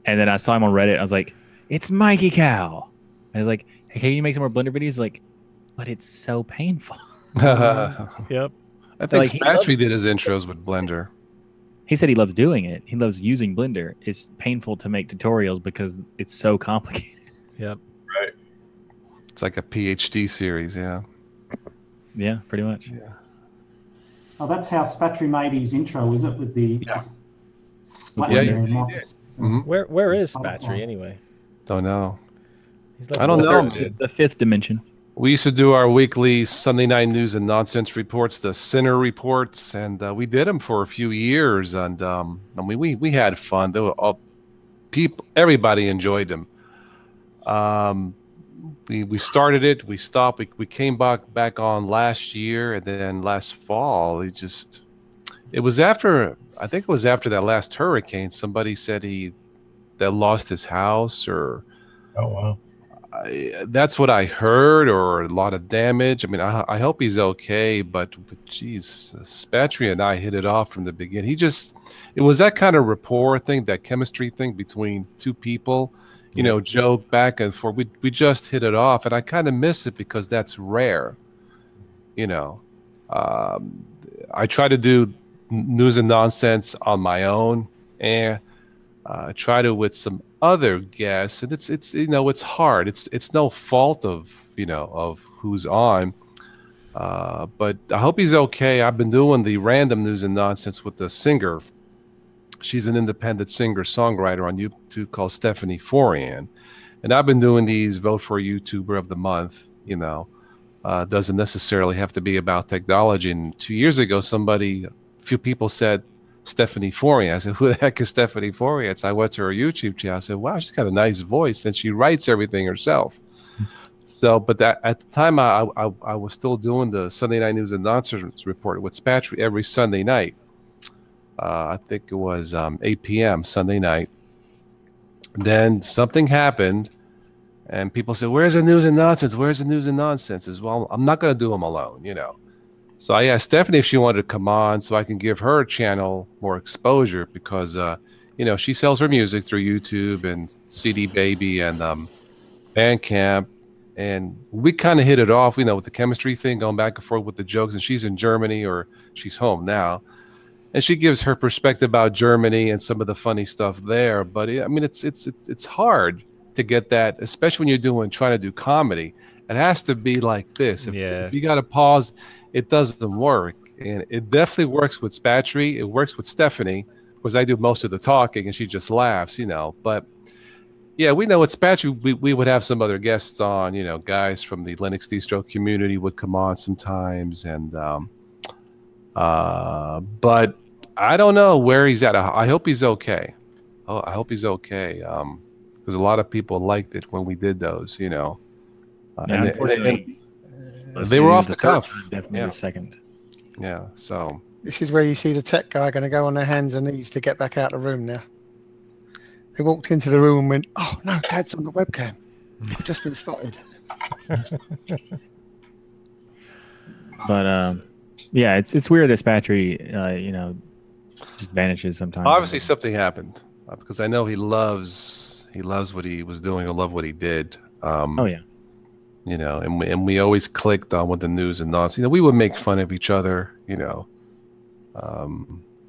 And then I saw him on Reddit. I was like, it's Mikey Cow. And I was like, hey, can you make some more Blender videos? Like, but it's so painful. Yep. I think Spatry did his intros with Blender. He said he loves doing it. He loves using Blender. It's painful to make tutorials because it's so complicated. Yep. Right. It's like a PhD series, yeah. Yeah, pretty much. Yeah. Oh, that's how Spatry made his intro, is it? With the Yeah. Yeah, Mm-hmm. Where is Spatry anyway? Don't know. He's like I don't know. The fifth dimension. We used to do our weekly Sunday night news and nonsense reports, the Sinner reports, and we did them for a few years. And I mean, we had fun. There were everybody enjoyed them. We started it, we stopped, we came back on last year, and then last fall it was after, I think it was after that last hurricane. Somebody said that lost his house, or Oh wow. that's what I heard, or a lot of damage. I mean, I hope he's okay, but geez, Spatry and I hit it off from the beginning. It was that kind of rapport thing, that chemistry thing between two people, you know, joke back and forth. We just hit it off, and I kind of miss it because that's rare. You know, I try to do news and nonsense on my own, and try to with some other guests, and it's you know, it's hard. It's no fault of, you know, of who's on, but I hope he's okay. I've been doing the random news and nonsense with the singer. She's an independent singer-songwriter on YouTube called Stephanie Forian. And I've been doing these vote for a YouTuber of the month, you know. Doesn't necessarily have to be about technology. And 2 years ago, a few people said Stephanie Forian. I said, who the heck is Stephanie Forian? So I went to her YouTube channel. I said, wow, she's got a nice voice, and she writes everything herself. So, but at the time, I was still doing the Sunday Night News and Nonsense report with Spatry every Sunday night. I think it was 8 p.m. Sunday night. Then something happened, and people said, where's the news and nonsense? Where's the news and nonsense? As well, I'm not going to do them alone, you know. So I asked Stephanie if she wanted to come on so I can give her channel more exposure, because, you know, she sells her music through YouTube and CD Baby and Bandcamp. And we kind of hit it off, you know, with the chemistry thing, going back and forth with the jokes. And she's in Germany, or she's home now. And she gives her perspective about Germany and some of the funny stuff there. But I mean, it's hard to get that, especially when you're trying to do comedy. It has to be like this. If you got to pause, it doesn't work. And it definitely works with Spatry. It works with Stephanie, because I do most of the talking and she just laughs, you know. But yeah, we know with Spatry, we would have some other guests on, you know, guys from the Linux distro community would come on sometimes. And but I don't know where he's at. I hope he's okay. Oh, I hope he's okay. Because a lot of people liked it when we did those, you know. Yeah, unfortunately, they were off the cuff. Definitely the second. Yeah, so. This is where you see the tech guy going to go on their hands and knees to get back out of the room now. They walked into the room and went, oh, no, Dad's on the webcam. I've just been spotted. But, yeah, it's weird that Spatry, you know, just vanishes sometimes. Obviously, something happened, because I know he loves what he was doing. I love what he did. Oh yeah, you know, and we always clicked on with the news and nonsense. You know, we would make fun of each other. You know,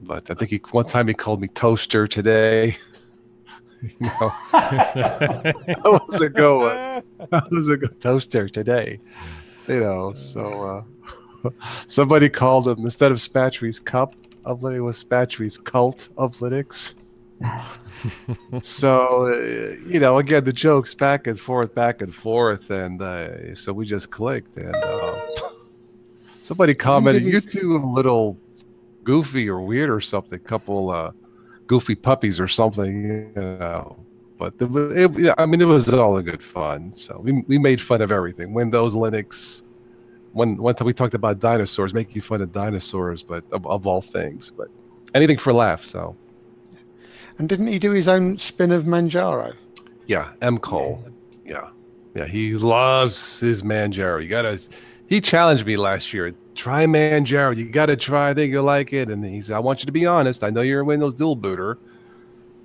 but I think one time he called me toaster today. You know, that was a good one. That was a good toaster today. You know, so somebody called him, instead of Spatry's cup of Linux, it was Spatry's cult of Linux. So, you know, again, the jokes back and forth, and so we just clicked, and somebody commented, "You two are a little goofy or weird or something, couple goofy puppies or something," you know. But I mean, it was all a good fun. So we made fun of everything: Windows, Linux. One time we talked about dinosaurs, making fun of dinosaurs, but of all things, but anything for laughs. So. And didn't he do his own spin of Manjaro? Yeah, M. Cole. Yeah, he loves his Manjaro. He challenged me last year. Try Manjaro. You gotta try. I think you'll like it. And he said, I want you to be honest. I know you're a Windows dual booter.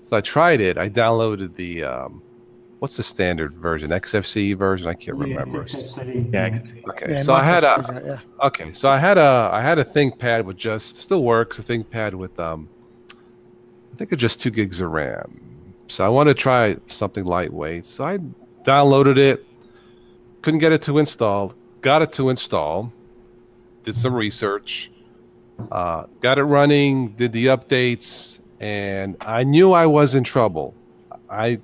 So I tried it. I downloaded the what's the standard version? XFCE version? I can't remember. Yeah. Okay. Yeah, so I had a right, yeah. okay. So I had a ThinkPad with still works. A ThinkPad with I think it's just 2 gigs of RAM. So I want to try something lightweight. So I downloaded it, couldn't get it to install. Got it to install. Did some research. Got it running. Did the updates, and I knew I was in trouble. I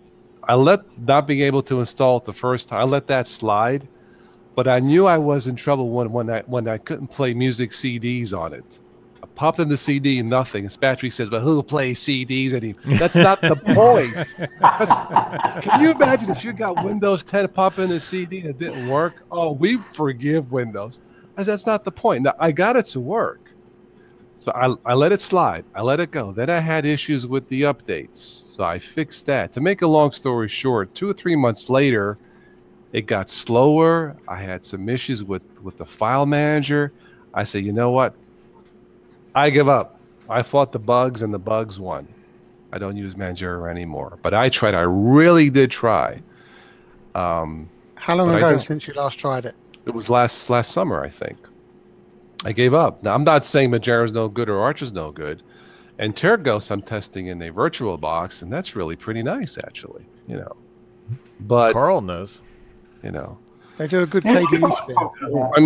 let not being able to install it the first time. I let that slide, but I knew I was in trouble when I couldn't play music CDs on it. I popped in the CD and nothing. His battery says, "But who plays CDs anymore?" That's not the point. Can you imagine if you got Windows 10 pop in the CD and it didn't work? Oh, we forgive Windows. That's not the point. Now I got it to work. So I let it slide. I let it go. Then I had issues with the updates. So I fixed that. To make a long story short, 2 or 3 months later, it got slower. I had some issues with the file manager. I said, you know what? I give up. I fought the bugs and the bugs won. I don't use Manjaro anymore. But I tried. I really did try. How long ago since you last tried it? It was last summer, I think. I gave up. Now, I'm not saying Manjaro's no good or Arch is no good. And Tergos I'm testing in a virtual box, and that's really pretty nice, actually. You know, but Carl knows. You know, they do a good KDE spin. I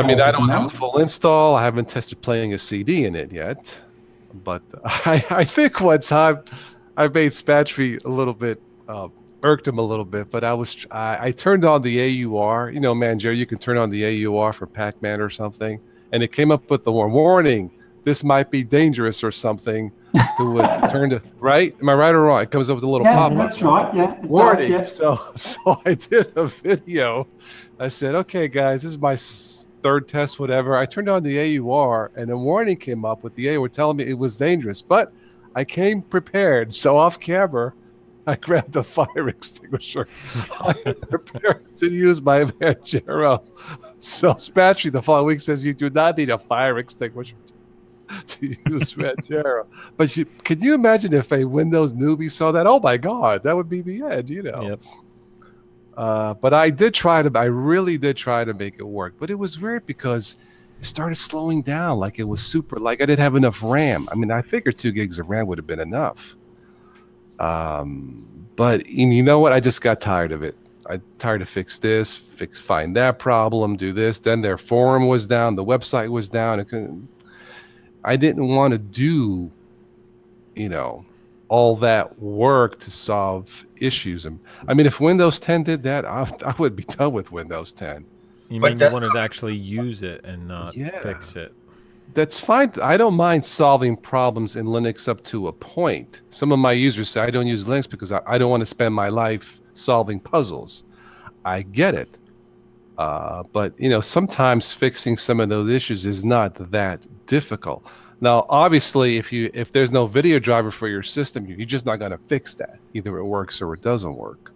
mean, I don't have a full install. I haven't tested playing a CD in it yet. But I think one time I made Spatry a little bit, irked him a little bit. But I turned on the AUR. You know, Manjaro, you can turn on the AUR for Pac-Man or something. And it came up with the warning, this might be dangerous or something. To turn to, right? Am I right or wrong? It comes up with a little pop-up. That's right, yeah. Warning. Does, yeah. So I did a video. I said, okay, guys, this is my third test, whatever. I turned on the AUR, and a warning came up with the AUR telling me it was dangerous. But I came prepared. So off camera, I grabbed a fire extinguisher. I am prepared to use my Manjaro. So Spatry the following week says you do not need a fire extinguisher to use Manjaro. But can you imagine if a Windows newbie saw that? Oh my God, that would be the end, you know. Yep. But I really did try to make it work. But it was weird because it started slowing down like it was like I didn't have enough RAM. I mean, I figured 2 gigs of RAM would have been enough. But you know what? I just got tired of it. I tired to fix this, find that problem, do this. Then their forum was down, the website was down. I didn't want to do, you know, all that work to solve issues. And I mean, if Windows 10 did that, I would be done with Windows 10. You mean you wanted to actually use it and not fix it? That's fine. I don't mind solving problems in Linux up to a point. Some of my users say I don't use Linux because I don't want to spend my life solving puzzles. I get it. But, you know, sometimes fixing some of those issues is not that difficult. Now, obviously, if there's no video driver for your system, you're just not going to fix that. Either it works or it doesn't work.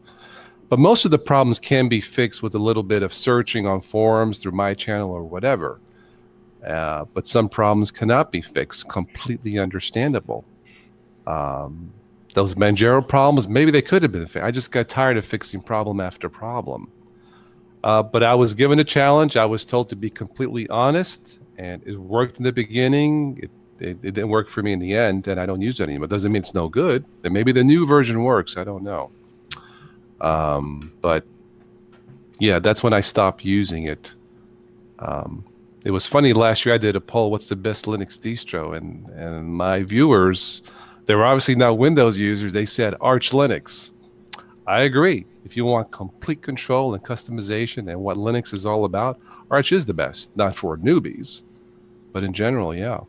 But most of the problems can be fixed with a little bit of searching on forums through my channel or whatever. But some problems cannot be fixed. Completely understandable. Those Manjaro problems, maybe they could have been fixed. I just got tired of fixing problem after problem. But I was given a challenge. I was told to be completely honest, and it worked in the beginning. It didn't work for me in the end, and I don't use it anymore. It doesn't mean it's no good. And maybe the new version works. I don't know. But yeah, that's when I stopped using it. It was funny, last year I did a poll, what's the best Linux distro? And my viewers, they were obviously not Windows users, they said Arch Linux. I agree. If you want complete control and customization and what Linux is all about, Arch is the best. Not for newbies, but in general, yeah.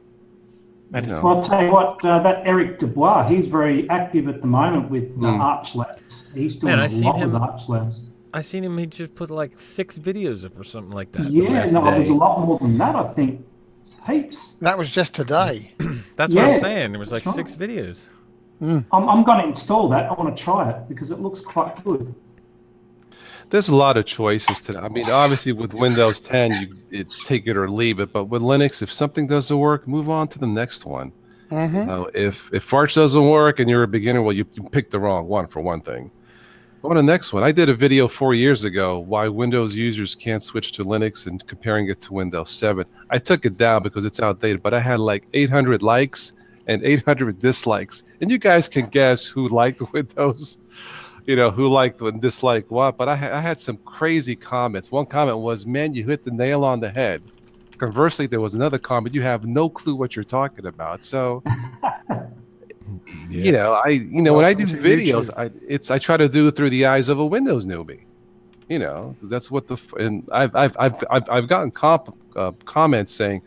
Well, I'll tell you what, that Eric Dubois, he's very active at the moment with Arch Labs. He's doing a lot with Arch Labs. I seen him. He just put like 6 videos up or something like that. Yeah, no, there's a lot more than that. I think heaps. That was just today. That's what I'm saying. There was like 6 videos. I'm going to install that. I want to try it because it looks quite good. There's a lot of choices today. I mean, obviously with Windows 10, it's take it or leave it. But with Linux, if something doesn't work, move on to the next one. If Arch doesn't work and you're a beginner, well, you picked the wrong one for one thing. On the next one, I did a video 4 years ago why Windows users can't switch to Linux and comparing it to Windows 7. I took it down because it's outdated, but I had like 800 likes and 800 dislikes. And you guys can guess who liked Windows. who liked and disliked what. But I had some crazy comments. One comment was, "Man, you hit the nail on the head." Conversely, there was another comment, "You have no clue what you're talking about." So, when I do videos, I try to do it through the eyes of a Windows newbie. Because that's what and I've gotten comments saying,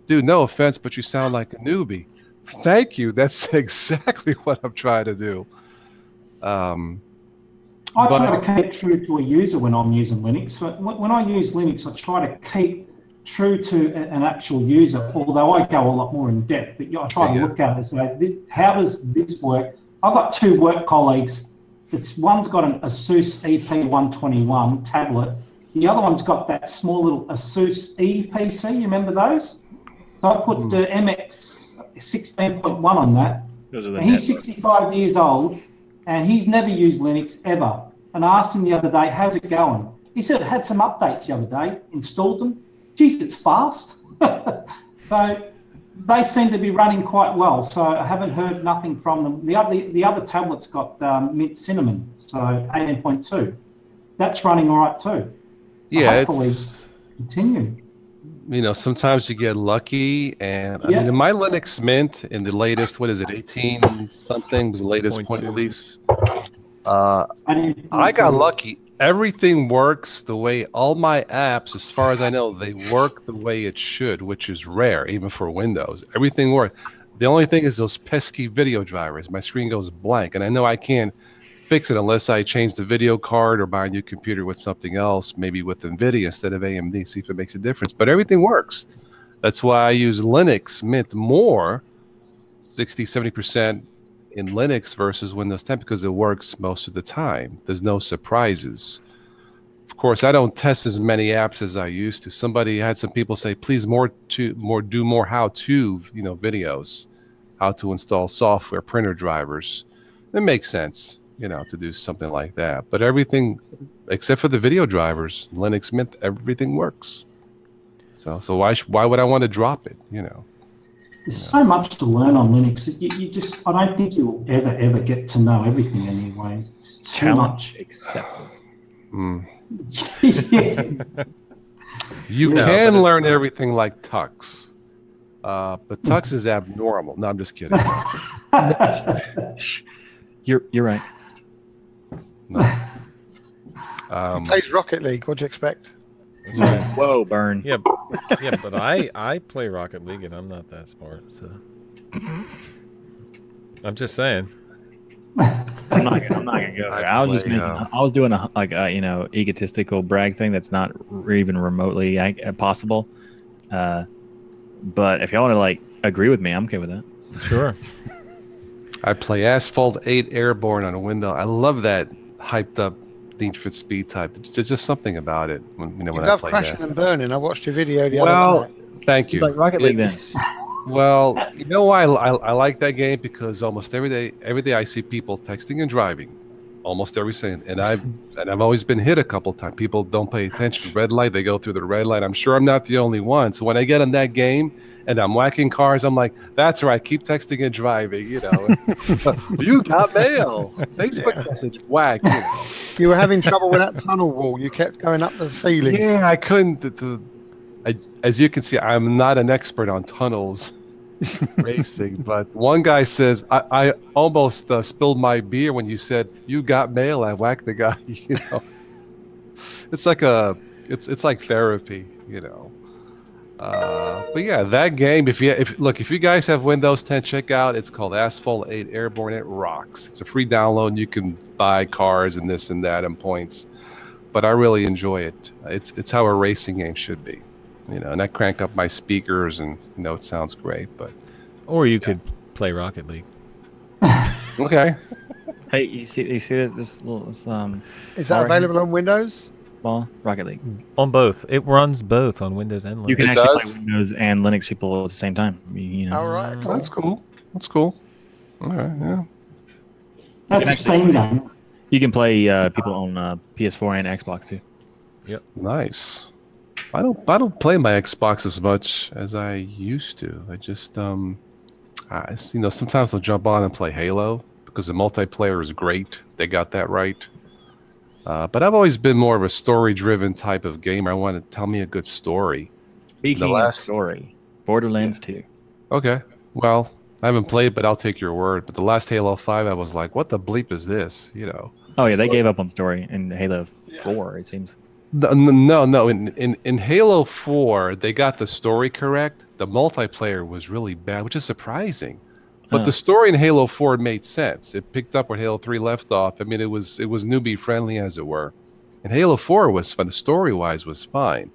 "Dude, no offense, but you sound like a newbie." Thank you. That's exactly what I'm trying to do. I try to keep true to a user when I'm using Linux. When I use Linux, I try to keep true to an actual user, although I go a lot more in depth. But I try to look at it and say, how does this work? I've got two work colleagues. One's got an Asus EP121 tablet. The other one's got that small little Asus ePC. You remember those? So I put the MX 16.1 on that. And he's 65 years old, and he's never used Linux ever. And I asked him the other day, how's it going? He said it had some updates the other day, installed them. Geez, it's fast. So they seem to be running quite well. So I haven't heard nothing from them. The other tablet's got Mint Cinnamon, so 18.2. That's running all right too. Yeah, hopefully continue. Sometimes you get lucky, and I mean, in my Linux Mint in the latest, 18 something was the latest point release. I got lucky. Everything works the way all my apps, as far as I know, they work the way it should, which is rare, even for Windows. Everything works. The only thing is those pesky video drivers. My screen goes blank, and I know I can't fix it unless I change the video card or buy a new computer with something else, maybe with NVIDIA instead of AMD, see if it makes a difference. But everything works. That's why I use Linux Mint more, 60, 70% in Linux versus Windows 10, because it works most of the time. There's no surprises. Of course, I don't test as many apps as I used to. Somebody had some people say, please do more how-to videos, how to install software, printer drivers. It makes sense, to do something like that. But everything, except for the video drivers, Linux Mint, everything works. So why would I want to drop it? There's so much to learn on Linux. I don't think you'll ever get to know everything anyway. It's too much. Accepted. You can learn everything like Tux. But Tux is abnormal. No, I'm just kidding. You're right. No. He plays Rocket League. What do you expect? That's right. Whoa, burn. Yeah, but I play Rocket League and I'm not that smart, so I'm just saying. I'm not gonna go there. I was doing a egotistical brag thing that's not even remotely possible. But if y'all want to agree with me, I'm okay with that. Sure. I play Asphalt 8 Airborne on a window. I love that hyped up Need for Speed type. There's just something about it when I play crashing that. and burning. I watched your video the other night. Thank you. It's like Rocket League then. Well, you know why I like that game? Because almost every day I see people texting and driving, almost every second, and I've always been hit a couple times. People don't pay attention. Red light, they go through the red light. I'm sure I'm not the only one. So when I get in that game and I'm whacking cars, I'm like, that's right. Keep texting and driving. You got mail. Facebook message. Whack. You were having trouble with that tunnel wall. You kept going up the ceiling. Yeah, I couldn't. As you can see, I'm not an expert on tunnels racing, but one guy says, I almost spilled my beer when you said, you got mail. I whacked the guy, It's like it's like therapy, But yeah, that game, if you guys have Windows 10, check out, it's called Asphalt 8 Airborne. It rocks. It's a free download. You can buy cars and this and that and points, but I really enjoy it. It's how a racing game should be. And I crank up my speakers and it sounds great. Or you could play Rocket League. Okay. Hey, you see this Is that available on Windows? Well, Rocket League. On both. It runs both on Windows and Linux. You can actually play Windows and Linux people at the same time. All right. Cool. That's cool. That's cool. All right. Yeah. That's the same game. You can play people on PS4 and Xbox too. Yep. Nice. I don't play my Xbox as much as I used to. I just sometimes I'll jump on and play Halo because the multiplayer is great. They got that right. But I've always been more of a story-driven type of gamer. I want to tell me a good story. Speaking of story, Borderlands 2. Okay. Well, I haven't played, but I'll take your word. But the last Halo 5, I was like, what the bleep is this? You know. Oh, yeah, they gave up on story in Halo 4, it seems. No. In Halo 4, they got the story correct. The multiplayer was really bad, which is surprising. But the story in Halo 4 made sense. It picked up where Halo 3 left off. I mean, it was newbie friendly, as it were. And Halo 4 was fun. The story-wise was fine.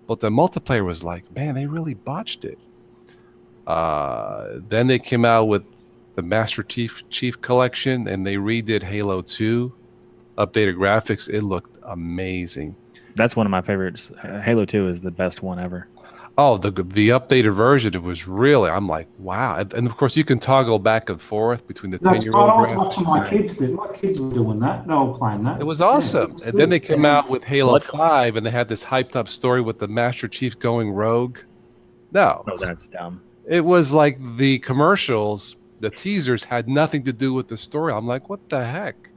But the multiplayer was like, man, they really botched it. Then they came out with the Master Chief Collection, and they redid Halo 2. Updated graphics. It looked amazing. That's one of my favorites. Halo 2 is the best one ever. Oh, the updated version, it was really, I'm like, wow. And of course, you can toggle back and forth between the 10-year-old I was watching my kids do. My kids were doing that. They were playing that. It was awesome. And then they came out with Halo 5, and they had this hyped up story with the Master Chief going rogue. No. Oh, that's dumb. It was like the commercials, the teasers had nothing to do with the story. I'm like, what the heck?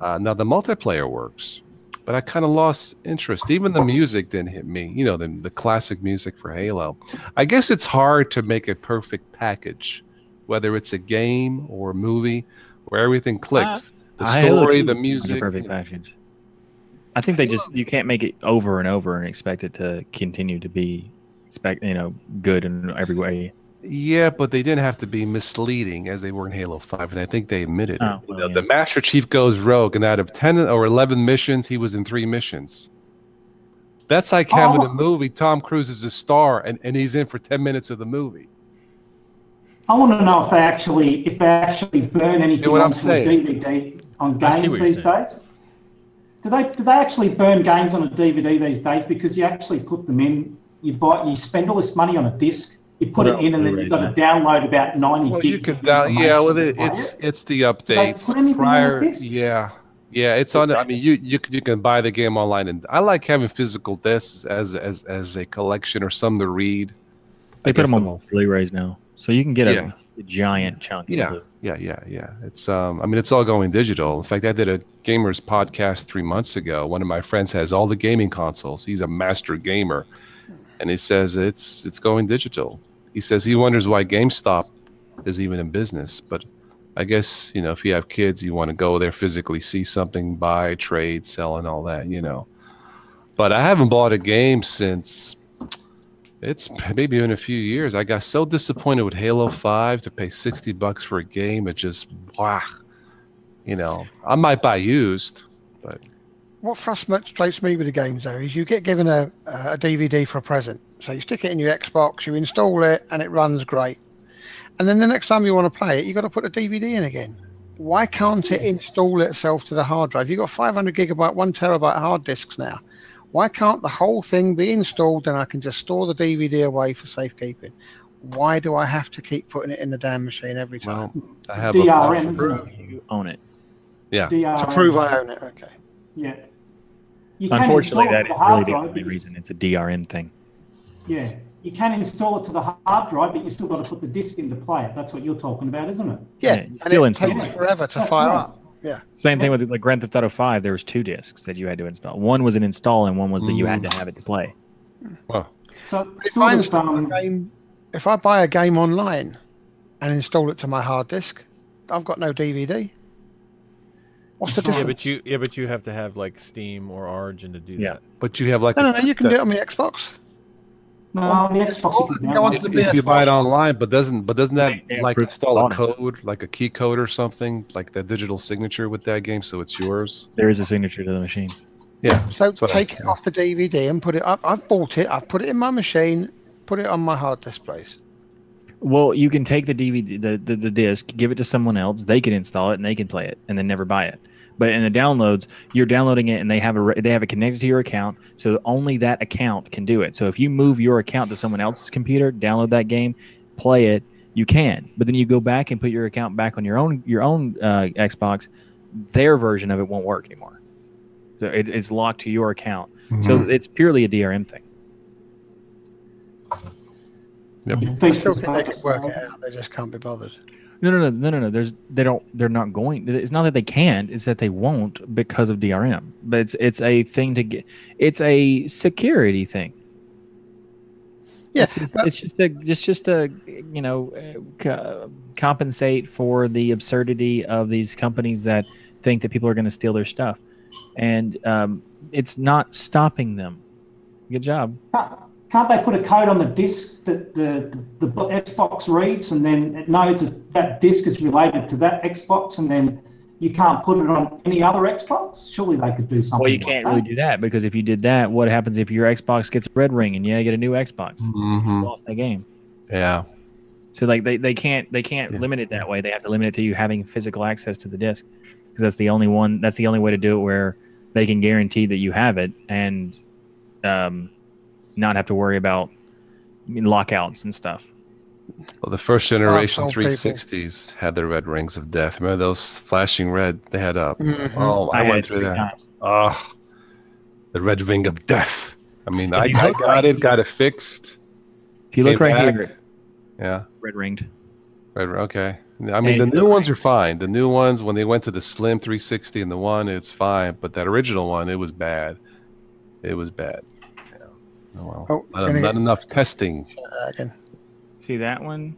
Now, the multiplayer works. But I kind of lost interest. Even the music didn't hit me. You know, the classic music for Halo. I guess it's hard to make a perfect package, whether it's a game or a movie, where everything clicks. The story, the music. A perfect package. I think you can't make it over and over and expect it to continue to be, good in every way. Yeah, but they didn't have to be misleading as they were in Halo 5, and I think they admitted it. Well, yeah. The Master Chief goes rogue, and out of 10 or 11 missions, he was in 3 missions. That's like having a movie, Tom Cruise is a star, and he's in for 10 minutes of the movie. I want to know if they actually burn anything onto a DVD on games these days. Do they actually burn games on a DVD these days? Because you actually put them in, you spend all this money on a disc, you put it in, and then you've got to download about 90 gigs. You could it's the updates prior. Yeah, it's on. I mean, you can buy the game online, and I like having physical discs as a collection or some to read. They put them on Blu-rays now, so you can get a giant chunk. Yeah. It's I mean, it's all going digital. In fact, I did a gamers podcast 3 months ago. One of my friends has all the gaming consoles. He's a master gamer, and he says it's going digital. He says he wonders why GameStop is even in business. But I guess, if you have kids, you want to go there, physically see something, buy, trade, sell, and all that, But I haven't bought a game since it's maybe been a few years. I got so disappointed with Halo 5 to pay $60 for a game. It just, I might buy used, but... What frustrates me with the games, though, is you get given a DVD for a present. So you stick it in your Xbox, you install it, and it runs great. And then the next time you want to play it, you've got to put the DVD in again. Why can't it install itself to the hard drive? You've got 500 gigabyte, 1 terabyte hard disks now. Why can't the whole thing be installed and I can just store the DVD away for safekeeping? Why do I have to keep putting it in the damn machine every time? Well, I have DRM, you own it. Yeah. DRM. To prove I own it, okay. Yeah. Unfortunately, that is really the only reason. It's a DRM thing. Yeah. You can install it to the hard drive, but you still got to put the disc in to play it. That's what you're talking about, isn't it? Yeah, and still it takes forever to fire up. Yeah. Same thing with Grand Theft Auto 5. There was 2 discs that you had to install. One was an install, and one was that you had to have it to play. Wow. So if I buy a game online and install it to my hard disk, I've got no DVD. What's the difference? But you have to have like Steam or Origin to do that. But you have like no, you can do it on the Xbox. No, on the Xbox you can go onto the if you buy it online, but doesn't that like install a code, like a key code or something, like that digital signature with that game, so it's yours? There is a signature to the machine. Yeah. So take it off the DVD and put it up. I've bought it. I've put it in my machine. Put it on my hard disk place. Well, you can take the DVD, the disc, give it to someone else. They can install it and they can play it, and then never buy it. But in the downloads, you're downloading it, and they have it connected to your account, so only that account can do it. So if you move your account to someone else's computer, download that game, play it, you can. But then you go back and put your account back on your own Xbox, their version of it won't work anymore. So it's locked to your account. Mm-hmm. So it's purely a DRM thing. Yep. I still think they could work it out. They just can't be bothered. No. They're not going. It's not that they can't. It's that they won't because of DRM. But it's a thing to get. It's a security thing. Yes, It's just a compensate for the absurdity of these companies that think that people are going to steal their stuff, and it's not stopping them. Good job. Can't they put a code on the disk that the Xbox reads, and then it knows that disk is related to that Xbox, and then you can't put it on any other Xbox? Surely they could do something. Well, you can't really do that, because if you did that, what happens if your Xbox gets a red ring and you get a new Xbox? You just lost that game. Yeah. So like they can't limit it that way. They have to limit it to you having physical access to the disk, because that's the only way to do it where they can guarantee that you have it and not have to worry about lockouts and stuff. Well, the first generation 360s had the red rings of death. Remember those flashing red they had up? Oh, I went through that. Oh, the red ring of death. I mean, I got it fixed. If you look right here, yeah, red ringed. Okay. I mean, the new ones are fine. The new ones, when they went to the Slim 360 and the one, it's fine. But that original one, it was bad. It was bad. Yeah. Oh, well, not enough testing. See that one?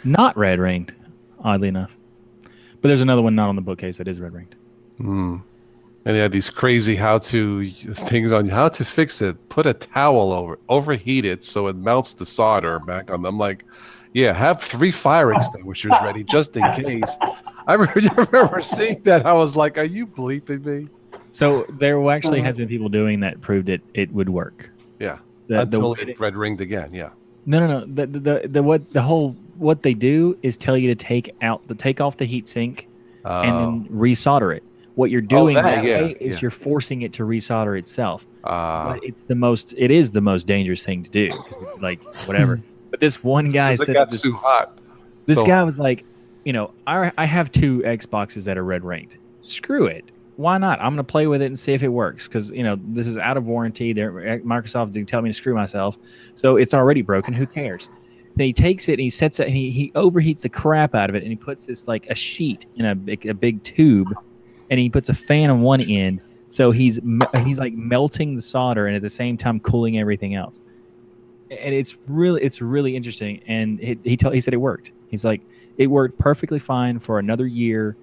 Not red ringed, oddly enough. But there's another one not on the bookcase that is red ringed. And they had these crazy how-to things on how to fix it. Put a towel over it, overheat it so it melts the solder back on them. Like, yeah, have 3 fire extinguishers ready just in case. I remember seeing that. I was like, are you bleeping me? So there actually has been people doing that proved it would work. Yeah. Until it red ringed again, yeah. No. What they do is tell you to take off the heatsink and then resolder it. What you're doing that way is you're forcing it to resolder itself. But it is the most dangerous thing to do. Like whatever. But this one guy said it got too hot. This guy was like, I have 2 Xboxes that are red ringed. Screw it. Why not? I'm going to play with it and see if it works, because this is out of warranty. Microsoft didn't tell me to screw myself, so it's already broken. Who cares? Then he takes it and he sets it and he overheats the crap out of it, and he puts this like a sheet in a big tube, and he puts a fan on one end, so he's like melting the solder and at the same time cooling everything else. And it's really interesting. And he said it worked. He's like, it worked perfectly fine for another year.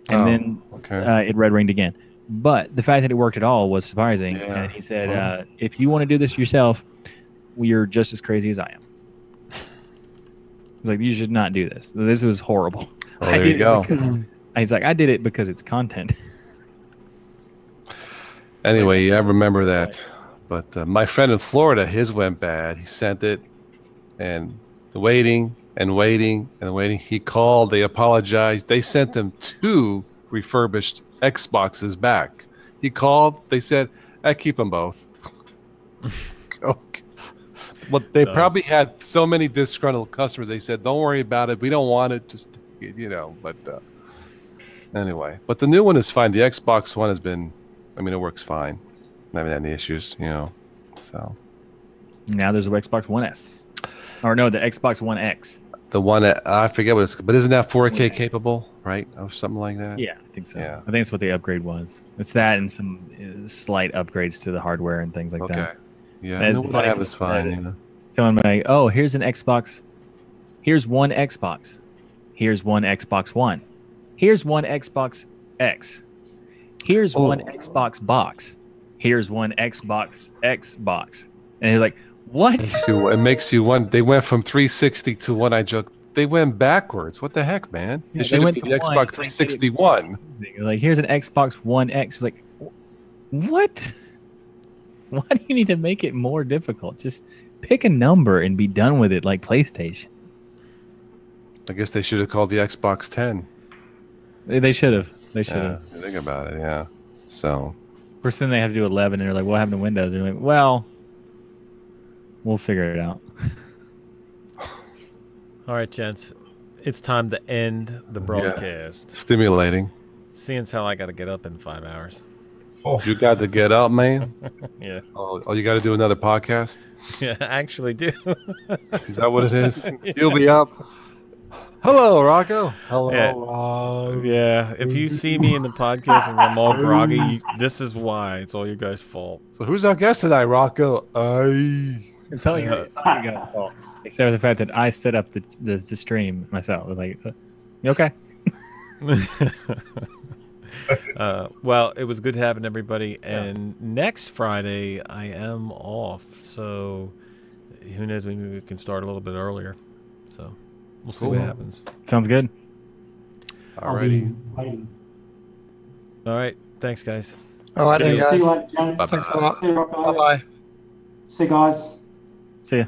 And then it red ringed again. But the fact that it worked at all was surprising. Yeah. And he said, if you want to do this yourself, you're just as crazy as I am. He's like, you should not do this. This was horrible. Well, there you go. He's like, I did it because it's content. Anyway, I remember that. But my friend in Florida, his went bad. He sent it, and waiting. He called. They apologized. They sent him 2 refurbished Xboxes back. He called. They said, "I keep them both." Okay. Well, they probably had so many disgruntled customers. They said, "Don't worry about it. We don't want it. Just But anyway, but the new one is fine. The Xbox One has been. I mean, it works fine. I haven't had any issues. So now there's a Xbox One S, or no, the Xbox One X. The one I forget what it's, but isn't that 4K capable, right, or something like that? Yeah, I think so. Yeah. I think it's what the upgrade was. It's that and some slight upgrades to the hardware and things like that. Okay. Yeah, what I have is fine. Someone like, oh, here's an Xbox. Here's one Xbox. Here's one Xbox One. Here's one Xbox X. Here's one Xbox box. Here's one Xbox Xbox. And he's like, what? It makes you one. They went from 360 to one. I joke. They went backwards. What the heck, man? Yeah, it should have been the Xbox 361. Like, here's an Xbox One X. Like, what? Why do you need to make it more difficult? Just pick a number and be done with it, like PlayStation. I guess they should have called the Xbox 10. They should have. They should have. Think about it, yeah. So. First thing they have to do 11, and they're like, what happened to Windows? And they're like, well, we'll figure it out. All right, gents. It's time to end the broadcast. Stimulating. Seeing as how I got to get up in 5 hours. Oh, You got to get up, man. Yeah. Oh, you got to do another podcast. Yeah, I actually do. Is that what it is? You'll be up. Hello, Rocco. Hello. Yeah, if you see me in the podcast and I'm all groggy, this is why. It's all you guys' fault. So who's our guest tonight, Rocco? It's all your fault. Except for the fact that I set up the stream myself. Like, you okay? Well, it was good having everybody. And next Friday, I am off. So who knows? Maybe we can start a little bit earlier. So we'll see what happens. Sounds good. Alrighty. All right. Thanks, guys. All right, then, See guys. you later, James. Thanks a lot. See you, Rocco. Bye-bye. See you guys. See ya.